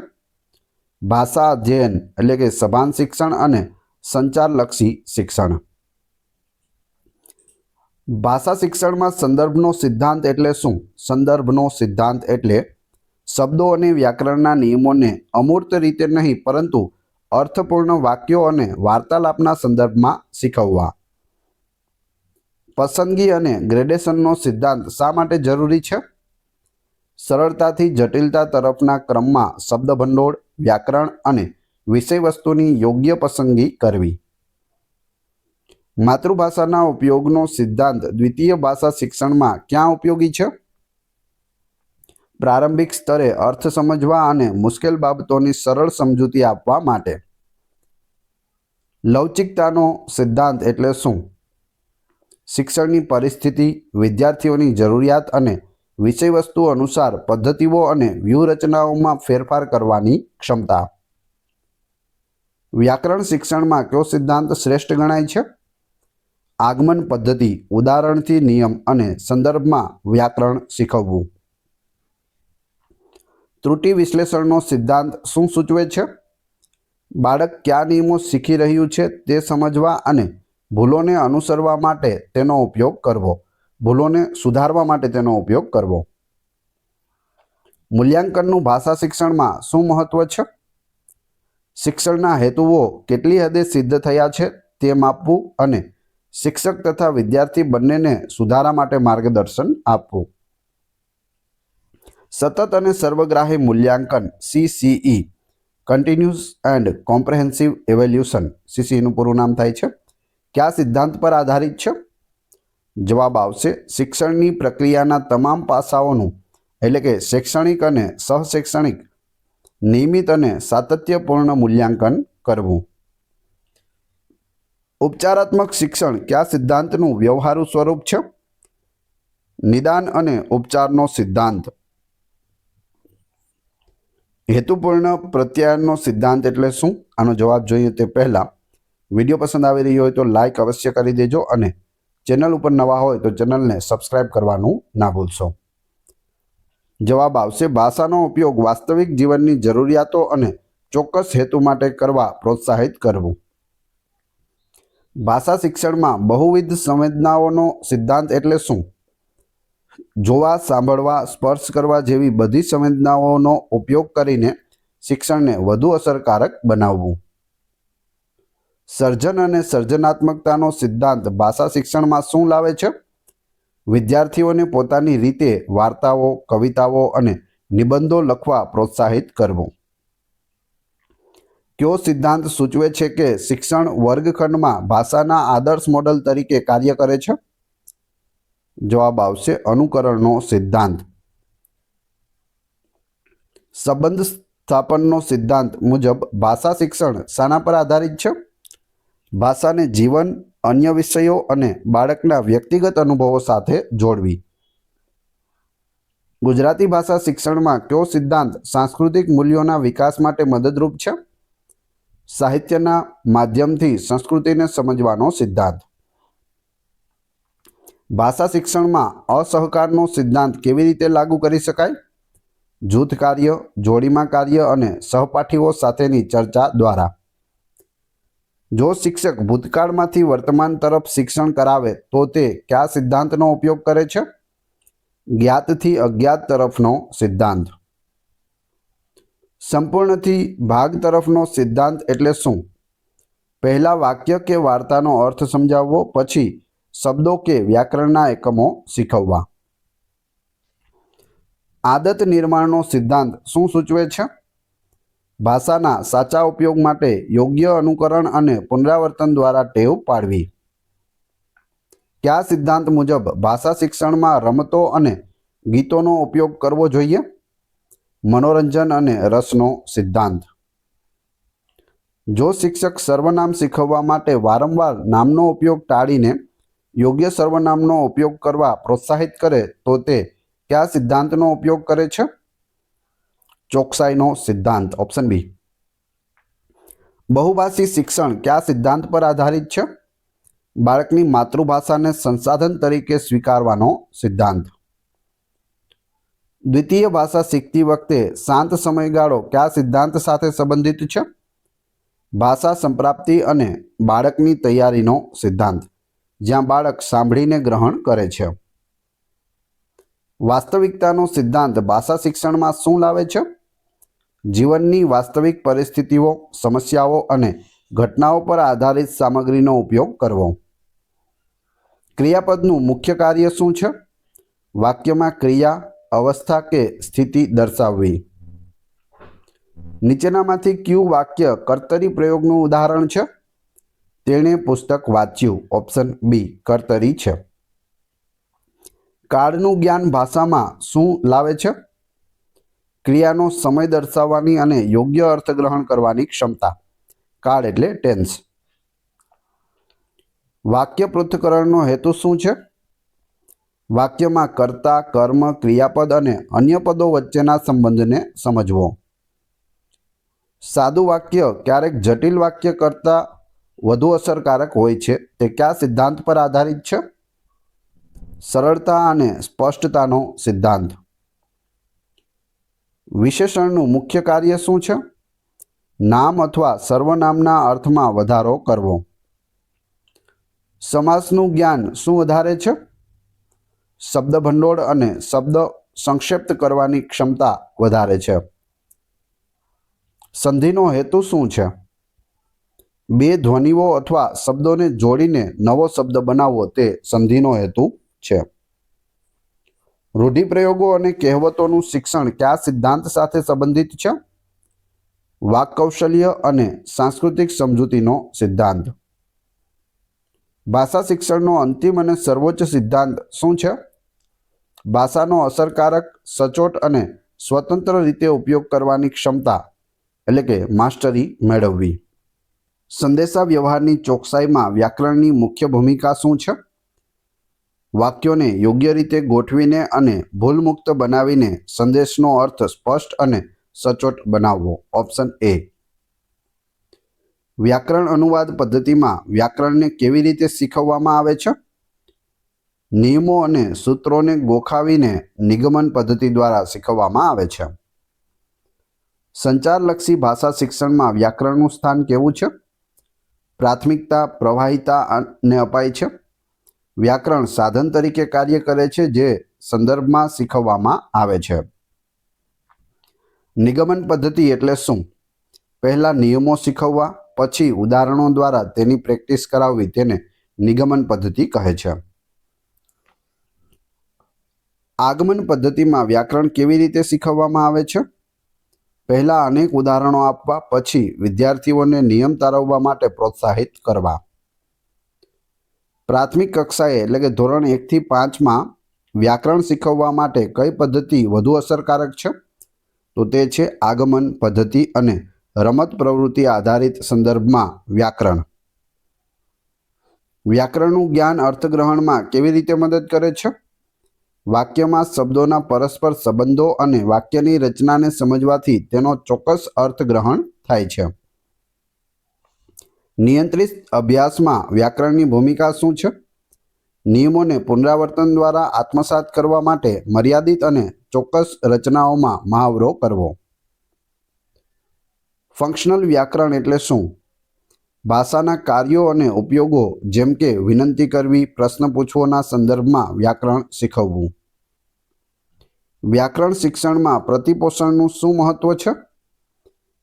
ભાષા અધ્યયન એટલે કે સભાન શિક્ષણ અને સંચારલક્ષી શિક્ષણ. ભાષા શિક્ષણમાં સંદર્ભનો સિદ્ધાંત એટલે શું? સંદર્ભનો સિદ્ધાંત એટલે શબ્દો અને વ્યાકરણના નિયમોને અમૂર્ત રીતે નહીં પરંતુ અર્થપૂર્ણ વાક્યો અને વાર્તાલાપના સંદર્ભમાં શીખવવા. પસંદગી અને ગ્રેડેશનનો સિદ્ધાંત શા માટે જરૂરી છે? સરળતાથી જટિલતા તરફના ક્રમમાં શબ્દભંડોળ, વ્યાકરણ અને વિષયવસ્તુની યોગ્ય પસંદગી કરવી. માતૃભાષાના ઉપયોગનો સિદ્ધાંત દ્વિતીય ભાષા શિક્ષણમાં ક્યાં ઉપયોગી છે? પ્રારંભિક સ્તરે અર્થ સમજવા અને મુશ્કેલ બાબતોની સરળ સમજૂતી આપવા માટે. લવચિકતાનો સિદ્ધાંત એટલે શું? શિક્ષણની પરિસ્થિતિ, વિદ્યાર્થીઓની જરૂરિયાત અને વિષયવસ્તુ અનુસાર પદ્ધતિઓ અને વ્યૂહરચનાઓમાં ફેરફાર કરવાની ક્ષમતા. વ્યાકરણ શિક્ષણમાં કયો સિદ્ધાંત શ્રેષ્ઠ ગણાય છે? આગમન પદ્ધતિ, ઉદાહરણથી નિયમ અને સંદર્ભમાં વ્યાકરણ શીખવવું. ત્રુટિ વિશ્લેષણનો સિદ્ધાંત શું સૂચવે છે? બાળક કયા નિયમો શીખી રહ્યું છે તે સમજવા અને ભૂલોને અનુસરવા માટે તેનો ઉપયોગ કરવો. ભૂલોને સુધારવા માટે તેનો ઉપયોગ કરવો. મૂલ્યાંકનનું ભાષા શિક્ષણમાં શું મહત્વ છે? શિક્ષણના હેતુઓ કેટલી હદે સિદ્ધ થયા છે તે માપવું અને શિક્ષક તથા વિદ્યાર્થી બંનેને સુધારા માટે માર્ગદર્શન આપવું. સતત અને સર્વગ્રાહી મૂલ્યાંકન CCE, continuous and comprehensive evaluation, CCEનું પૂરું નામ થાય છે, કયા સિદ્ધાંત પર આધારિત છે? જવાબ આવશે શિક્ષણની પ્રક્રિયાના તમામ પાસાઓનું એટલે કે શૈક્ષણિક અને સહશૈક્ષણિક નિયમિત અને સાતત્યપૂર્ણ મૂલ્યાંકન કરવું. ઉપચારાત્મક શિક્ષણ કયા સિદ્ધાંતનું વ્યવહારુ સ્વરૂપ છે? નિદાન અને ઉપચારનો સિદ્ધાંત. હેતુપૂર્ણ પ્રત્યાયનનો સિદ્ધાંત એટલે શું? આનો જવાબ જોઈએ તે પહેલાં વિડીયો પસંદ આવી રહ્યો હોય તો લાઈક અવશ્ય કરી દેજો અને ચેનલ ઉપર નવા હોય તો ચેનલને સબસ્ક્રાઈબ કરવાનું ના ભૂલશો. જવાબ આવશે ભાષાનો ઉપયોગ વાસ્તવિક જીવનની જરૂરિયાતો અને ચોક્કસ હેતુ માટે કરવા પ્રોત્સાહિત કરવું. ભાષા શિક્ષણમાં બહુવિધ સંવેદનાઓનો સિદ્ધાંત એટલે શું? જોવા, સાંભળવા, સ્પર્શ કરવા જેવી બધી સંવેદનાઓનો ઉપયોગ કરીને શિક્ષણને વધુ અસરકારક બનાવવું. સર્જન અને સર્જનાત્મકતાનો સિદ્ધાંત ભાષા શિક્ષણમાં શું લાવે છે? વિદ્યાર્થીઓને પોતાની રીતે વાર્તાઓ, કવિતાઓ અને નિબંધો લખવા પ્રોત્સાહિત કરવું. કયો સિદ્ધાંત સૂચવે છે કે શિક્ષણ વર્ગખંડમાં ભાષાના આદર્શ મોડલ તરીકે કાર્ય કરે છે? જવાબ આવશે અનુકરણનો સિદ્ધાંત. સંબંધ સ્થાપનનો સિદ્ધાંત મુજબ ભાષા શિક્ષણ શાના પર આધારિત છે? ભાષાને જીવન, અન્ય વિષયો અને બાળકના વ્યક્તિગત અનુભવો સાથે જોડવી. ગુજરાતી ભાષા શિક્ષણમાં કયો સિદ્ધાંત સાંસ્કૃતિક મૂલ્યોના વિકાસ માટે મદદરૂપ છે? સાહિત્યના માધ્યમથી સંસ્કૃતિને સમજવાનો સિદ્ધાંત. ભાષા શિક્ષણમાં અસહકારનો સિદ્ધાંત કેવી રીતે લાગુ કરી શકાય? જૂથ કાર્ય, જોડીમાં કાર્ય અને સહપાઠીઓ સાથેની ચર્ચા દ્વારા. જો શિક્ષક ભૂતકાળમાંથી વર્તમાન તરફ શિક્ષણ કરાવે તો તે કયા સિદ્ધાંતનો ઉપયોગ કરે છે? જ્ઞાતથી અજ્ઞાત તરફનો સિદ્ધાંત. સંપૂર્ણથી ભાગ તરફનો સિદ્ધાંત એટલે શું? પહેલા વાક્ય કે વાર્તાનો અર્થ સમજાવવો, પછી શબ્દો કે વ્યાકરણના એકમો શીખવવા. આદત નિર્માણનો સિદ્ધાંત શું સૂચવે છે? ભાષાના સાચા ઉપયોગ માટે યોગ્ય અનુકરણ અને પુનરાવર્તન દ્વારા ટેવ પાડવી. કયા સિદ્ધાંત મુજબ ભાષા શિક્ષણમાં રમતો અને ગીતોનો ઉપયોગ કરવો જોઈએ? મનોરંજન અને રસનો સિદ્ધાંત. જો શિક્ષક સર્વનામ શીખવવા માટે વારંવાર નામનો ઉપયોગ ટાળીને યોગ્ય સર્વનામનો ઉપયોગ કરવા પ્રોત્સાહિત કરે તો તે કયા સિદ્ધાંતનો ઉપયોગ કરે છે? ચોકસાઈનો સિદ્ધાંત. Option B. બહુભાષી શિક્ષણ કયા સિદ્ધાંત પર આધારિત છે? બાળકની માતૃભાષાને સંસાધન તરીકે સ્વીકારવાનો સિદ્ધાંત. દ્વિતીય ભાષા શીખતી વખતે શાંત સમયગાળો કયા સિદ્ધાંત સાથે સંબંધિત છે? ભાષા સંપ્રાપ્તિ અને બાળકની તૈયારીનો સિદ્ધાંત, જ્યાં બાળક સાંભળીને ગ્રહણ કરે છે. વાસ્તવિકતાનો સિદ્ધાંત ભાષા શિક્ષણમાં શું લાવે છે? જીવનની વાસ્તવિક પરિસ્થિતિઓ, સમસ્યાઓ અને ઘટનાઓ પર આધારિત સામગ્રીનો ઉપયોગ કરવો. ક્રિયાપદનું મુખ્ય કાર્ય શું છે? વાક્યમાં ક્રિયા, અવસ્થા કે સ્થિતિ દર્શાવવી. નીચેનામાંથી કયું વાક્ય કર્તરી પ્રયોગનું ઉદાહરણ છે? તેણે પુસ્તક વાંચ્યું. ઓપ્શન બી કર્તરી છે. કાળનું જ્ઞાન ભાષામાં શું લાવે છે? ક્રિયાનો સમય દર્શાવવાની અને યોગ્ય અર્થગ્રહણ કરવાની ક્ષમતા. કાળ એટલે ટેન્સ. વાક્ય પૃથ્થકરણનો હેતુ શું છે? વાક્યમાં કર્તા, કર્મ, ક્રિયાપદ અને અન્ય પદો વચ્ચેના સંબંધને સમજવો. સાદું વાક્ય ક્યારેક જટિલ વાક્ય કરતાં વધુ અસરકારક હોય છે. તે કયા સિદ્ધાંત પર આધારિત છે? સરળતા અને સ્પષ્ટતાનો સિદ્ધાંત. વિશેષણનું મુખ્ય કાર્ય શું છે? નામ અથવા સર્વનામના અર્થમાં વધારો કરવો. સમાસનું જ્ઞાન શું વધારે છે? શબ્દભંડોળ અને શબ્દ સંક્ષેપ્ત કરવાની ક્ષમતા વધારે છે. સંધિનો હેતુ શું છે? બે ધ્વનિઓ અથવા શબ્દોને જોડીને નવો શબ્દ બનાવવો તે સંધિનો હેતુ છે. રૂઢિપ્રયોગો અને કહેવતોનું શિક્ષણ કયા સિદ્ધાંત સાથે સંબંધિત છે? વાક કૌશલ્ય અને સાંસ્કૃતિક સમજૂતીનો સિદ્ધાંત. ભાષા શિક્ષણનો અંતિમ અને સર્વોચ્ચ સિદ્ધાંત શું છે? ભાષાનો અસરકારક, સચોટ અને સ્વતંત્ર રીતે ઉપયોગ કરવાની ક્ષમતા એટલે કે માસ્ટરી મેળવવી. સંદેશા વ્યવહારની ચોકસાઈમાં વ્યાકરણની મુખ્ય ભૂમિકા શું છે? વાક્યોને યોગ્ય રીતે ગોઠવીને અને ભૂલમુક્ત બનાવીને સંદેશનો અર્થ સ્પષ્ટ અને સચોટ બનાવવો. Option A. વ્યાકરણ અનુવાદ પદ્ધતિમાં વ્યાકરણને કેવી રીતે શીખવવામાં આવે છે? નિયમો અને સૂત્રોને ગોખાવીને નિગમન પદ્ધતિ દ્વારા શીખવવામાં આવે છે. સંચારલક્ષી ભાષા શિક્ષણમાં વ્યાકરણનું સ્થાન કેવું છે? પ્રાથમિકતા પ્રવાહિતાને અપાય છે. વ્યાકરણ સાધન તરીકે કાર્ય કરે છે જે સંદર્ભમાં શીખવવામાં આવે છે. નિગમન પદ્ધતિ એટલે શું? પહેલા નિયમો શીખવવા, પછી ઉદાહરણો દ્વારા તેની પ્રેક્ટિસ કરાવવી તેને નિગમન પદ્ધતિ કહે છે. આગમન પદ્ધતિમાં વ્યાકરણ કેવી રીતે શીખવવામાં આવે છે? પહેલા અનેક ઉદાહરણો આપવા, પછી વિદ્યાર્થીઓને નિયમ તારવવા માટે પ્રોત્સાહિત કરવા. પ્રાથમિક કક્ષાએ એટલે કે ધોરણ 1 થી 5માં વ્યાકરણ શીખવવા માટે કઈ પદ્ધતિ વધુ અસરકારક છે? તો તે છે આગમન પદ્ધતિ અને રમત પ્રવૃત્તિ આધારિત સંદર્ભમાં વ્યાકરણ. વ્યાકરણનું જ્ઞાન અર્થગ્રહણમાં કેવી રીતે મદદ કરે છે? વાક્યમાં શબ્દોના પરસ્પર સંબંધો અને વાક્યની રચનાને સમજવાથી તેનો ચોક્કસ અર્થગ્રહણ થાય છે. નિયંત્રિત અભ્યાસમાં વ્યાકરણની ભૂમિકા શું છે? નિયમોને પુનરાવર્તન દ્વારા આત્મસાત કરવા માટે મર્યાદિત અને ચોક્કસ રચનાઓમાં મહાવરો કરવો. ફંક્શનલ વ્યાકરણ એટલે શું? ભાષાના કાર્યો અને ઉપયોગો જેમ કે વિનંતી કરવી, પ્રશ્ન પૂછવોના સંદર્ભમાં વ્યાકરણ શીખવવું. વ્યાકરણ શિક્ષણમાં પ્રતિપોષણનું શું મહત્વ છે?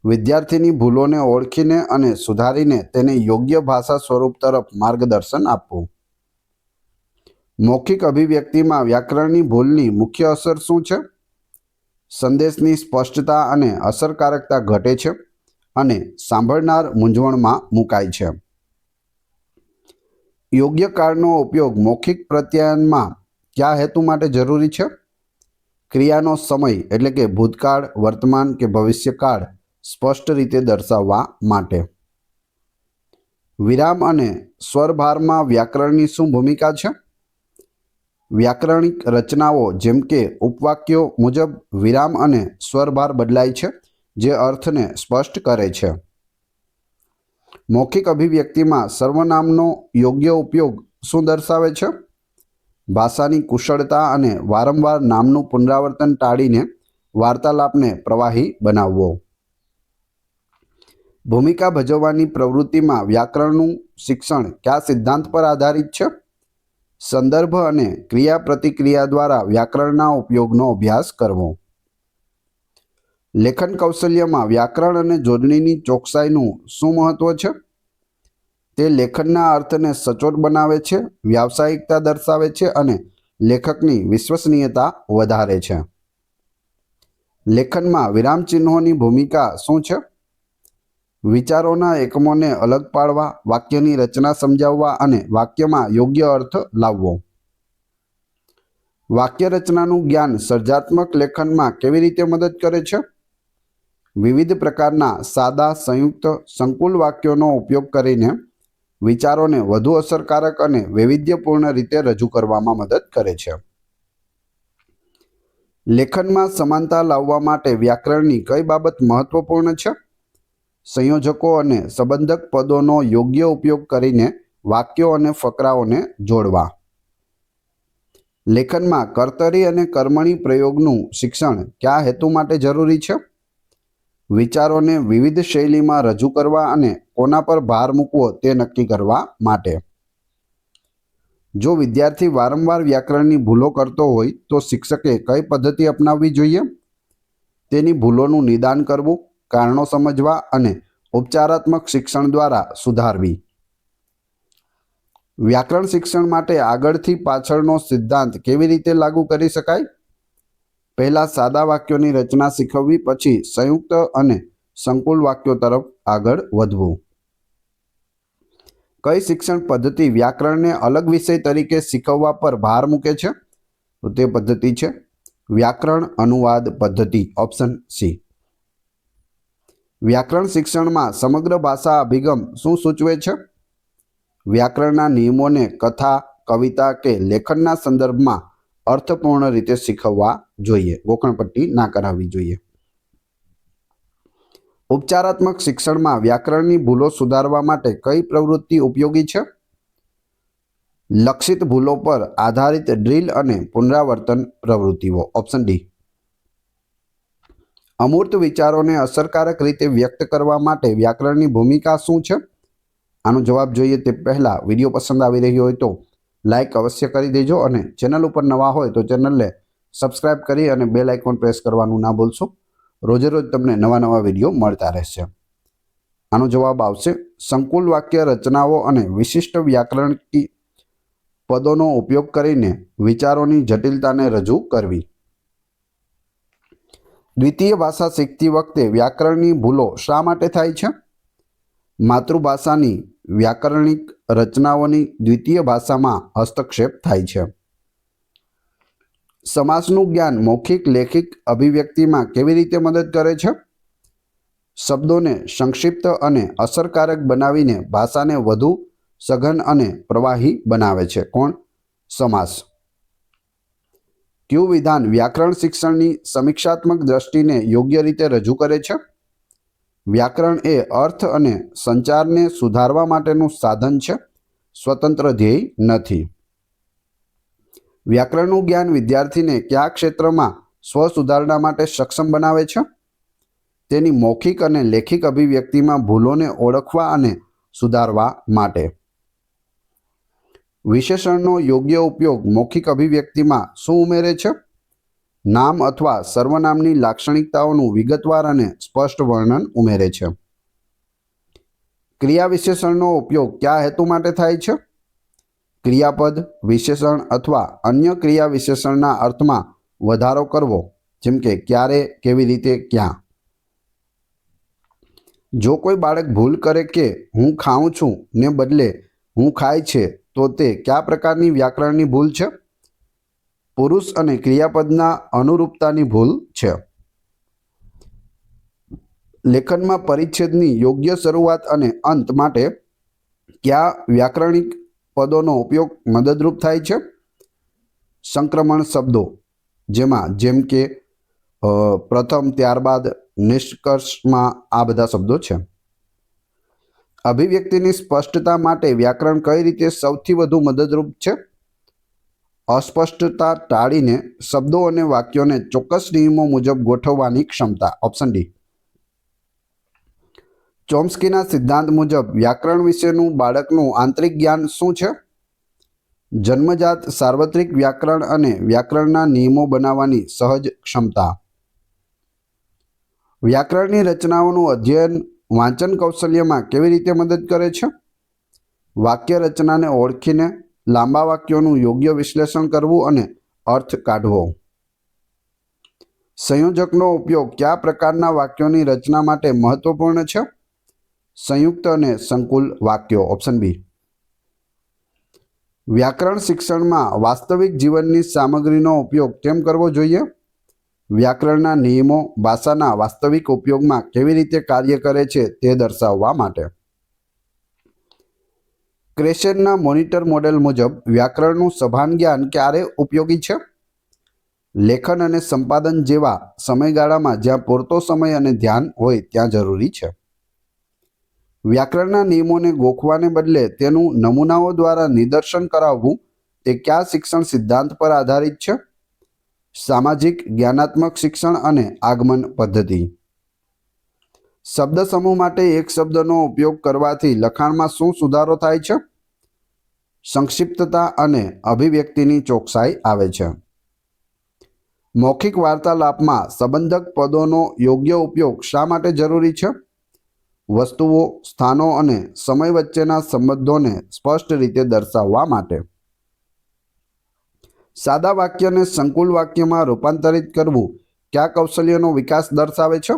વિદ્યાર્થીની ભૂલોને ઓળખીને અને સુધારીને તેને યોગ્ય ભાષા સ્વરૂપ તરફ માર્ગદર્શન આપવું. મૌખિક અભિવ્યક્તિમાં વ્યાકરણની ભૂલની મુખ્ય અસર શું છે? સંદેશની સ્પષ્ટતા અને અસરકારકતા ઘટે છે અને સાંભળનાર મૂંઝવણમાં મુકાય છે. યોગ્ય કાળનો ઉપયોગ મૌખિક પ્રત્યાયનમાં કયા હેતુ માટે જરૂરી છે? ક્રિયાનો સમય એટલે કે ભૂતકાળ, વર્તમાન કે ભવિષ્યકાળ સ્પષ્ટ રીતે દર્શાવવા માટે. વિરામ અને સ્વરભારમાં વ્યાકરણની શું ભૂમિકા છે? વ્યાકરણિક રચનાઓ જેમ કે ઉપવાક્યો મુજબ વિરામ અને સ્વરભાર બદલાય છે, જે અર્થને સ્પષ્ટ કરે છે. મૌખિક અભિવ્યક્તિમાં સર્વનામનો યોગ્ય ઉપયોગ શું દર્શાવે છે? ભાષાની કુશળતા અને વારંવાર નામનું પુનરાવર્તન ટાળીને વાર્તાલાપને પ્રવાહી બનાવવો. ભૂમિકા ભજવવાની પ્રવૃત્તિમાં વ્યાકરણનું શિક્ષણ કયા સિદ્ધાંત પર આધારિત છે? સંદર્ભ અને ક્રિયા પ્રતિક્રિયા દ્વારા વ્યાકરણના ઉપયોગનો અભ્યાસ કરવો. લેખન કૌશલ્યમાં વ્યાકરણ અને જોડણીની ચોકસાઈનું શું મહત્વ છે? તે લેખનના અર્થને સચોટ બનાવે છે, વ્યાવસાયિકતા દર્શાવે છે અને લેખકની વિશ્વસનીયતા વધારે છે. લેખનમાં વિરામચિહ્નોની ભૂમિકા શું છે? વિચારોના એકમોને અલગ પાડવા, વાક્યની રચના સમજાવવા અને વાક્યમાં યોગ્ય અર્થ લાવવો. વાક્ય રચનાનું જ્ઞાન સર્જનાત્મક લેખનમાં કેવી રીતે મદદ કરે છે? વિવિધ પ્રકારના સાદા, સંયુક્ત, સંકુલ વાક્યોનો ઉપયોગ કરીને વિચારોને વધુ અસરકારક અને વૈવિધ્યપૂર્ણ રીતે રજૂ કરવામાં મદદ કરે છે. લેખનમાં સમાનતા લાવવા માટે વ્યાકરણની કઈ બાબત મહત્વપૂર્ણ છે? સંયોજકો અને સંબંધક પદોનો યોગ્ય ઉપયોગ કરીને વાક્યો અને ફકરાઓને જોડવા. લેખનમાં કર્તરી અને કર્મણી પ્રયોગનું શિક્ષણ કયા હેતુ માટે જરૂરી છે? વિચારોને વિવિધ શૈલીમાં રજૂ કરવા અને કોના પર ભાર મૂકવો તે નક્કી કરવા માટે. જો વિદ્યાર્થી વારંવાર વ્યાકરણની ભૂલો કરતો હોય તો શિક્ષકે કઈ પદ્ધતિ અપનાવવી જોઈએ? તેની ભૂલોનું નિદાન કરવું, કારણો સમજવા અને ઉપચારાત્મક શિક્ષણ દ્વારા સુધારવી. વ્યાકરણ શિક્ષણ માટે આગળથી પાછળનો સિદ્ધાંત કેવી રીતે લાગુ કરી શકાય? પહેલા સાદા વાક્યોની રચના શીખવવી, પછી સંયુક્ત અને સંકુલ વાક્યો તરફ આગળ વધવું. કઈ શિક્ષણ પદ્ધતિ વ્યાકરણને અલગ વિષય તરીકે શીખવવા પર ભાર મૂકે છે? તો તે પદ્ધતિ છે વ્યાકરણ અનુવાદ પદ્ધતિ, ઓપ્શન સી. વ્યાકરણ શિક્ષણમાં સમગ્ર ભાષા અભિગમ શું સૂચવે છે? વ્યાકરણના નિયમોને કથા, કવિતા કે લેખનના સંદર્ભમાં અર્થપૂર્ણ રીતે શીખવવા જોઈએ. ગોખણપટ્ટી ના કરાવવી જોઈએ. ઉપચારાત્મક શિક્ષણમાં વ્યાકરણની ભૂલો સુધારવા માટે કઈ પ્રવૃત્તિ ઉપયોગી છે? લક્ષિત ભૂલો પર આધારિત ડ્રીલ અને પુનરાવર્તન પ્રવૃત્તિઓ, ઓપ્શન ડી. અમૂર્ત વિચારોને અસરકારક રીતે વ્યક્ત કરવા માટે વ્યાકરણની ભૂમિકા શું છે? આનો જવાબ જોઈએ તે પહેલાં વિડીયો પસંદ આવી રહ્યો હોય તો લાઇક અવશ્ય કરી દેજો અને ચેનલ ઉપર નવા હોય તો ચેનલને સબસ્ક્રાઇબ કરી અને બેલ આઇકોન પ્રેસ કરવાનું ના ભૂલશો. રોજે રોજ તમને નવા વિડીયો મળતા રહેશે. આનો જવાબ આવશે સંકુલ વાક્ય રચનાઓ અને વિશિષ્ટ વ્યાકરણિક પદોનો ઉપયોગ કરીને વિચારોની જટિલતાને રજૂ કરવી. દ્વિતીય ભાષા શીખતી વખતે વ્યાકરણની ભૂલો શા માટે થાય છે? માતૃભાષાની વ્યાકરણિક રચનાઓની દ્વિતીય ભાષામાં હસ્તક્ષેપ થાય છે. સમાસનું જ્ઞાન મૌખિક લેખિક અભિવ્યક્તિમાં કેવી રીતે મદદ કરે છે? શબ્દોને સંક્ષિપ્ત અને અસરકારક બનાવીને ભાષાને વધુ સઘન અને પ્રવાહી બનાવે છે. કોણ? સમાસ. કયું વિધાન વ્યાકરણ શિક્ષણની સમીક્ષાત્મક દ્રષ્ટિને યોગ્ય રીતે રજૂ કરે છે? વ્યાકરણ એ અર્થ અને સંચારને સુધારવા માટેનું સાધન છે, સ્વતંત્ર ધ્યેય નથી. વ્યાકરણનું જ્ઞાન વિદ્યાર્થીને કયા ક્ષેત્રમાં સ્વ-સુધારણા માટે સક્ષમ બનાવે છે? તેની મૌખિક અને લેખિક અભિવ્યક્તિમાં ભૂલોને ઓળખવા અને સુધારવા માટે. વિશેષણનો યોગ્ય ઉપયોગ મૌખિક અભિવ્યક્તિમાં શું ઉમેરે છે? નામ અથવા સર્વનામની લાક્ષણિકતાઓનું વિગતવાર અને સ્પષ્ટ વર્ણન ઉમેરે છે. ક્રિયા વિશેષણનો ઉપયોગ કયા હેતુ માટે થાય છે? ક્રિયાપદ, વિશેષણ અથવા અન્ય ક્રિયા વિશેષણના અર્થમાં વધારો કરવો, જેમ કે ક્યારે, કેવી રીતે, ક્યાં. જો કોઈ બાળક ભૂલ કરે કે હું ખાઉં છું ને બદલે હું ખાય છે, તો તે કયા પ્રકારની વ્યાકરણની ભૂલ છે? પુરુષ અને ક્રિયાપદના અનુરૂપતાની ભૂલ છે. લેખનમાં પરિચ્છેદની યોગ્ય શરૂઆત અને અંત માટે કયા વ્યાકરણિક પદોનો ઉપયોગ મદદરૂપ થાય છે? સંક્રમણ શબ્દો, જેમ કે પ્રથમ, ત્યારબાદ, નિષ્કર્ષમાં આ બધા શબ્દો છે. અભિવ્યક્તિની સ્પષ્ટતા માટે વ્યાકરણ કઈ રીતે સૌથી વધુ મદદરૂપ છે? અસ્પષ્ટતા ટાળીને શબ્દો અને વાક્યોને ચોક્કસ નિયમો મુજબ ગોઠવવાની ક્ષમતા. Option D. ચોમ્સ્કીના સિદ્ધાંત મુજબ વ્યાકરણ વિશેનું બાળકનું આંતરિક જ્ઞાન શું છે? જન્મજાત સાર્વત્રિક વ્યાકરણ અને વ્યાકરણના નિયમો બનાવવાની સહજ ક્ષમતા. વ્યાકરણની રચનાઓનું અધ્યયન વાંચન કૌશલ્યમાં કેવી રીતે મદદ કરે છે? વાક્ય રચનાને ઓળખીને લાંબા વાક્યોનું યોગ્ય વિશ્લેષણ કરવું અને અર્થ કાઢવો. સંયોજકનો ઉપયોગ કયા પ્રકારના વાક્યોની રચના માટે મહત્વપૂર્ણ છે? સંયુક્ત અને સંકુલ વાક્યો. Option B. વ્યાકરણ શિક્ષણમાં વાસ્તવિક જીવનની સામગ્રીનો ઉપયોગ કેમ કરવો જોઈએ? વ્યાકરણના નિયમો ભાષાના વાસ્તવિક ઉપયોગમાં કેવી રીતે કાર્ય કરે છે તે દર્શાવવા માટે. ક્રેશેનના મોનિટર મોડેલ મુજબ વ્યાકરણનું સભાન જ્ઞાન ક્યારે ઉપયોગી છે? લેખન અને સંપાદન જેવા સમયગાળામાં જ્યાં પૂરતો સમય અને ધ્યાન હોય ત્યાં જરૂરી છે. વ્યાકરણના નિયમોને ગોખવાને બદલે તેનું નમૂનાઓ દ્વારા નિદર્શન કરાવવું તે કયા શિક્ષણ સિદ્ધાંત પર આધારિત છે? સામાજિક જ્ઞાનાત્મક શિક્ષણ અને આગમન પદ્ધતિ. શબ્દ સમૂહ માટે એક શબ્દનો ઉપયોગ કરવાથી લખાણમાં શું સુધારો થાય છે? સંક્ષિપ્તતા અને અભિવ્યક્તિની ચોકસાઈ આવે છે. મૌખિક વાર્તાલાપમાં સંબંધક પદોનો યોગ્ય ઉપયોગ શા માટે જરૂરી છે? વસ્તુઓ, સ્થાનો અને સમય વચ્ચેના સંબંધોને સ્પષ્ટ રીતે દર્શાવવા માટે. સાદા વાક્યને સંકુલ વાક્યમાં રૂપાંતરિત કરવું કયા કૌશલ્યનો વિકાસ દર્શાવે છે?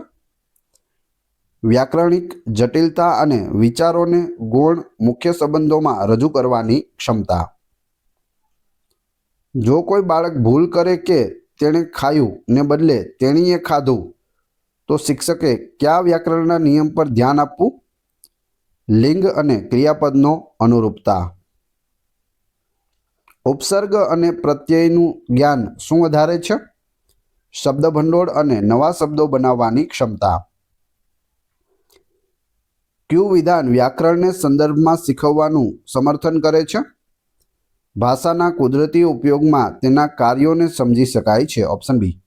વ્યાકરણિક જટિલતા અને વિચારોને ગૌણ મુખ્ય સંબંધોમાં રજૂ કરવાની ક્ષમતા. જો કોઈ બાળક ભૂલ કરે કે તેણે ખાયું ને બદલે તેણીએ ખાધું, તો શિક્ષકે કયા વ્યાકરણના નિયમ પર ધ્યાન આપવું? લિંગ અને ક્રિયાપદનો અનુરૂપતા. ઉપસર્ગ અને પ્રત્યયનું જ્ઞાન શું વધારે છે? શબ્દભંડોળ અને નવા શબ્દો બનાવવાની ક્ષમતા. કયું વિધાન વ્યાકરણને સંદર્ભમાં શીખવવાનું સમર્થન કરે છે? ભાષાના કુદરતી ઉપયોગમાં તેના કાર્યોને સમજી શકાય છે. Option B.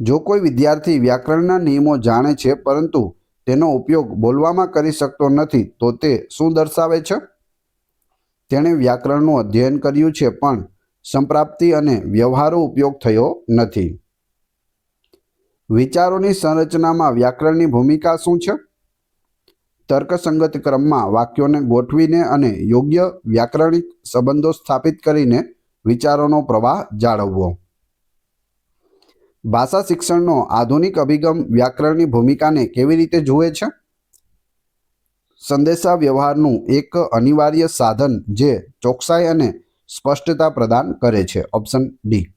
જો કોઈ વિદ્યાર્થી વ્યાકરણના નિયમો જાણે છે પરંતુ તેનો ઉપયોગ બોલવામાં કરી શકતો નથી, તો તે શું દર્શાવે છે? તેણે વ્યાકરણનું અધ્યયન કર્યું છે પણ સંપ્રાપ્તિ અને વ્યવહારુ ઉપયોગ થયો નથી. વિચારોની સંરચનામાં વ્યાકરણની ભૂમિકા શું છે? તર્કસંગત ક્રમમાં વાક્યોને ગોઠવીને અને યોગ્ય વ્યાકરણિક સંબંધો સ્થાપિત કરીને વિચારોનો પ્રવાહ જાળવવો. ભાષા શિક્ષણનો આધુનિક અભિગમ વ્યાકરણની ભૂમિકાને કેવી રીતે જુએ છે? સંદેશા વ્યવહારનું એક અનિવાર્ય સાધન જે ચોકસાઈ અને સ્પષ્ટતા પ્રદાન કરે છે. Option D.